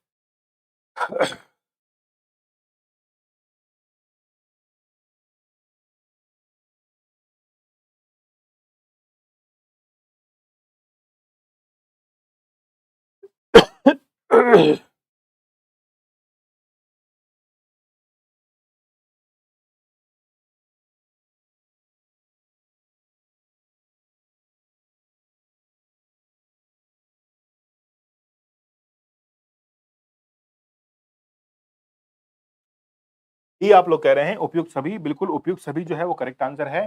ये आप लोग कह रहे हैं उपयुक्त सभी, बिल्कुल उपयुक्त सभी जो है वो करेक्ट आंसर है।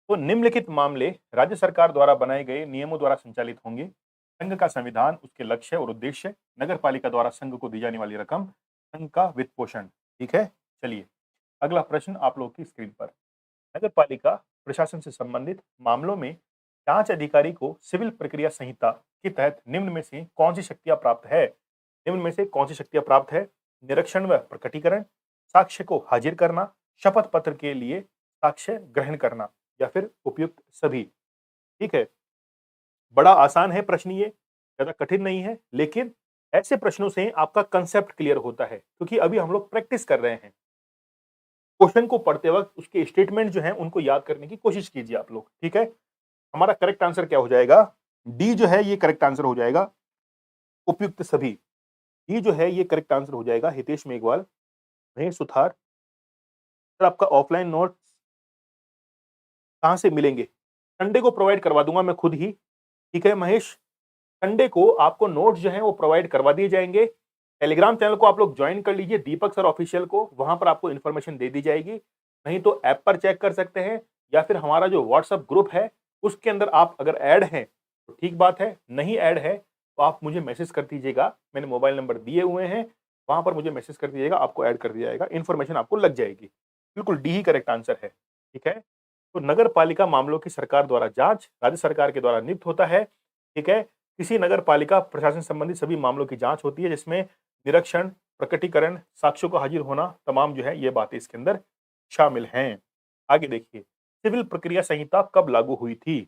तो निम्नलिखित मामले राज्य सरकार द्वारा बनाए गए नियमों द्वारा संचालित होंगे। संघ का संविधान, उसके लक्ष्य और उद्देश्य, नगर पालिका द्वारा संघ को दी जाने वाली रकम, संघ का वित्त पोषण। ठीक है, चलिए अगला प्रश्न आप लोग की स्क्रीन पर। नगर पालिका प्रशासन से संबंधित मामलों में जांच अधिकारी को सिविल प्रक्रिया संहिता के तहत निम्न में से कौन सी शक्तियां प्राप्त है? निम्न में से कौन सी शक्तियां प्राप्त है? निरीक्षण व प्रकटीकरण, साक्ष्य को हाजिर करना, शपथ पत्र के लिए साक्ष्य ग्रहण करना, या फिर उपयुक्त सभी। ठीक है, बड़ा आसान है प्रश्न, ये ज्यादा कठिन नहीं है, लेकिन ऐसे प्रश्नों से आपका कंसेप्ट क्लियर होता है, क्योंकि अभी हम लोग प्रैक्टिस कर रहे हैं। क्वेश्चन को पढ़ते वक्त उसके स्टेटमेंट जो है उनको याद करने की कोशिश कीजिए आप लोग। ठीक है, हमारा करेक्ट आंसर क्या हो जाएगा? डी जो है ये करेक्ट आंसर हो जाएगा, उपयुक्त सभी। डी जो है ये करेक्ट आंसर हो जाएगा। हितेश मेघवाल, महेश सुथार, सर आपका ऑफलाइन नोट्स कहाँ से मिलेंगे? संडे को प्रोवाइड करवा दूंगा मैं खुद ही। ठीक है महेश, संडे को आपको नोट्स जो हैं वो प्रोवाइड करवा दिए जाएंगे। टेलीग्राम चैनल को आप लोग ज्वाइन कर लीजिए, दीपक सर ऑफिशियल को, वहां पर आपको इन्फॉर्मेशन दे दी जाएगी। नहीं तो ऐप पर चेक कर सकते हैं, या फिर हमारा जो व्हाट्सएप ग्रुप है उसके अंदर आप अगर ऐड हैं तो ठीक बात है, नहीं ऐड है तो आप मुझे मैसेज कर दीजिएगा। मैंने मोबाइल नंबर दिए हुए हैं, वहां पर मुझे मैसेज कर दीजिएगा, आपको ऐड कर दिया जाएगा, इन्फॉर्मेशन आपको लग जाएगी। बिल्कुल डी ही करेक्ट आंसर है। ठीक है, तो नगर पालिका मामलों की सरकार द्वारा जांच राज्य सरकार के द्वारा नियुक्त होता है। ठीक है, किसी नगर पालिका प्रशासन संबंधी सभी मामलों की जांच होती है, जिसमें निरीक्षण, प्रकटीकरण, साक्ष्यों का हाजिर होना, तमाम जो है ये बातें इसके अंदर शामिल हैं। आगे देखिए, सिविल प्रक्रिया संहिता कब लागू हुई थी?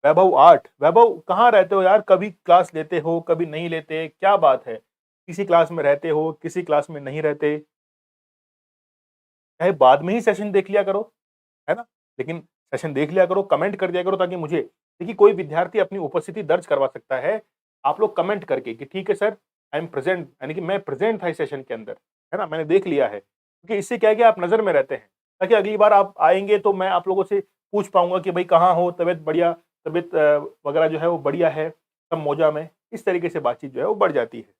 वैभव 8, वैभव कहाँ रहते हो यार? कभी क्लास लेते हो, कभी नहीं लेते, क्या बात है? किसी क्लास में रहते हो, किसी क्लास में नहीं रहते, चाहे बाद में ही सेशन देख लिया करो, है ना? लेकिन सेशन देख लिया करो, कमेंट कर दिया करो, ताकि मुझे, देखिए कोई विद्यार्थी अपनी उपस्थिति दर्ज करवा सकता है, आप लोग कमेंट करके कि ठीक है सर, आई एम प्रेजेंट, यानी कि मैं प्रेजेंट था इस सेशन के अंदर, है ना? मैंने देख लिया है। क्योंकि इससे क्या है कि आप नज़र में रहते हैं, ताकि अगली बार आप आएँगे तो मैं आप लोगों से पूछ पाऊँगा कि भाई कहाँ हो? तबीयत बढ़िया, तबीयत वगैरह जो है वो बढ़िया है, सब मौजा में, इस तरीके से बातचीत जो है वो बढ़ जाती है।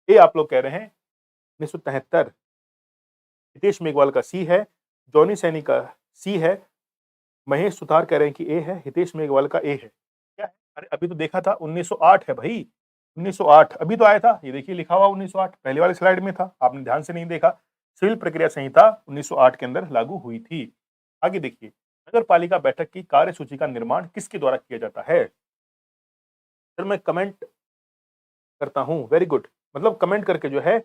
ये आप लोग कह रहे हैं 1973। हितेश मेघवाल का सी है, जॉनी सैनी का सी है, महेश सुतार कह रहे हैं कि ए है, हितेश मेघवाल का ए है। क्या है? अरे अभी तो देखा था 1908 है भाई, 1908 अभी तो आया था। ये देखिए लिखा हुआ 1908 पहले वाली स्लाइड में था, आपने ध्यान से नहीं देखा। सिविल प्रक्रिया संहिता 1908 के अंदर लागू हुई थी। आगे देखिए, नगर पालिका बैठक की कार्यसूची का निर्माण किसके द्वारा किया जाता है? सर मैं कमेंट करता हूँ, वेरी गुड, मतलब कमेंट करके जो है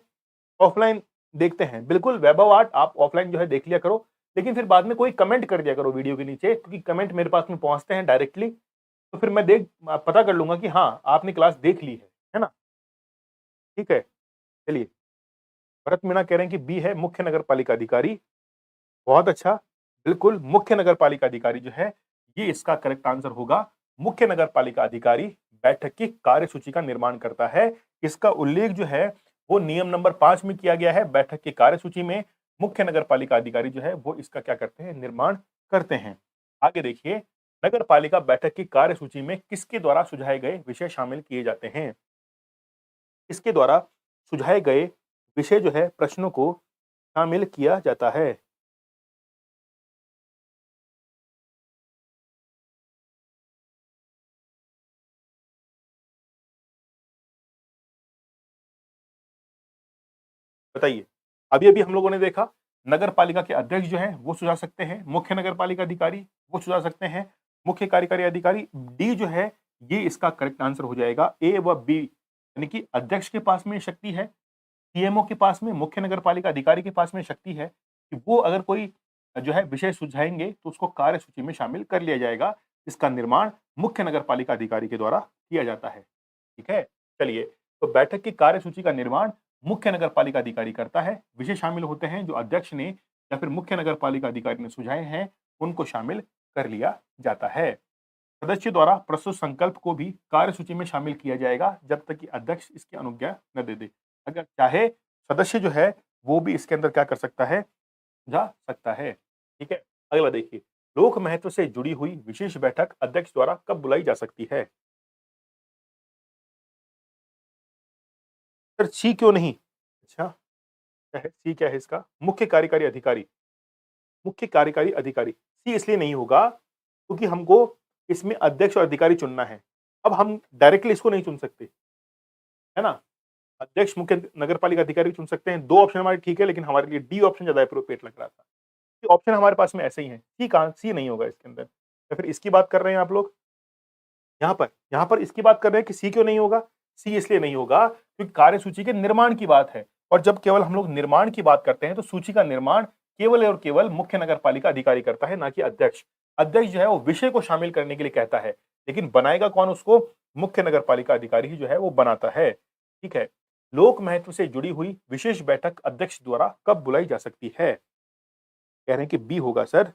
ऑफलाइन देखते हैं। बिल्कुल वैभव आर्ट, आप ऑफलाइन जो है देख लिया करो, लेकिन फिर बाद में कोई कमेंट कर दिया करो वीडियो के नीचे, क्योंकि कमेंट मेरे पास में पहुंचते हैं डायरेक्टली, तो फिर मैं पता कर लूंगा कि हाँ आपने क्लास देख ली है ना? ठीक है, चलिए, भरत मीणा कह रहे हैं कि बी है, मुख्य नगर पालिका अधिकारी। बहुत अच्छा, बिल्कुल मुख्य नगर पालिका अधिकारी जो है ये इसका करेक्ट आंसर होगा। मुख्य नगर पालिका अधिकारी बैठक की कार्यसूची का निर्माण करता है। इसका उल्लेख जो है वो नियम नंबर 5 में किया गया है। बैठक की कार्यसूची में मुख्य नगर पालिका अधिकारी जो है वो इसका क्या करते हैं? निर्माण करते हैं। आगे देखिए, नगर पालिका बैठक की कार्यसूची में किसके द्वारा सुझाए गए विषय शामिल किए जाते हैं? किसके द्वारा सुझाए गए विषय जो है प्रश्नों को शामिल किया जाता है? बताइए। अभी-अभी हम लोगों ने देखा, नगर पालिका के अध्यक्ष जो हैं वो सुझा सकते हैं, मुख्य नगर पालिका अधिकारी वो सुझा सकते हैं, मुख्य कार्यकारी अधिकारी। डी जो है ये इसका करेक्ट आंसर हो जाएगा। ए व बी यानी कि अध्यक्ष के पास में शक्ति है, सीएमओ के पास में, मुख्य नगर पालिका अधिकारी के पास में शक्ति है कि वो अगर कोई जो है विषय सुझाएँगे तो उसको कार्यसूची में शामिल कर लिया जाएगा। इसका निर्माण मुख्य नगर पालिका अधिकारी के द्वारा किया जाता है। ठीक है? चलिए, तो बैठक की कार्यसूची का निर्माण मुख्य नगर पालिका अधिकारी करता है। विषय शामिल होते हैं जो अध्यक्ष ने या फिर मुख्य नगर पालिका अधिकारी ने सुझाए हैं, उनको शामिल कर लिया जाता है। सदस्य द्वारा प्रस्तुत संकल्प को भी कार्यसूची में शामिल किया जाएगा जब तक कि अध्यक्ष इसकी अनुज्ञा न दे दे। अगर चाहे सदस्य जो है वो भी इसके अंदर क्या कर सकता है? जा सकता है। ठीक है? अगला देखिए, लोक महत्व से जुड़ी हुई विशेष बैठक अध्यक्ष द्वारा कब बुलाई जा सकती है? सर सी क्यों नहीं? अच्छा। क्या है? सी क्या है इसका? मुख्य कार्यकारी अधिकारी। मुख्य कार्यकारी अधिकारी। सी इसलिए नहीं होगा क्योंकि हमको इसमें अध्यक्ष और अधिकारी चुनना है। अब हम डायरेक्टली इसको नहीं चुन सकते, है ना? अध्यक्ष, मुख्य नगरपालिका अधिकारी चुन सकते हैं। 2 ऑप्शन हमारे ठीक है, लेकिन हमारे लिए डी ऑप्शन ज़्यादा एप्रोप्रिएट लग रहा था। ये ऑप्शन हमारे पास में ऐसे ही हैं। सी कहाँ, सी नहीं होगा इसके अंदर। या फिर इसकी बात कर रहे हैं आप लोग? यहाँ पर इसकी बात कर रहे हैं कि सी क्यों नहीं होगा? सी इसलिए नहीं होगा क्योंकि कार्यसूची के निर्माण की बात है और जब केवल हम लोग निर्माण की बात करते हैं तो सूची का निर्माण केवल और केवल मुख्य नगरपालिका अधिकारी करता है, ना कि अध्यक्ष। अध्यक्ष जो है वो विषय को शामिल करने के लिए कहता है, लेकिन बनाएगा कौन उसको? मुख्य नगरपालिका अधिकारी ही जो है वो बनाता है। ठीक है। लोक महत्व से जुड़ी हुई विशेष बैठक अध्यक्ष द्वारा कब बुलाई जा सकती है? कह रहे हैं कि बी होगा सर।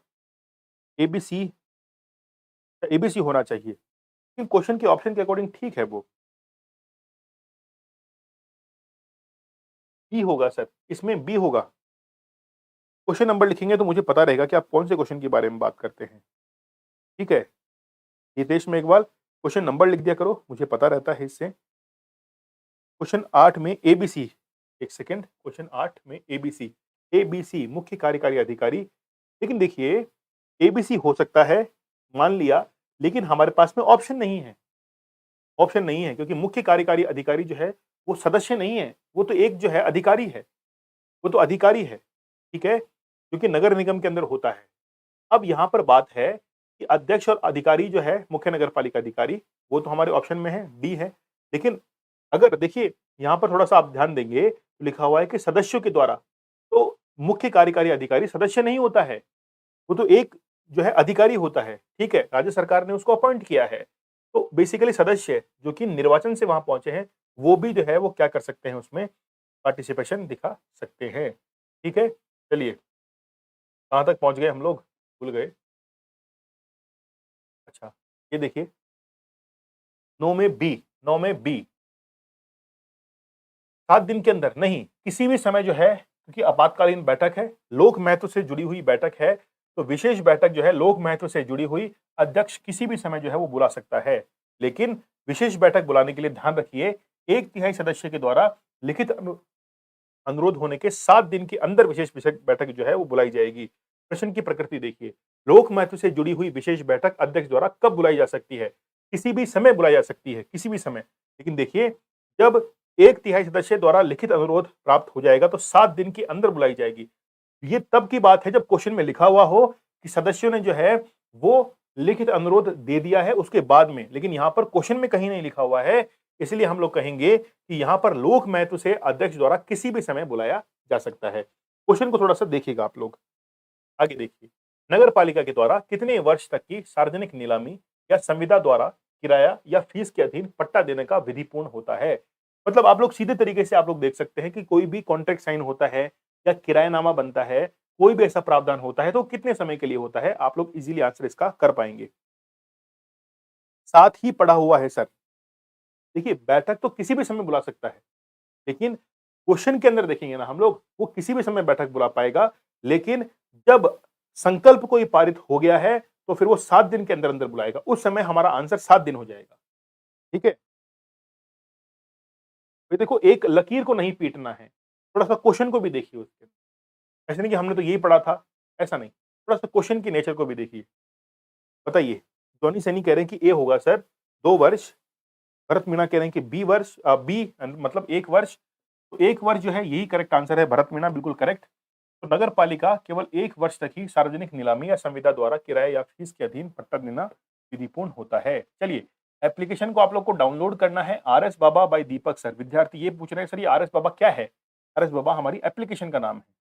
एबीसी, एबीसी होना चाहिए। लेकिन क्वेश्चन के ऑप्शन के अकॉर्डिंग ठीक है वो। बी होगा सर, इसमें बी होगा। क्वेश्चन नंबर लिखेंगे तो मुझे पता रहेगा कि आप कौन से क्वेश्चन के बारे में बात करते हैं। ठीक है? हितेश मेघवाल, क्वेश्चन नंबर लिख दिया करो, मुझे पता रहता है इससे। क्वेश्चन 8 में एबीसी, एक सेकंड, क्वेश्चन 8 में एबीसी, एबीसी मुख्य कार्यकारी अधिकारी। लेकिन देखिए, एबीसी हो सकता है, मान लिया, लेकिन हमारे पास में ऑप्शन नहीं है। ऑप्शन नहीं है क्योंकि मुख्य कार्यकारी अधिकारी जो है वो सदस्य नहीं है, वो तो एक जो है अधिकारी है, वो तो अधिकारी है, ठीक है? क्योंकि नगर निगम के अंदर होता है। अब यहाँ पर बात है कि अध्यक्ष और अधिकारी जो है मुख्य नगरपालिका अधिकारी, वो तो हमारे ऑप्शन में है, डी है। लेकिन अगर देखिए यहाँ पर थोड़ा-सा आप ध्यान देंगे, तो लिखा हुआ है कि सदस्यों के द्वारा, तो मुख्य कार्यकारी अधिकारी सदस्य नहीं होता है, वो तो एक जो है अधिकारी होता है, ठीक है? राज्य सरकार ने उसको अपॉइंट किया है। तो बेसिकली सदस्य जो कि निर्वाचन से वहाँ पहुँचे हैं, वो भी जो है वो क्या कर सकते हैं उसमें पार्टिसिपेशन दिखा सकते हैं। ठीक है? चलिए, कहाँ तक पहुँच गए हम लोग? भूल गए। अच्छा, ये देखिए 9 में बी, 9 में बी, 7 दिन के अंदर नहीं, किसी भी समय जो है क्योंकि आपातकालीन बैठक है, लोक महत्व से जुड़ी हुई बैठक है, तो विशेष बैठक जो है लोक महत्व से जुड़ी हुई अध्यक्ष किसी भी समय जो है वो बुला सकता है। लेकिन विशेष बैठक बुलाने के लिए ध्यान रखिए, 1/3 सदस्य के द्वारा लिखित अनुरोध होने के 7 दिन के अंदर विशेष विशेष बैठक जो है वो बुलाई जाएगी। प्रश्न की प्रकृति देखिए, लोक महत्व से जुड़ी हुई विशेष बैठक अध्यक्ष द्वारा कब बुलाई जा सकती है? किसी भी समय बुलाई जा सकती है, किसी भी समय। लेकिन देखिए, जब 1/3 सदस्य द्वारा लिखित अनुरोध प्राप्त हो जाएगा तो 7 दिन के अंदर बुलाई जाएगी। ये तब की बात है जब क्वेश्चन में लिखा हुआ हो कि सदस्यों ने जो है वो लिखित अनुरोध दे दिया है उसके बाद में, लेकिन यहाँ पर क्वेश्चन में कहीं नहीं लिखा हुआ है, इसलिए हम लोग कहेंगे कि यहाँ पर लोक महत्व से अध्यक्ष द्वारा किसी भी समय बुलाया जा सकता है। क्वेश्चन को थोड़ा-सा देखिएगा आप लोग। आगे देखिए, नगर पालिका के द्वारा कितने वर्ष तक की सार्वजनिक नीलामी या संविदा द्वारा किराया या फीस के अधीन पट्टा देने का विधिपूर्ण होता है? मतलब आप लोग सीधे तरीके से आप लोग देख सकते हैं कि कोई भी कॉन्ट्रैक्ट साइन होता है या किरायानामा बनता है, कोई भी ऐसा प्रावधान होता है तो कितने समय के लिए होता है? आप लोग इजीली आंसर इसका कर पाएंगे। साथ ही पड़ा हुआ है सर। देखिए, बैठक तो किसी भी समय बुला सकता है, लेकिन क्वेश्चन के अंदर देखेंगे ना हम लोग, वो किसी भी समय बैठक बुला पाएगा, लेकिन जब संकल्प कोई पारित हो गया है, तो फिर वो 7 दिन के अंदर-अंदर बुलाएगा। उस समय हमारा आंसर 7 दिन हो जाएगा। ठीक है? ये देखो, एक लकीर को नहीं पीटना है, थोड़ा-सा क्वेश्चन को भी देखिए उसके। ऐसा नहीं कि हमने तो यही पढ़ा था, ऐसा नहीं। थोड़ा-सा क्वेश्चन की नेचर को भी देखिए। बताइए, जॉनी सैनी कह रहे हैं कि ए होगा सर, 2 वर्ष। भरत मीणा कह रहे हैं कि बी वर्ष, बी मतलब 1 वर्ष। तो 1 वर्ष जो है यही करेक्ट आंसर है भरत मीणा, बिल्कुल करेक्ट। तो नगर पालिका केवल 1 वर्ष तक ही सार्वजनिक नीलामी या संविदा द्वारा किराए या फीस के अधीन पट्टा देना विधिपूर्ण होता है। चलिए, एप्लीकेशन को आप लोग को डाउनलोड करना है। आरएस बाबा बाय दीपक सर। विद्यार्थी ये पूछ रहे हैं सर ये आरएस बाबा क्या है? आरएस बाबा हमारी एप्लीकेशन का नाम है।